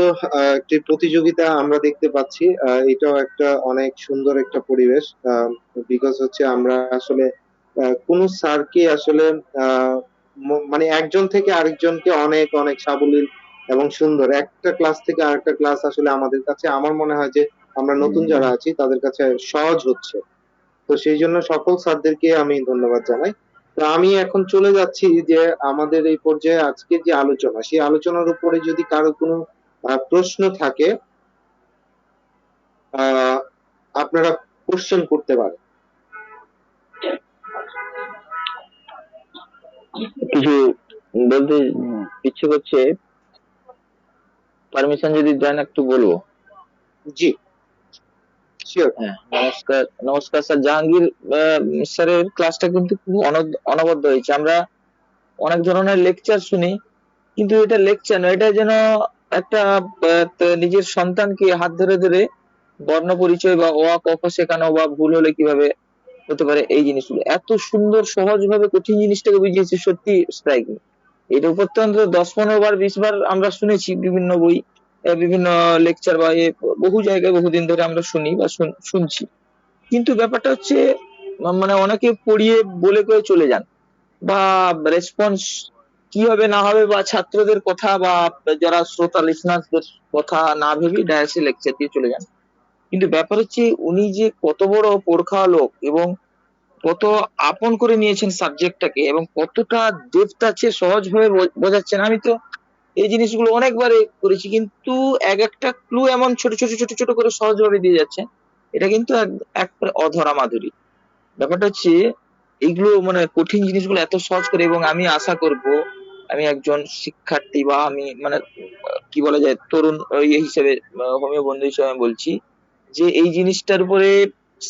একটি প্রতিযোগিতা আমরা দেখতে পাচ্ছি, এটাও একটা অনেক সুন্দর একটা পরিবেশ। বিকজ হচ্ছে আমরা আসলে কোন স্যারকে আসলে মানে একজন থেকে আরেকজনকে অনেক অনেক সাবলীল এবং সুন্দর, একটা ক্লাস থেকে আরেকটা ক্লাস আসলে আমাদের কাছে আমার মনে হয় যে আমরা নতুন যারা আছি তাদের কাছে সহজ হচ্ছে। তো সেই জন্য সকল স্যারদেরকে আমি ধন্যবাদ জানাই। তো আমি এখন চলে যাচ্ছি যে আমাদের এই পর্যায়ে আজকে যে আলোচনা, সেই আলোচনার উপরে যদি কারো কোনো প্রশ্ন থাকে আহ আপনারা কোশ্চেন করতে পারেন। কিছু বলতে ইচ্ছে করছে, পারমিশন যদি দেন একটু বলবো। জি, শিওর। হ্যাঁ, নমস্কার। নমস্কার স্যার, জাহাঙ্গীর স্যারের ক্লাসটা কিন্তু খুব অনবদ্য হয়েছে। আমরা অনেক ধরনের লেকচার শুনি, কিন্তু এটা লেকচার নয়, এটা যেন একটা নিজের সন্তানকে হাত ধরে ধরে বর্ণ পরিচয় বা অ আ ক খ শেখানো, বা ভুল হলে কিভাবে হতে পারে এই জিনিসগুলো এত সুন্দর সহজ ভাবে কঠিন জিনিসটাকে বুঝিয়েছে, সত্যি স্ট্রাইকিং। এটার উপর তো অন্তত 10-15 বার 20 বার আমরা শুনেছি বিভিন্ন বই, বিভিন্ন লেকচার বা বহু জায়গায় বহুদিন ধরে আমরা শুনি বা শুনছি। কিন্তু ব্যাপারটা হচ্ছে মানে অনেকে পড়িয়ে বলে করে চলে যান, বা রেসপন্স কি হবে না হবে, বা ছাত্রদের কথা বা যারা শ্রোতা লিসনারদের কথা না ভেবে ডাইরেক্ট লেকচার দিয়ে চলে যান। কিন্তু ব্যাপার হচ্ছে উনি যে কত বড় পড়খা লোক, এবং কত আপন করে নিয়েছেন সাবজেক্টটাকে, এবং কতটা ডেপথ আছে সহজ ভাবে বোঝাচ্ছেন। আমি তো এই জিনিসগুলো অনেকবার করেছি, কিন্তু এক একটা ক্লু এমন ছোট ছোট ছোট ছোট করে সহজ ভাবে দিয়ে যাচ্ছে, এটা কিন্তু এক অধরা মাধুরী। ব্যাপারটা হচ্ছে এইগুলো মানে কঠিন জিনিসগুলো এত সহজ করে, এবং আমি আশা করব আমি একজন শিক্ষার্থী, বা আমি মানে কি বলা যায় তরুণ ইয়ে হিসেবে, হোমিও বন্ধু হিসেবে আমি বলছি যে এই জিনিসটার উপরে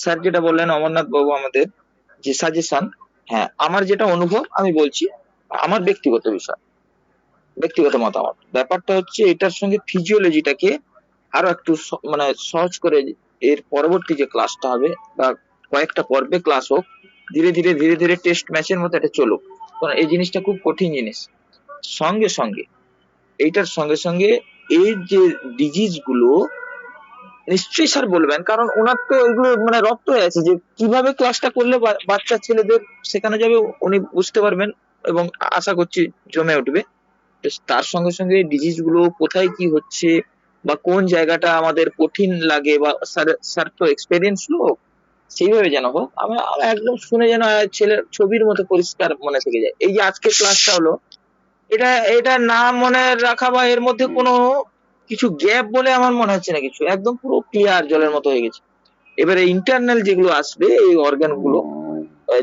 স্যার যেটা বললেন অমরনাথ বাবু আমাদের, যে সাজেশন, হ্যাঁ আমার যেটা অনুভব আমি বলছি, আমার ব্যক্তিগত বিষয়, ব্যক্তিগত মতামত। ব্যাপারটা হচ্ছে এটার সঙ্গে ফিজিওলজিটাকে আরো একটু মানে সহজ করে, এর পরবর্তী যে ক্লাসটা হবে বা কয়েকটা পর্বে ক্লাস হোক, ধীরে ধীরে ধীরে ধীরে টেস্ট ম্যাচের মতো এটা চলুক। কারণ এই জিনিসটা খুব কঠিন জিনিস। সঙ্গে সঙ্গে এইটার সঙ্গে সঙ্গে এই যে ডিজিজ গুলো নিশ্চয়ই স্যার বলবেন, কারণ ওনার তো এগুলো মানে রপ্ত হয়ে আছে যে কিভাবে ক্লাসটা করলে বাচ্চা ছেলেদের শেখানো যাবে উনি বুঝতে পারবেন, এবং আশা করছি জমে উঠবে। তো তার সঙ্গে সঙ্গে ডিজিজ গুলো কোথায় কি হচ্ছে বা কোন জায়গাটা আমাদের কঠিন লাগে, বা স্যার স্যার তো এক্সপেরিয়েন্স লোক, সেইভাবে যেন হোক। আমার একদম শুনে যেন ছেলের ছবির মতো পরিষ্কার মনে থেকে যায়। এই যে আজকের ক্লাসটা হলো, এটা এটা না মনে রাখা বা এর মধ্যে কোনো কিছু গ্যাপ বলে আমার মনে হচ্ছে না কিছু, একদম পুরো ক্লিয়ার জলের মতো হয়ে গেছে। এবারে ইন্টারনাল যেগুলো আসবে এই অর্গান গুলো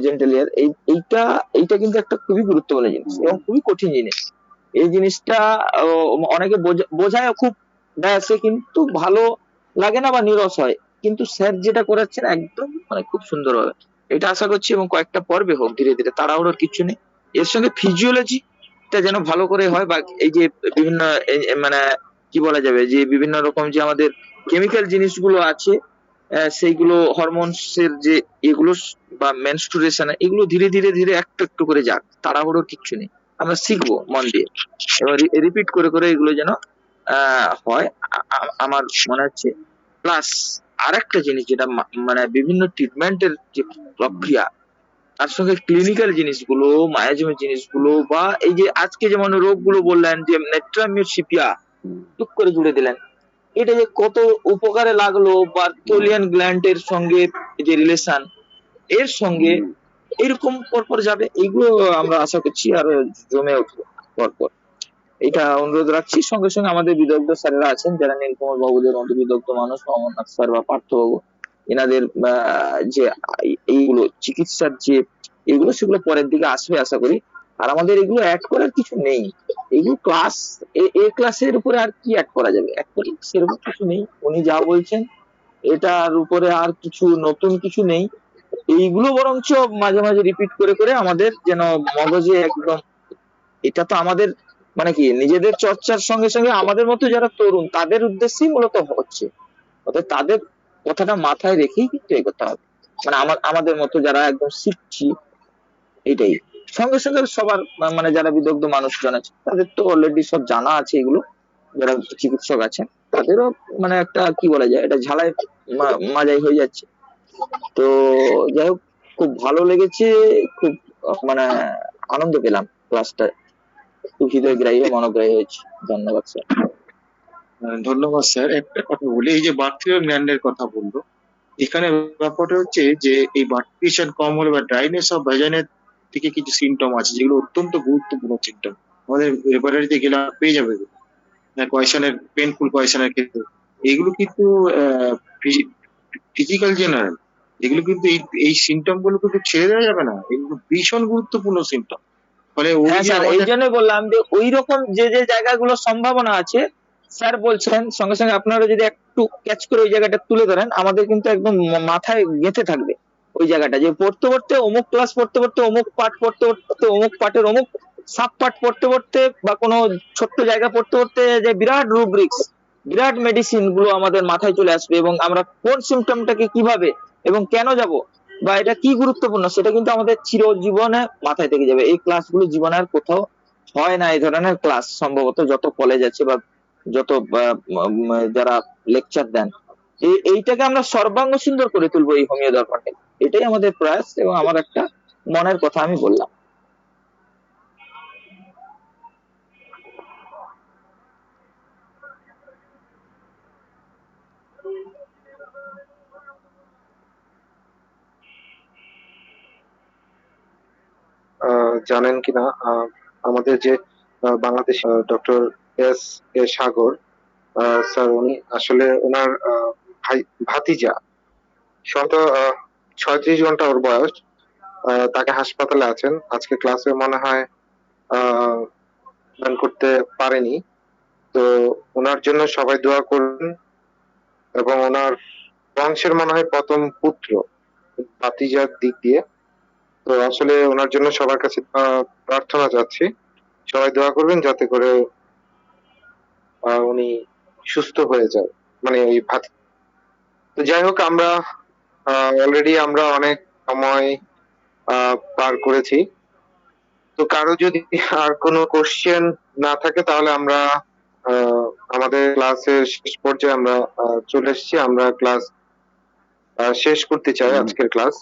জেন্টালিয়ার, এইটা এইটা কিন্তু একটা খুবই গুরুত্বপূর্ণ জিনিস এবং খুবই কঠিন জিনিস। এই জিনিসটা অনেকে বোঝায় খুব সে কিন্তু ভালো লাগে না বা নিরস হয়, কিন্তু স্যার যেটা করাচ্ছেন একদম মানে খুব সুন্দর হবে, এটা আশা করছি। এবং কয়েকটা পর্বে হোক, ধীরে ধীরে, তাড়াহুড়োর কিছু নেই। এর সঙ্গে ফিজিওলজি টা যেন ভালো করে হয়, বা এই যে বিভিন্ন মানে কি বলা যাবে যে বিভিন্ন রকম যে আমাদের কেমিক্যাল জিনিসগুলো আছে, সেইগুলো হরমোনস এর যে এগুলো বা মেনস্ট্রুয়েশন, এগুলো ধীরে ধীরে ধীরে একটু একটু করে যাক, তাড়াহুড়োর কিচ্ছু নেই। আমরা শিখবো মন দিয়ে, এবার রিপিট করে করে এগুলো যেন হয়। আমার মনে হচ্ছে। প্লাস আরেকটা জিনিস যেটা মানে বিভিন্ন ট্রিটমেন্টের যে প্রক্রিয়া, তার সঙ্গে ক্লিনিক্যাল জিনিসগুলো, মায়াজমের জিনিসগুলো, বা এই যে আজকে যেমন রোগগুলো বললেন যে নেট্রামিওসিপিয়া টুক করে জুড়ে দিলেন, এটা যে কত উপকারে লাগলো, বা থলিয়ান গ্ল্যান্ড এর সঙ্গে যে রিলেশন, এর সঙ্গে এরকম পরপর যাবে, এগুলো আমরা আশা করছি আরো জমে উঠবে পরপর। এটা অনুরোধ রাখছি। সঙ্গে সঙ্গে আমাদের বিদগ্ধ স্যারেরা আছেন যারা নীলকমল বাবুদের মতো বিদগ্ধ মানুষ, অমরনাথ স্যার বা পার্থবাবু, এনাদের যে এইগুলো চিকিৎসার যে এগুলো সেগুলো পরের দিকে আসবে আশা করি। আর আমাদের এগুলো অ্যাড করার কিছু নেই, এগুলো ক্লাস এ ক্লাসের উপরে আর কি অ্যাড করা যাবে, অ্যাকচুয়ালি সেরকম কিছু নেই। উনি যা বলছেন এটার উপরে আর কিছু নতুন কিছু নেই। এইগুলো বরঞ্চ মাঝে মাঝে রিপিট করে করে আমাদের যেন মগজে একদম, এটা তো আমাদের মানে কি নিজেদের চর্চার সঙ্গে সঙ্গে আমাদের মতো যারা তরুণ তাদের উদ্দেশ্যেই মূলত হচ্ছে, অর্থাৎ তাদের কথাটা মাথায় রেখেই কিন্তু এগোতে হবে। মানে আমাদের মতো যারা একদম শিখছি, এটাই। সঙ্গে সঙ্গে সবার মানে যারা বিদগ্ধ মানুষজন আছে তাদের তো অলরেডি সব জানা আছে এগুলো, যারা চিকিৎসক আছেন তাদেরও মানে একটা কি বলা যায়, এটা ঝালাই মাজাই হয়ে যাচ্ছে। তো যাই হোক, খুব ভালো লেগেছে, খুব মানে আনন্দ পেলাম ক্লাসটা, খুব হৃদয়গ্রাহী ও মনোগ্রাহী হয়েছে। ধন্যবাদ স্যার। ধন্যবাদ স্যার। একটা কথা বলি, এই যে বার্থিও গ্ল্যান্ডের কথা বললো, এখানে ব্যাপারটা হচ্ছে যে এই বার্টিশন কম হলে বা ড্রাইনেস অফ ভ্যাজাইনের থেকে কিছু সিমটম আছে যেগুলো অত্যন্ত গুরুত্বপূর্ণ সিমটম, আমাদের রেপারেটরিতে গেলে পেয়ে যাবে কোয়েশনের, পেনফুল কোয়েশনের ক্ষেত্রে। এগুলো কিন্তু ফিজিক্যাল জেনারেল, এগুলো কিন্তু এই সিমটম গুলো কিন্তু ছেড়ে দেওয়া যাবে না, এগুলো ভীষণ গুরুত্বপূর্ণ সিমটম। ফলে ওই হ্যাঁ যে স্যার, এই আমাদের জন্যই বললাম যে ওই রকম যে যে জায়গাগুলো সম্ভাবনা আছে স্যার বলছেন, সঙ্গে সঙ্গে আপনারা যদি একটু ক্যাচ করে ওই জায়গাটা তুলে ধরেন, আমাদের কিন্তু একদম মাথায় গেঁথে থাকবে ওই জায়গাটা, যে পড়তে পড়তে অমুক ক্লাস পড়তে পড়তে অমুক পাঠ পড়তে পড়তে অমুক পাঠের অমুক সাব পাঠ পড়তে পড়তে, বা কোনো ছোট্ট জায়গা পড়তে পড়তে যে বিরাট রুব্রিক্স, বিরাট মেডিসিন গুলো আমাদের মাথায় চলে আসবে, এবং আমরা কোন সিমটমটাকে কিভাবে এবং কেন যাব বা এটা কি গুরুত্বপূর্ণ সেটা কিন্তু আমাদের চিরজীবনে মাথায় থেকে যাবে। এই ক্লাসগুলো জীবনে আর কোথাও হয় না এই ধরনের ক্লাস, সম্ভবত যত কলেজ আছে বা যত যারা লেকচার দেন, এইটাকে আমরা সর্বাঙ্গ সুন্দর করে তুলবো এই হোমিও দর্পণকে, এটাই আমাদের প্রয়াস এবং আমার একটা মনের কথা আমি বললাম। জানেন কিনা, আমাদের যে Bangladesh doctor S A Sagar sir, উনি আসলে ওনার ভাতিজা, শত 36 ঘন্টা ওর বয়স, তাকে হাসপাতালে আছেন, আজকে ক্লাসে মনে হয় জয়েন করতে পারেনি। তো ওনার জন্য সবাই দোয়া করবেন, এবং ওনার বংশের মনে হয় প্রথম পুত্র ভাতিজার দিক দিয়ে। তো আসলে ওনার জন্য সবার কাছে প্রার্থনা চাচ্ছি, সবাই দোয়া করবেন যাতে করে উনি সুস্থ হয়ে যায়, মানে ওই ভাতি। তো যাই হোক, আমরা অলরেডি আমরা অনেক সময় পার করেছি। তো কারো যদি আর কোনো কোশ্চেন না থাকে তাহলে আমরা আহ, আমাদের ক্লাসের শেষ পর্যায়ে আমরা চলে এসেছি। আমরা ক্লাস শেষ করতে চাই আজকের ক্লাস।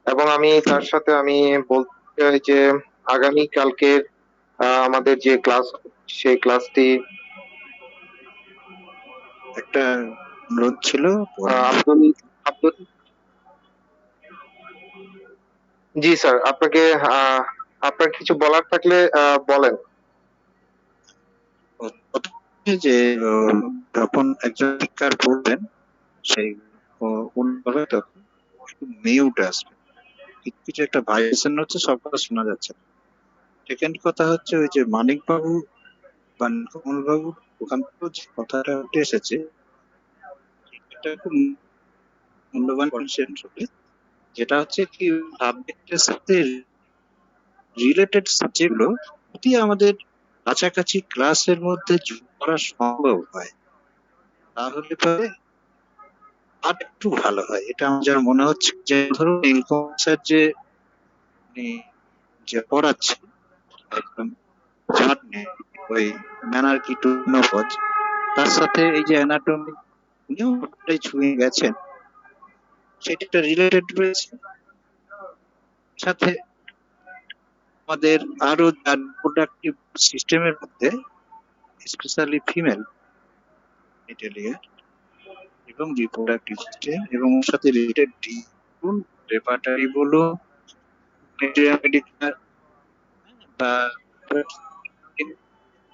এবং আমি তার সাথে আমি বলতে চাই যে আগামী কালকের আমাদের যে ক্লাস, সেই ক্লাসটি একটা অনুরোধ ছিল আব্দুল আব্দুল জি স্যার, আপনাকে আপনার কিছু বলার থাকলে বলেন। প্রথমে যে যখন একজন স্পিকার বলবেন সেই অনুভাবে তখন একটু মিউট আসবে, কিছু কিছু একটা ভাইব্রেশন হচ্ছে, সব কথা শোনা যাচ্ছে না। সেকেন্ড কথা হচ্ছে ওই যে মানিক বাবু বা কমল বাবু ওখান থেকে যে কথাটা উঠে এসেছে এটা খুব মূল্যবান কনসেন্ট হবে, যেটা হচ্ছে কি সাবজেক্টের সাথে রিলেটেড সাবজেক্টগুলো যদি আমাদের কাছাকাছি ক্লাসের মধ্যে যোগ করা সম্ভব হয় তাহলে পরে আর একটু ভালো হয়। এটা আমার যা মনে হচ্ছে, যে ধরুন নীলকমল স্যার যে উনি যে পড়াচ্ছে একদম চার্ট নেই, ওই ম্যানার্কি টু নবজ, তার সাথে এই যে অ্যানাটমি উনিও ওটাই ছুঁয়ে গেছেন, সেটা একটা রিলেটেড রয়েছে। সাথে আমাদের আরো প্রোডাক্টিভ সিস্টেমের মধ্যে স্পেশালি ফিমেল ইন্টেলিজেন্ট এবং রিপ্রোডাক্টিভ সিস্টেম এবং ওর সাথে রিলেটেড রেপার্টারি বলো মেডিকেল বা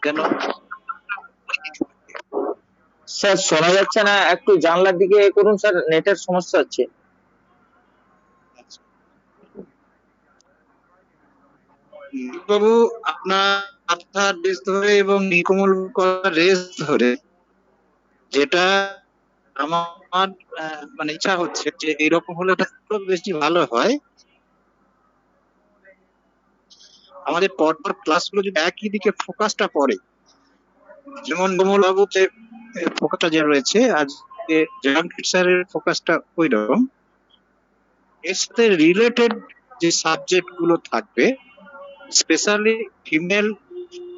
কেন স্যার শোনা যাচ্ছে না, একটু জানলার দিকে করুন স্যার, নেটের সমস্যা হচ্ছে। বাবু আপনার কথা রেস ধরে এবং নিকমল কথা রেস ধরে, যেটা আমার মানে ইচ্ছা হচ্ছে যে এরকম হলে তো বেশি ভালো হয়। আমাদের পরপর ক্লাসগুলো যদি একই দিকে ফোকাসটা পড়ে, যেমন কমল বাবু যে ফোকাসটা যে রয়েছে আজকে জাহাঙ্গীর স্যারের ফোকাসটা ওই রকম, এর সাথে রিলেটেড যে সাবজেক্ট গুলো থাকবে স্পেশালি ফিমেল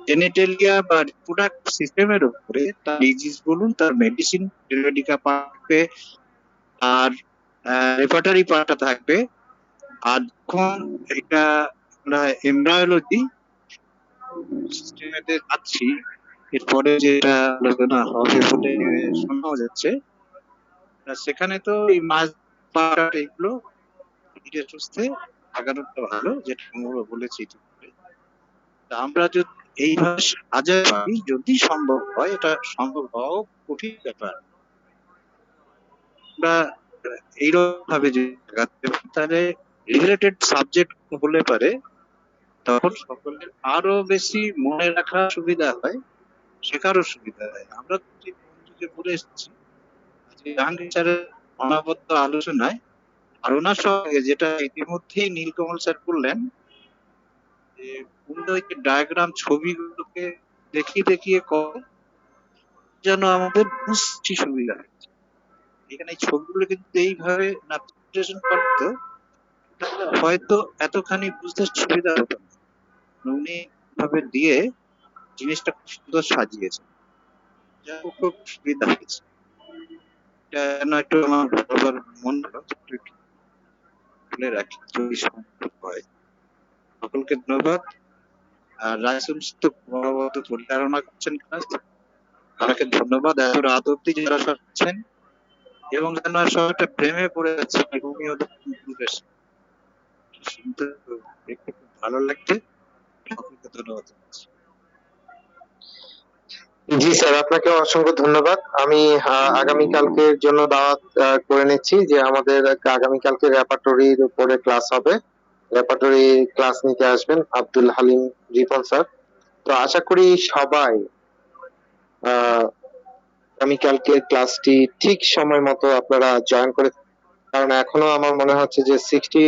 জেনেটেলিয়া বা রিপ্রোডাক্ট সিস্টেমের উপরে, তার ডিজিজ বলুন, তার মেডিসিন রেডিকা থাকবে, আর রেপার্টারি পার্টটা থাকবে। আর যখন এটা আমরা এমব্রায়োলজি সিস্টেমেতে যাচ্ছি, এরপরে যেটা আলোচনা হবে বলে শোনা যাচ্ছে, সেখানে তো এই মাছ পাট এগুলো ধীরে সুস্থে আগানোটা ভালো, যেটা আমরা বলেছি। তা আমরা যদি এইভাবে সাজাতে পারি, যদি সম্ভব হয়, এটা সম্ভব হওয়াও কঠিন ব্যাপার, আমরা এইরকম ভাবে যদি আগাতে পারি, তাহলে রিলেটেড সাবজেক্ট হলে পারে তখন সকলের আরো বেশি মনে রাখার সুবিধা হয়, শেখারও সুবিধা হয়। আমরা যে বন্ধুকে বলে এসেছি যে জাহাঙ্গীর স্যারের অনাবদ্ধ আলোচনায় আর ওনার সঙ্গে যেটা ইতিমধ্যেই নীলকমল স্যার বললেন, যে উনি ওই যে ডায়াগ্রাম ছবিগুলোকে দেখিয়ে দেখিয়ে করে যেন আমাদের বুঝতে সুবিধা হয়। এখানে এই ছবিগুলো কিন্তু এইভাবে না প্রেজেন্টেশন করতো তাহলে হয়তো এতখানি বুঝতে সুবিধা হতো না। উনি ভাবে দিয়ে জিনিসটা খুব সুন্দর সাজিয়েছে, যা খুব সুবিধা হয়েছে। এটা যেন একটু আমার বাবার মন হলো, একটু তুলে রাখি যদি সম্ভব হয়। সকলকে ধন্যবাদ। আর রাইসুল তো ক্রমাগত পরিচালনা করছেন ক্লাস, তাকে ধন্যবাদ। এত রাত অব্দি যারা শুনছেন এবং যেন সবাইটা প্রেমে পড়ে যাচ্ছে, এরকমই ওদের বেশ শুনতে দেখতে খুব ভালো লাগছে। সকলকে ধন্যবাদ জানাচ্ছি। জি স্যার, আপনাকে অসংখ্য ধন্যবাদ। আমি আগামীকালকের জন্য দাওয়াত করে নিচ্ছি যে আমাদের আগামীকালকে রেপার্টরির উপরে ক্লাস হবে। রেপার্টরি ক্লাস নিতে আসবেন আব্দুল হালিম রিপন স্যার। তো আশা করি সবাই আগামীকালকে ক্লাসটি ঠিক সময় মতো আপনারা জয়েন করে, কারণ এখনো আমার মনে হচ্ছে যে 60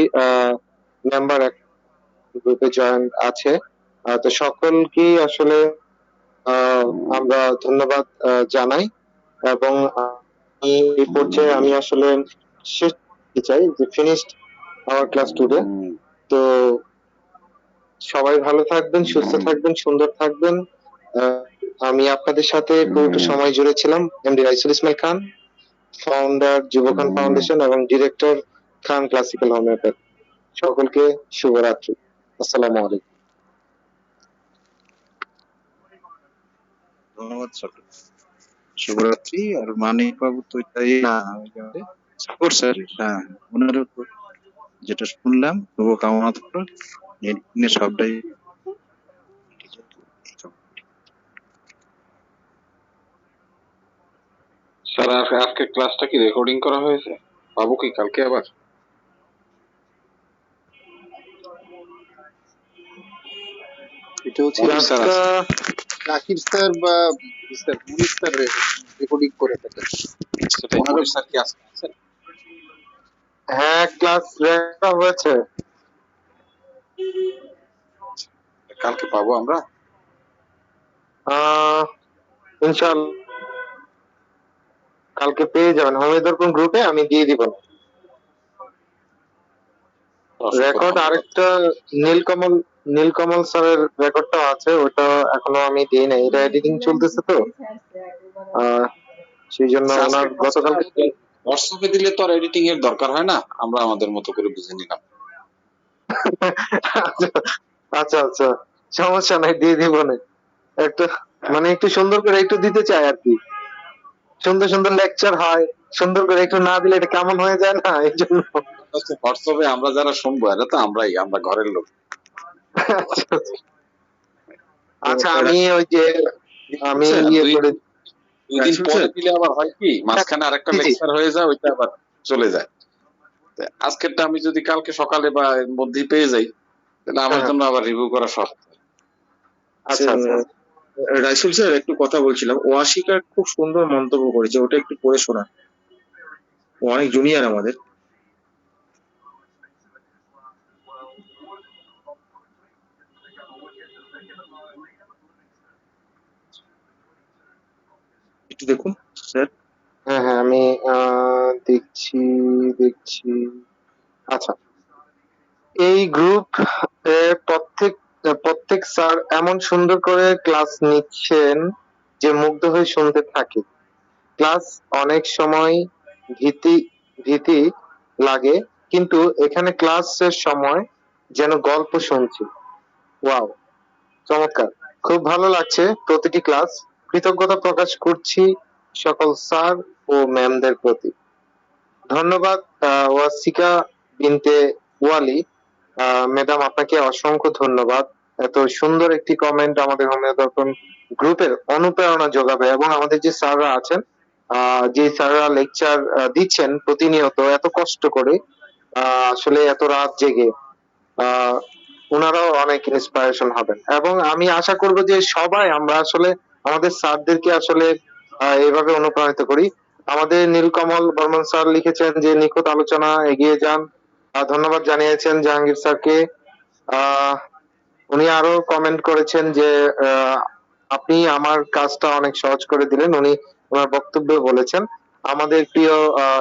মেম্বার গ্রুপে জয়েন আছে। তো সকলকেই আসলে আমরা ধন্যবাদ জানাই। এবং আমি এই পর্যায়ে আমি আসলে শেষ করতে চাই যে ফিনিশড আওয়ার ক্লাস টুডে। তো সবাই ভালো থাকবেন, সুস্থ থাকবেন, সুন্দর থাকবেন। আহ, আমি আপনাদের সাথে পুরোটা সময় জুড়ে ছিলাম এমডি রাইসুল ইসমাইল খান, ফাউন্ডার যুবখান ফাউন্ডেশন এবং ডিরেক্টর খান ক্লাসিক্যাল হোমিওপ্যাথি। সকলকে শুভরাত্রি। আসসালামু আলাইকুম। ধন্যবাদ স্যার, শুভরাত্রি। আর মানিক বাবু তো এটাই না সাপোর্ট স্যার, হ্যাঁ ওনারও তো যেটা শুনলাম শুভকামনা থাকলো, এডিটিং এর সবটাই স্যার আজকে ক্লাসটা কি রেকর্ডিং করা হয়েছে? পাবো কি কালকে আবার? এটা হচ্ছে মনির স্যার আছে। জাকির স্যার বা স্যার মুনির স্যার রেকর্ডিং করে থাকেন। সেটাই, মনির স্যার কি আছে? হ্যাঁ, ক্লাস রেকর্ড হয়েছে। কালকে পাবো আমরা? ইনশাআল্লাহ কালকে পেয়ে যাবেন। হোমিও দর্পণ গ্রুপে আমি দিয়ে দিব রেকর্ড। আরেকটা নীলকমল স্যারের রেকর্ডটা আছে, ওটা এখনো আমি দিই নাই, এটা এডিটিং চলতেছে তো সেই জন্য ওনার গতকালকে হোয়াটসঅ্যাপে দিলে তো আর এডিটিং এর দরকার হয় না, আমরা আমাদের মতো করে বুঝে নিলাম। আচ্ছা আচ্ছা, সমস্যা নাই, দিয়ে দিব না। একটা মানে একটু সুন্দর করে একটু দিতে চাই আর কি, সুন্দর সুন্দর লেকচার হয়, সুন্দর করে একটু না দিলে এটা কেমন হয়ে যায় না, এই জন্য। হোয়াটসঅ্যাপে আমরা যারা শুনবো এটা তো আমরা ঘরের লোক। আচ্ছা, আমি ওই যে আমি ইয়ে করে দুই দিন পরে দিলে আবার হয় কি, মাঝখানে আরেকটা লেকচার হয়ে যায়, ওইটা আবার চলে যায়। তো আজকেরটা আমি যদি কালকে সকালে বা এর মধ্যেই পেয়ে যাই, তাহলে আমার জন্য আবার রিভিউ করা সহজ। আচ্ছা আচ্ছা। রাইসুল স্যার একটু কথা বলছিলাম, ওয়াশিকা খুব সুন্দর মন্তব্য করেছে, ওটা একটু পড়ে শোনা। ও অনেক জুনিয়র আমাদের। একটু দেখুন স্যার। হ্যাঁ হ্যাঁ, আমি দেখছি। আচ্ছা, এই গ্রুপ প্রত্যেক স্যার এমন সুন্দর করে ক্লাস নিচ্ছেন যে মুগ্ধ হয়ে শুনতে থাকি। ক্লাস অনেক সময় ভীতি ভীতি লাগে, কিন্তু এখানে ক্লাসের সময় যেন গল্প শুনছি। ওয়াও, চমৎকার, খুব ভালো লাগছে প্রতিটি ক্লাস। কৃতজ্ঞতা প্রকাশ করছি সকল স্যার ও ম্যামদের প্রতি। ধন্যবাদ ওয়াসিকা বিনতে ওয়ালি ম্যাডাম, আপনাকে অসংখ্য ধন্যবাদ। এত সুন্দর একটি কমেন্ট আমাদের হোমিও দর্পণ গ্রুপের অনুপ্রেরণা যোগাবে, এবং আমাদের যে স্যাররা আছেন, যে স্যাররা লেকচার দিচ্ছেন প্রতিনিয়ত এত কষ্ট করে, আসলে এত রাত জেগে, আহ ওনারাও অনেক ইন্সপিরেশন হবেন। এবং আমি আশা করব যে সবাই আমরা আসলে আমাদের স্যারদেরকে আসলে এইভাবে অনুপ্রাণিত করি। আমাদের নীলকমল বর্মন স্যার লিখেছেন যে নিখুঁত আলোচনা, এগিয়ে যান। ধন্যবাদ জানিয়েছেন জাহাঙ্গীর স্যারকে। আহ উনি আরো কমেন্ট করেছেন যে আপনি আমার কাজটা অনেক সহজ করে দিলেন, উনি ওনার বক্তব্যে বলেছেন। আমাদের প্রিয়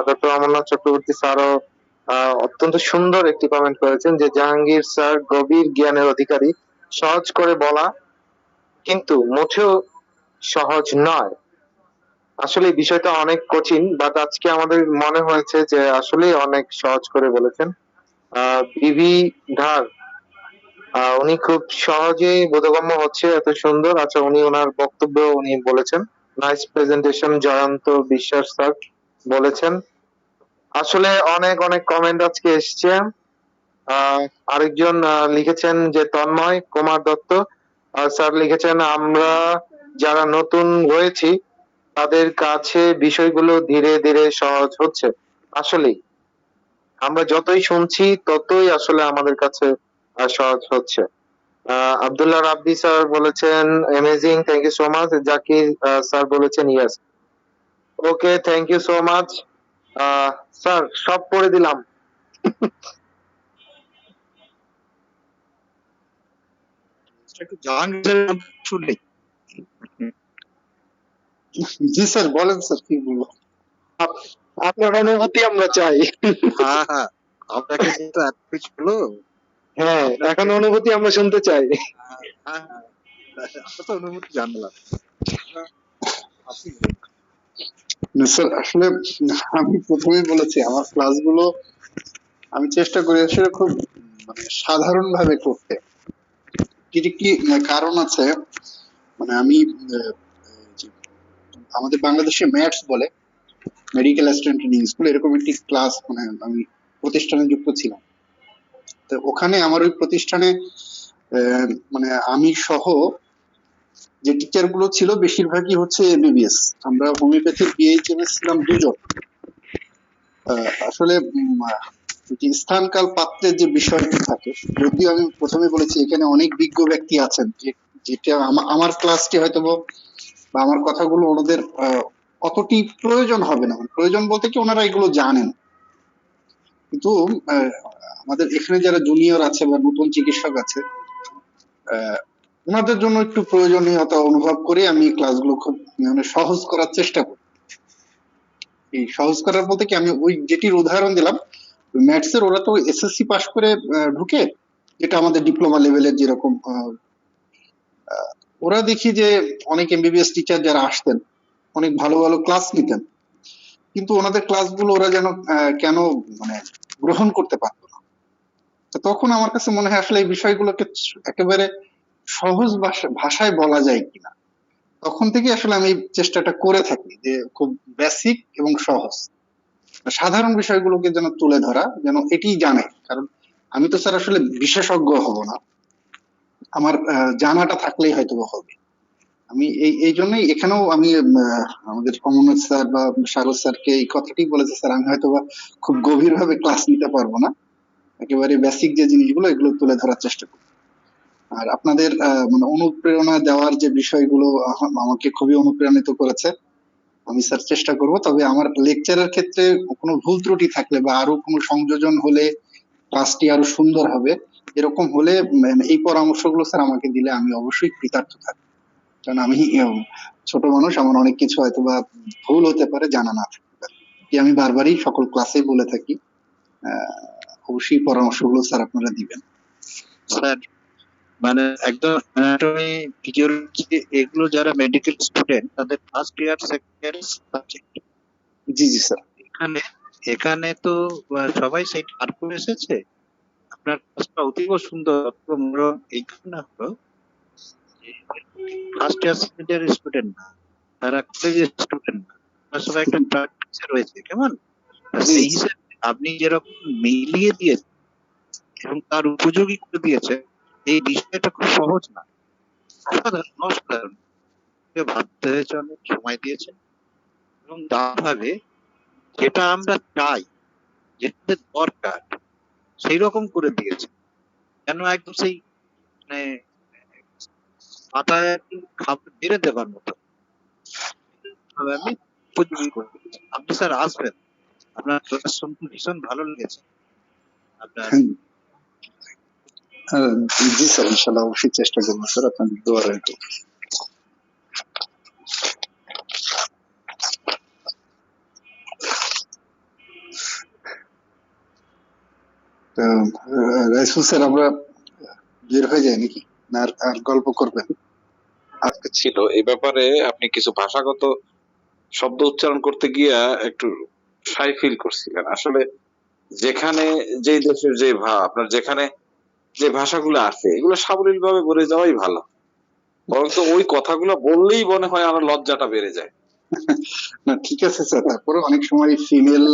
ডক্টর অমরনাথ চক্রবর্তী স্যারও অত্যন্ত সুন্দর একটি কমেন্ট করেছেন যে জাহাঙ্গীর স্যার গভীর জ্ঞানের অধিকারী, সহজ করে বলা কিন্তু মোটেও সহজ নয়। আসলে এই বিষয়টা অনেক কঠিন, বাট আজকে আমাদের মনে হয়েছে যে আসলে অনেক সহজ করে বলেছেন। বিবি ধার উনি খুব সহজেই বোধগম্য হচ্ছে, এত সুন্দর। আচ্ছা, উনি ওনার বক্তব্য উনি বলেছেন, নাইস প্রেজেন্টেশন জয়ন্ত বিশ্বাস স্যার বলেছেন। আসলে অনেক অনেক কমেন্ট আজকে এসছে। আরেকজন লিখেছেন যে তন্ময় কুমার দত্ত স্যার লিখেছেন, আমরা যারা নতুন রয়েছি তাদের কাছে বিষয়গুলো ধীরে ধীরে সহজ হচ্ছে। আসলেই আমরা যতই শুনছি ততই আসলে আমাদের কাছে সহজ হচ্ছে। আব্দুল্লাহ রাব্বি স্যার বলেছেন amazing, thank you so much. Zakir sir বলেছেন yes. Okay, thank you so much sir, সব পড়ে দিলাম। একটু জাহাঙ্গীর শুনলেই। জি স্যার, বলেন স্যার, কি বলবো? আপনার অনুমতি আমরা চাই। হ্যাঁ হ্যাঁ, আপনাকে যেহেতু এত কিছু হলো, হ্যাঁ, এখন অনুভূতি আমরা শুনতে চাই। আমরা তো অনুভূতি জানলাম। স্যার আসলে আমি প্রথমেই বলেছি আমার ক্লাসগুলো আমি চেষ্টা করি আসলে খুব মানে সাধারণ ভাবে করতে। কি কি কারণ আছে, মানে আমি আহ, যে আমাদের বাংলাদেশে ম্যাথস বলে মেডিকেল অ্যাসিস্ট্যান্ট ট্রেনিং স্কুল, এরকম একটি ক্লাস মানে আমি প্রতিষ্ঠানে যুক্ত ছিলাম। তো ওখানে আমার ওই প্রতিষ্ঠানে মানে আমি সহ যে টিচার গুলো ছিল বেশিরভাগই হচ্ছে এমবিবিএস। আমরা হোমিওপ্যাথির বিএইচএমএস ছিলাম দুজন। আসলে যে স্থান কাল পাত্রের যে বিষয়টি থাকে, যদিও আমি প্রথমে বলেছি এখানে অনেক বিজ্ঞ ব্যক্তি আছেন, যেটা আমার ক্লাসটি হয়তো বা আমার কথাগুলো ওনাদের অতটি প্রয়োজন হবে না। প্রয়োজন বলতে কি ওনারা এগুলো জানেন, কিন্তু আহ, আমাদের এখানে যারা জুনিয়র আছে বা নতুন চিকিৎসক আছে ওনাদের জন্য একটু প্রয়োজনীয়তা অনুভব করে আমি ক্লাসগুলো খুব মানে সহজ করার চেষ্টা করি। এই সহজ করার বলতে কি আমি ওই যেটির উদাহরণ দিলাম ম্যাথস এর, ওরা তো এসএসসি পাশ করে ঢুকে, যেটা আমাদের ডিপ্লোমা লেভেলের যেরকম ওরা দেখি যে অনেক এমবিবিএস টিচার যারা আসতেন অনেক ভালো ভালো ক্লাস নিতেন, কিন্তু ওনাদের ক্লাসগুলো ওরা যেন কেন মানে গ্রহণ করতে পারতো না। তো তখন আমার কাছে মনে হয় আসলে এই বিষয়গুলোকে একেবারে সহজ ভাষায় বলা যায় কিনা। তখন থেকে আসলে আমি এই চেষ্টাটা করে থাকি যে খুব বেসিক এবং সহজ সাধারণ বিষয়গুলোকে যেন তুলে ধরা, যেন এটি জানে। কারণ আমি তো স্যার আসলে বিশেষজ্ঞ হব না, আমার জানাটা থাকলেই হয়তো হবে। আমি এই জন্যই এখানেও আমি আমাদের কমনওয়েলথ স্যার বা সাগর স্যারকে এই কথাটি বলেছি, স্যার আমি হয়তো বা খুব গভীরভাবে ক্লাস নিতে পারবো না, একেবারে বেসিক যে জিনিসগুলো এগুলো তুলে ধরার চেষ্টা করি। আর আপনাদের মানে অনুপ্রেরণা দেওয়ার যে বিষয়গুলো আমাকে খুবই অনুপ্রাণিত করেছে। আমি স্যার চেষ্টা করব, তবে আমার লেকচারের ক্ষেত্রে কোনো ভুল ত্রুটি থাকলে বা আরো কোনো সংযোজন হলে ক্লাসটি আরো সুন্দর হবে, এরকম হলে এই পরামর্শগুলো স্যার আমাকে দিলে আমি অবশ্যই কৃতার্থ থাকবো। কারণ আমি ছোট মানুষ, আমার অনেক কিছু হয়তো বা ভুল হতে পারে, জানা না থাকতে পারে। কি আমি বারবারই সকল ক্লাসেই বলে থাকি অবশ্যই পরামর্শগুলো স্যার আপনারা দিবেন। স্যার মানে একদম অ্যানাটমি ফিজিওলজি এগুলো যারা মেডিকেল স্টুডেন্ট তাদের first year second year subject. জি জি স্যার। এখানে এখানে তো সবাই সেই পার করে এসেছে। আপনার ক্লাসটা অতীব সুন্দর, অতীব মনোরম। এই কারণে হলো first year second year student না, তারা কলেজের স্টুডেন্ট না, তারা সবাই একটা প্র্যাকটিসে রয়েছে কেমন। আর সেই হিসেবে আপনি যেরকম মিলিয়ে দিয়েছেন এবং তার উপযোগী করে দিয়েছে, এই বিষয়টা খুব সহজ না, অসাধারণ অসাধারণ। ভাবতে হয়েছে, অনেক সময় দিয়েছেন এবং ভাবে যেটা আমরা চাই, যেটা দরকার সেই রকম করে দিয়েছে। কেন একদম সেই মানে মাথায় খাবার বেড়ে দেবার মতো ভাবে আমি উপযোগী করে দিয়েছি। আপনি স্যার আসবেন, আপনার ক্লাস শুনতে ভীষণ ভালো লেগেছে আপনার। জি স্যার, ইনশাল্লাহ অবশ্যই চেষ্টা করবো স্যার, আপনাদের দোয়া রইল। রাইসুল স্যার আমরা বের হয়ে যাই নাকি, না আর গল্প করবেন? আজকে ছিল এই ব্যাপারে আপনি কিছু ভাষাগত শব্দ উচ্চারণ করতে গিয়া একটু শাই ফিল করছিলেন। আসলে যেখানে যেই দেশের যে আপনার যেখানে যে ভাষাগুলো আছে এগুলো সাবলীল ভাবে বলে যাওয়াই ভালো, বরঞ্চ ওই কথাগুলো বললেই মনে হয় আমার লজ্জাটা বেড়ে যায়। না ঠিক আছে স্যার, তারপরে অনেক সময় ফিমেল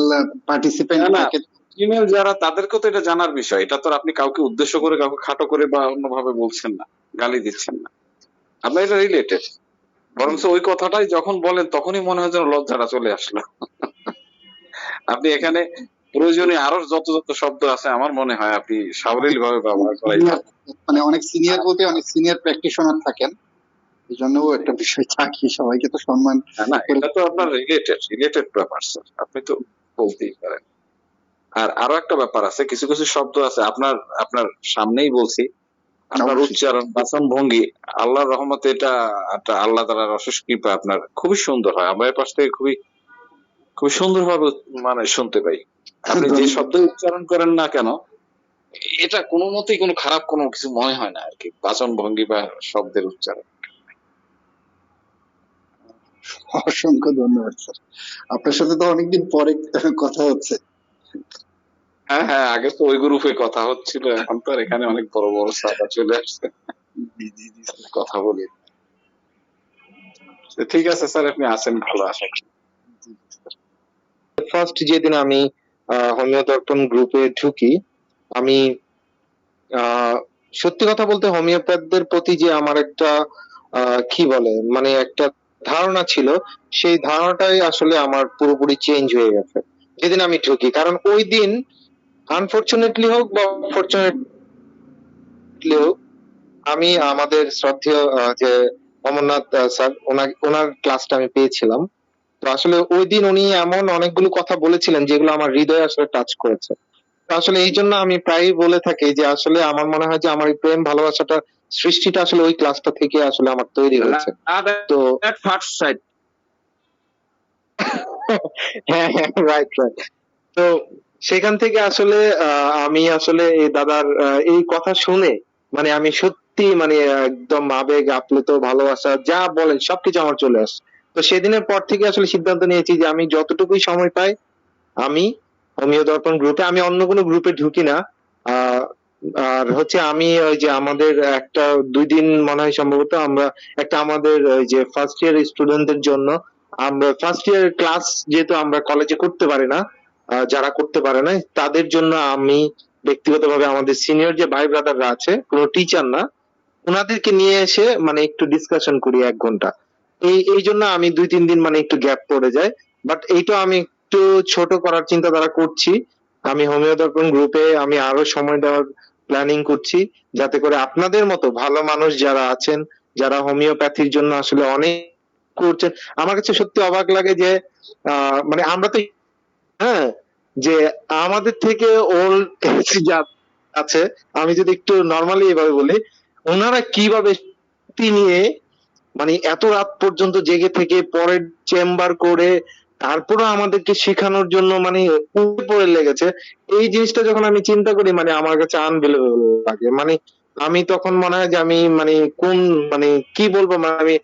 পার্টিসিপেন্ট না, থাকে। ফিমেল যারা তাদেরকেও তো এটা জানার বিষয়। এটা তো আর আপনি কাউকে উদ্দেশ্য করে কাউকে খাটো করে বা অন্যভাবে বলছেন না, গালি দিচ্ছেন না, আপনার এটা রিলেটেড। বরঞ্চ ওই কথাটাই যখন বলেন তখনই মনে হয় যেন লজ্জাটা চলে আসলো। আপনি এখানে প্রয়োজনীয় আরো যত যত শব্দ আছে আমার মনে হয় আপনি সাবলীল ভাবে ব্যবহার করাই ভালো। মানে অনেক সিনিয়র বলতে অনেক সিনিয়র প্র্যাকটিশনার থাকেন, এই জন্য একটা বিষয় থাকি, সবাইকে তো সম্মান। না এটা তো আপনার রিলেটেড ব্যাপার স্যার, আপনি তো বলতেই পারেন। আর আরো একটা ব্যাপার আছে, কিছু কিছু শব্দ আছে আপনার আপনার সামনেই বলছি, আপনার উচ্চারণ বাচন ভঙ্গি আল্লাহর রহমতে এটা একটা আল্লাহ তাআলার অশেষ কৃপা, আপনার খুবই সুন্দর হয়। আমরা এর পাশ থেকে খুবই খুবই সুন্দরভাবে মানে শুনতে পাই। আপনি যে শব্দ উচ্চারণ করেন না কেন এটা কোনো মতেই কোনো খারাপ কোনো কিছু মনে হয় না আর কি, বাচন ভঙ্গি বা শব্দের উচ্চারণ। অসংখ্য ধন্যবাদ স্যার। আপনার সাথে তো অনেকদিন পরে কথা হচ্ছে। হ্যাঁ হ্যাঁ, আগে তো ওই গ্রুপে কথা হচ্ছিল, এখন তো আর এখানে অনেক বড় বড় সাদা চলে আসছে, কথা বলি। তো ঠিক আছে স্যার, আপনি আছেন ভালো, আশা করি। ফার্স্ট যেদিন আমি হোমিও দর্পণ গ্রুপে ঢুকি, আমি সত্যি কথা বলতে হোমিওপ্যাথদের প্রতি যে আমার একটা কি বলে মানে একটা ধারণা ছিল, সেই ধারণাটাই আসলে আমার পুরোপুরি চেঞ্জ হয়ে গেছে যেদিন আমি ঢুকি। কারণ ওই দিন আনফরচুনেটলি হোক বা ফরচুনেটলি হোক, আমি আমাদের শ্রদ্ধেয় যে অমরনাথ স্যার, ওনার ক্লাসটা আমি পেয়েছিলাম। তো আসলে ওই দিন উনি এমন অনেকগুলো কথা বলেছিলেন যেগুলো আমার হৃদয়ে আসলে টাচ করেছে। তো আসলে এই জন্য আমি প্রায়ই বলে থাকি যে আসলে আমার মনে হয় যে আমার এই প্রেম ভালোবাসাটা সৃষ্টিটা আসলে ওই ক্লাসটা থেকে আসলে আমার তৈরি হয়েছে। তো ফার্স্ট সাইড। হ্যাঁ হ্যাঁ, রাইট রাইট। তো সেখান থেকে আসলে আমি আসলে এই দাদার এই কথা শুনে মানে আমি সত্যি মানে একদম আবেগ আপ্লুত, ভালোবাসা যা বলেন সবকিছু আমার চলে আসে। তো সেদিনের পর থেকে আসলে সিদ্ধান্ত নিয়েছি যে আমি যতটুকুই সময় পাই আমি হোমিও দর্পণ গ্রুপে, আমি অন্য কোনো গ্রুপে ঢুকি না। আহ, আর হচ্ছে আমি ওই যে আমাদের একটা 2 দিন মনে হয় সম্ভবত আমরা একটা আমাদের ওই যে ফার্স্ট ইয়ার স্টুডেন্টদের জন্য আমরা ফার্স্ট ইয়ার ক্লাস যেহেতু আমরা কলেজে করতে পারি না, যারা করতে পারে না তাদের জন্য আমি ব্যক্তিগতভাবে আমাদের সিনিয়র যে ভাই ব্রাদাররা আছে, কোনো টিচার না, ওনাদেরকে নিয়ে এসে মানে একটু ডিসকাশন করি 1 ঘন্টা। এই জন্য আমি 2-3 দিন মানে একটু গ্যাপ পড়ে যায়। বাট এইটা আমি একটু ছোট করার চিন্তাধারা করছি। আমি হোমিও দর্পণ গ্রুপে আমি আরো সময় দেওয়ার প্ল্যানিং করছি, যাতে করে আপনাদের মতো ভালো মানুষ যারা আছেন, যারা হোমিওপ্যাথির জন্য আসলে অনেক করছেন। আমার কাছে সত্যি অবাক লাগে যে মানে আমরা তো হ্যাঁ যে আমাদের থেকে ওল্ড যা আছে, আমি যদি একটু নর্মালি এভাবে বলি, ওনারা কিভাবে শক্তি নিয়ে মানে এত রাত পর্যন্ত জেগে থেকে পরের চেম্বার করে তারপরে আমাদেরকে শেখানোর জন্য মানে উপরে পড়ে লেগেছে। এই জিনিসটা যখন আমি চিন্তা করি মানে আমার কাছে আনবিলিভেবল লাগে। মানে আমি তখন মনে হয় যে আমি মানে কোন মানে কি বলবো, মানে আমি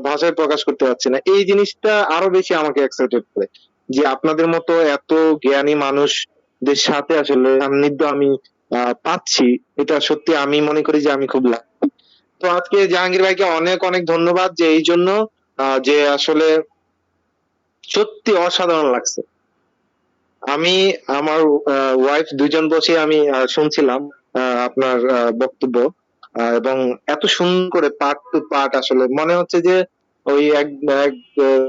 ভাষায় প্রকাশ করতে পারছি না। এই জিনিসটা আরো বেশি আমাকে এক্সাইটেড করে যে আপনাদের মতো এত জ্ঞানী মানুষদের সাথে আসলে সান্নিধ্য আমি পাচ্ছি। এটা সত্যি আমি মনে করি যে আমি খুব লাকি। তো আজকে জাহাঙ্গীর ভাইকে অনেক অনেক ধন্যবাদ যে এই জন্য যে আসলে সত্যি অসাধারণ লাগছে। আমি আমার ওয়াইফ দুজন বসে আমি শুনছিলাম আপনার বক্তব্য, এবং এত সুন্দর করে পার্ট টু পার্ট আসলে মনে হচ্ছে যে ওই এক এক,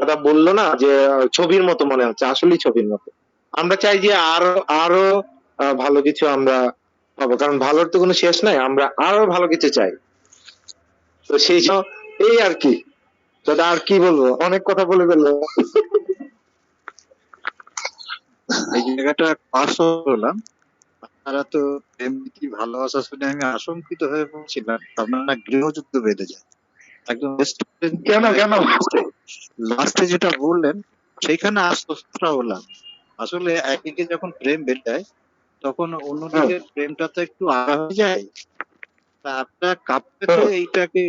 দাদা বললো না যে ছবির মতো মনে হচ্ছে, আসলেই ছবির মতো। আমরা চাই যে আরো আরো ভালো কিছু আমরা পাবো, কারণ ভালোর তো কোনো শেষ নাই, আমরা আরো ভালো কিছু চাই। তো সেই জন্য এই আর কি, দাদা আর কি বলবো, অনেক কথা বলে ফেললো। এই জায়গাটা পাস হলাম। আপনারা তো এমনি ভালোবাসা শুনে আমি আশঙ্কিত হয়ে পড়ছিলাম আপনারা গৃহযুদ্ধ বেঁধে যায় একদম। কেন কেন লাস্টে যেটা বললেন সেইখানে আশ্বস্ত হলাম। আসলে একদিকে যখন প্রেম বেড়ে যায় তখন অন্যদিকে প্রেমটা তো একটু আড়া হয়ে যায়। তা আপনারা কাঁপতে এইটাকে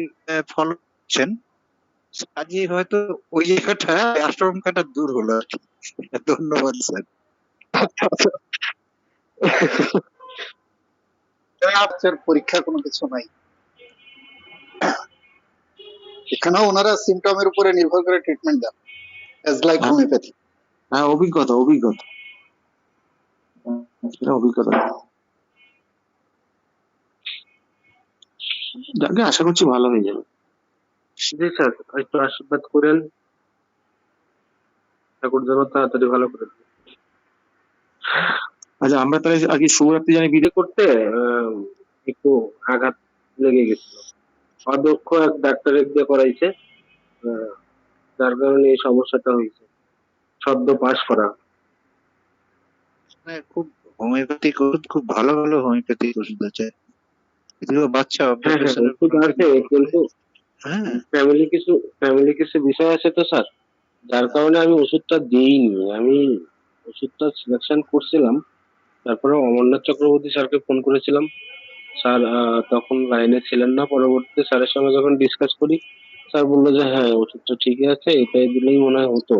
ফলো করছেন, কাজে হয়তো ওই জায়গাটা আশঙ্কাটা দূর হলো আর কি। ধন্যবাদ স্যার। আপনার পরীক্ষার কোনো কিছু নাই, এখানেও ওনারা সিমটমের উপরে নির্ভর করে ট্রিটমেন্ট দেন, অ্যাজ লাইক হোমিওপ্যাথি। হ্যাঁ, অভিজ্ঞতা অভিজ্ঞতা সেটা অভিজ্ঞতা। যাকে আশা করছি ভালো হয়ে যাবে। জি স্যার, একটু আশীর্বাদ করেন, ঠাকুর যেন তাড়াতাড়ি ভালো করে দেন। আচ্ছা, আমরা তাহলে আজকে শুভরাত্রি জানি বিদায় করতে একটু আঘাত লেগে গেছিল, অদক্ষ এক ডাক্তারের দিয়ে করাইছে, যার কারণে এই সমস্যাটা হয়েছে। সদ্য পাশ করা। খুব হোমিওপ্যাথিক ওষুধ, খুব ভালো ভালো হোমিওপ্যাথিক ওষুধ আছে, এগুলো বাচ্চা ওষুধ আছে, কিন্তু ফ্যামিলি কিছু বিষয় আছে তো স্যার, যার কারণে আমি ওষুধটা দিইনি। আমি ওষুধটা সিলেকশন করছিলাম তারপরে অমরনাথ চক্রবর্তী স্যারকে ফোন করেছিলাম, স্যার তখন লাইনে ছিলেন না। পরবর্তীতে স্যারের সঙ্গে যখন ডিসকাস করি, স্যার বললো যে হ্যাঁ ওষুধটা ঠিকই আছে, এটাই দিলেই মনে হয় হতো।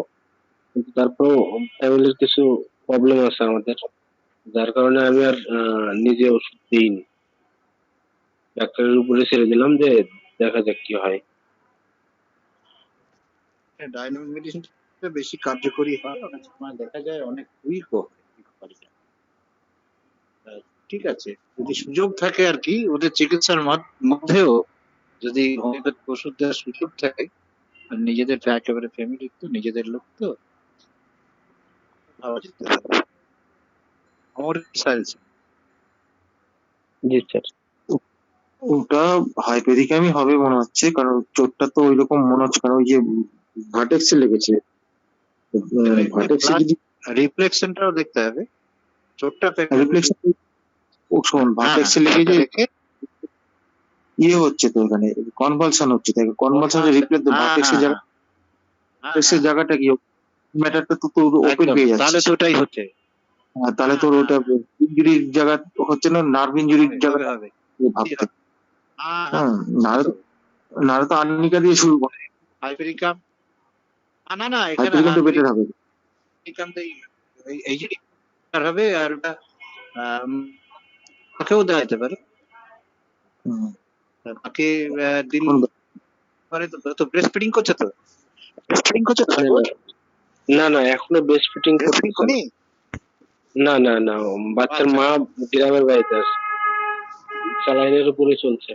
কিন্তু তারপরেও ফ্যামিলির কিছু প্রবলেম আছে আমাদের, যার কারণে আমি আর নিজে ওষুধ দিইনি, ডাক্তারের উপরে ছেড়ে দিলাম যে দেখা যাক কি হয়। ডাইনামিক মেডিসিনটা বেশি কার্যকরী হয়, অনেক সময় দেখা যায় অনেক উইকও হয় রিকভারিটা। ঠিক আছে, যদি সুযোগ থাকে আর কি ওদের চিকিৎসার মধ্যেও যদি হোমিওপ্যাথিক ওষুধ দেওয়ার সুযোগ থাকে, আর নিজেদের একেবারে ফ্যামিলি তো নিজেদের লোক তো ভাবা যেতে পারে। আমার সাইন্স জি স্যার। ওটা হাইপেরিকামই হবে মনে হচ্ছে, কারণ চোটটা তো ওইরকম মনে হচ্ছে, কারণ ওই যে ভার্টেক্সে লেগেছে। ভার্টেক্সে যদি রিফ্লেকশনটাও দেখতে হবে, চোটটা রিফ্লেকশন, ও শোন, ভার্টেক্সে লেগে যে রেখে ইয়ে হচ্ছে তো এখানে কনভালশন হচ্ছে, তাই কনভালশন রিপ্লেস ভার্টেক্সের জায়গা, ভার্টেক্সের জায়গাটা কি ম্যাটারটা তো তোর ওপেন হয়ে তাহলে যাচ্ছে। তো ওটাই হচ্ছে। তাহলে তোর ওটা ইঞ্জুরির জায়গা হচ্ছে না, নার্ভ ইঞ্জুরির জায়গা হবে ভাবতে। হ্যাঁ, নাহলে তো আর্নিকা দিয়ে শুরু করে। হাইপেরিকাম না এখানে হাইপেরিকাম তো বেটার হবে। এই যে হবে, আর ওটা মাকেও দেওয়া যেতে পারে। মাকে দিন পরে তো ব্রেস্ট ফিডিং করছে, তো ব্রেস্ট ফিডিং করছে তো? না না, এখনো বেস্ট ফিটিং করতেছে না। না না না, বাচ্চার মা গ্রামের বাড়িতে আছে, স্যালাইনের উপরে চলছে।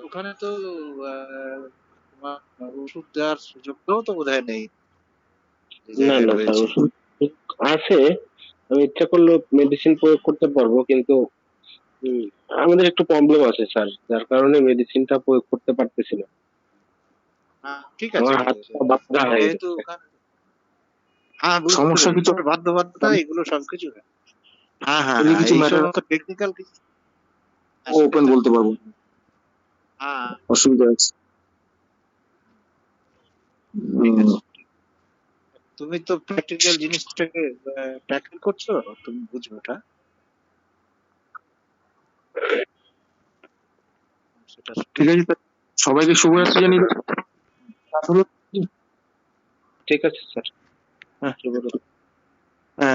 ওখানে তো তোমার ওষুধ দেওয়ার সুযোগটাও তো বোধহয় নেই। না না স্যার, ওষুধ আছে, আমি ইচ্ছা করলে মেডিসিন প্রয়োগ করতে পারবো, কিন্তু আমাদের একটু প্রবলেম আছে স্যার, যার কারণে মেডিসিনটা প্রয়োগ করতে পারতেছি না। ঠিক আছে, আমার হাতটা বাঁধা হয়ে যেহেতু গেছে। ওখানে সমস্যা কিছু বাধ্যবাধকতা এগুলো সবকিছু। কিছু ম্যাটার টেকনিক্যাল কিছু ওপেন বলতে পারবো, অসুবিধা আছে। তুমি তো প্র্যাকটিক্যাল জিনিসটাকে ট্যাকল করছো, তুমি বুঝবে ওটা। ঠিক আছে, সবাইকে শুভরাত্রি জানিয়ে ঠিক আছে স্যার। হ্যাঁ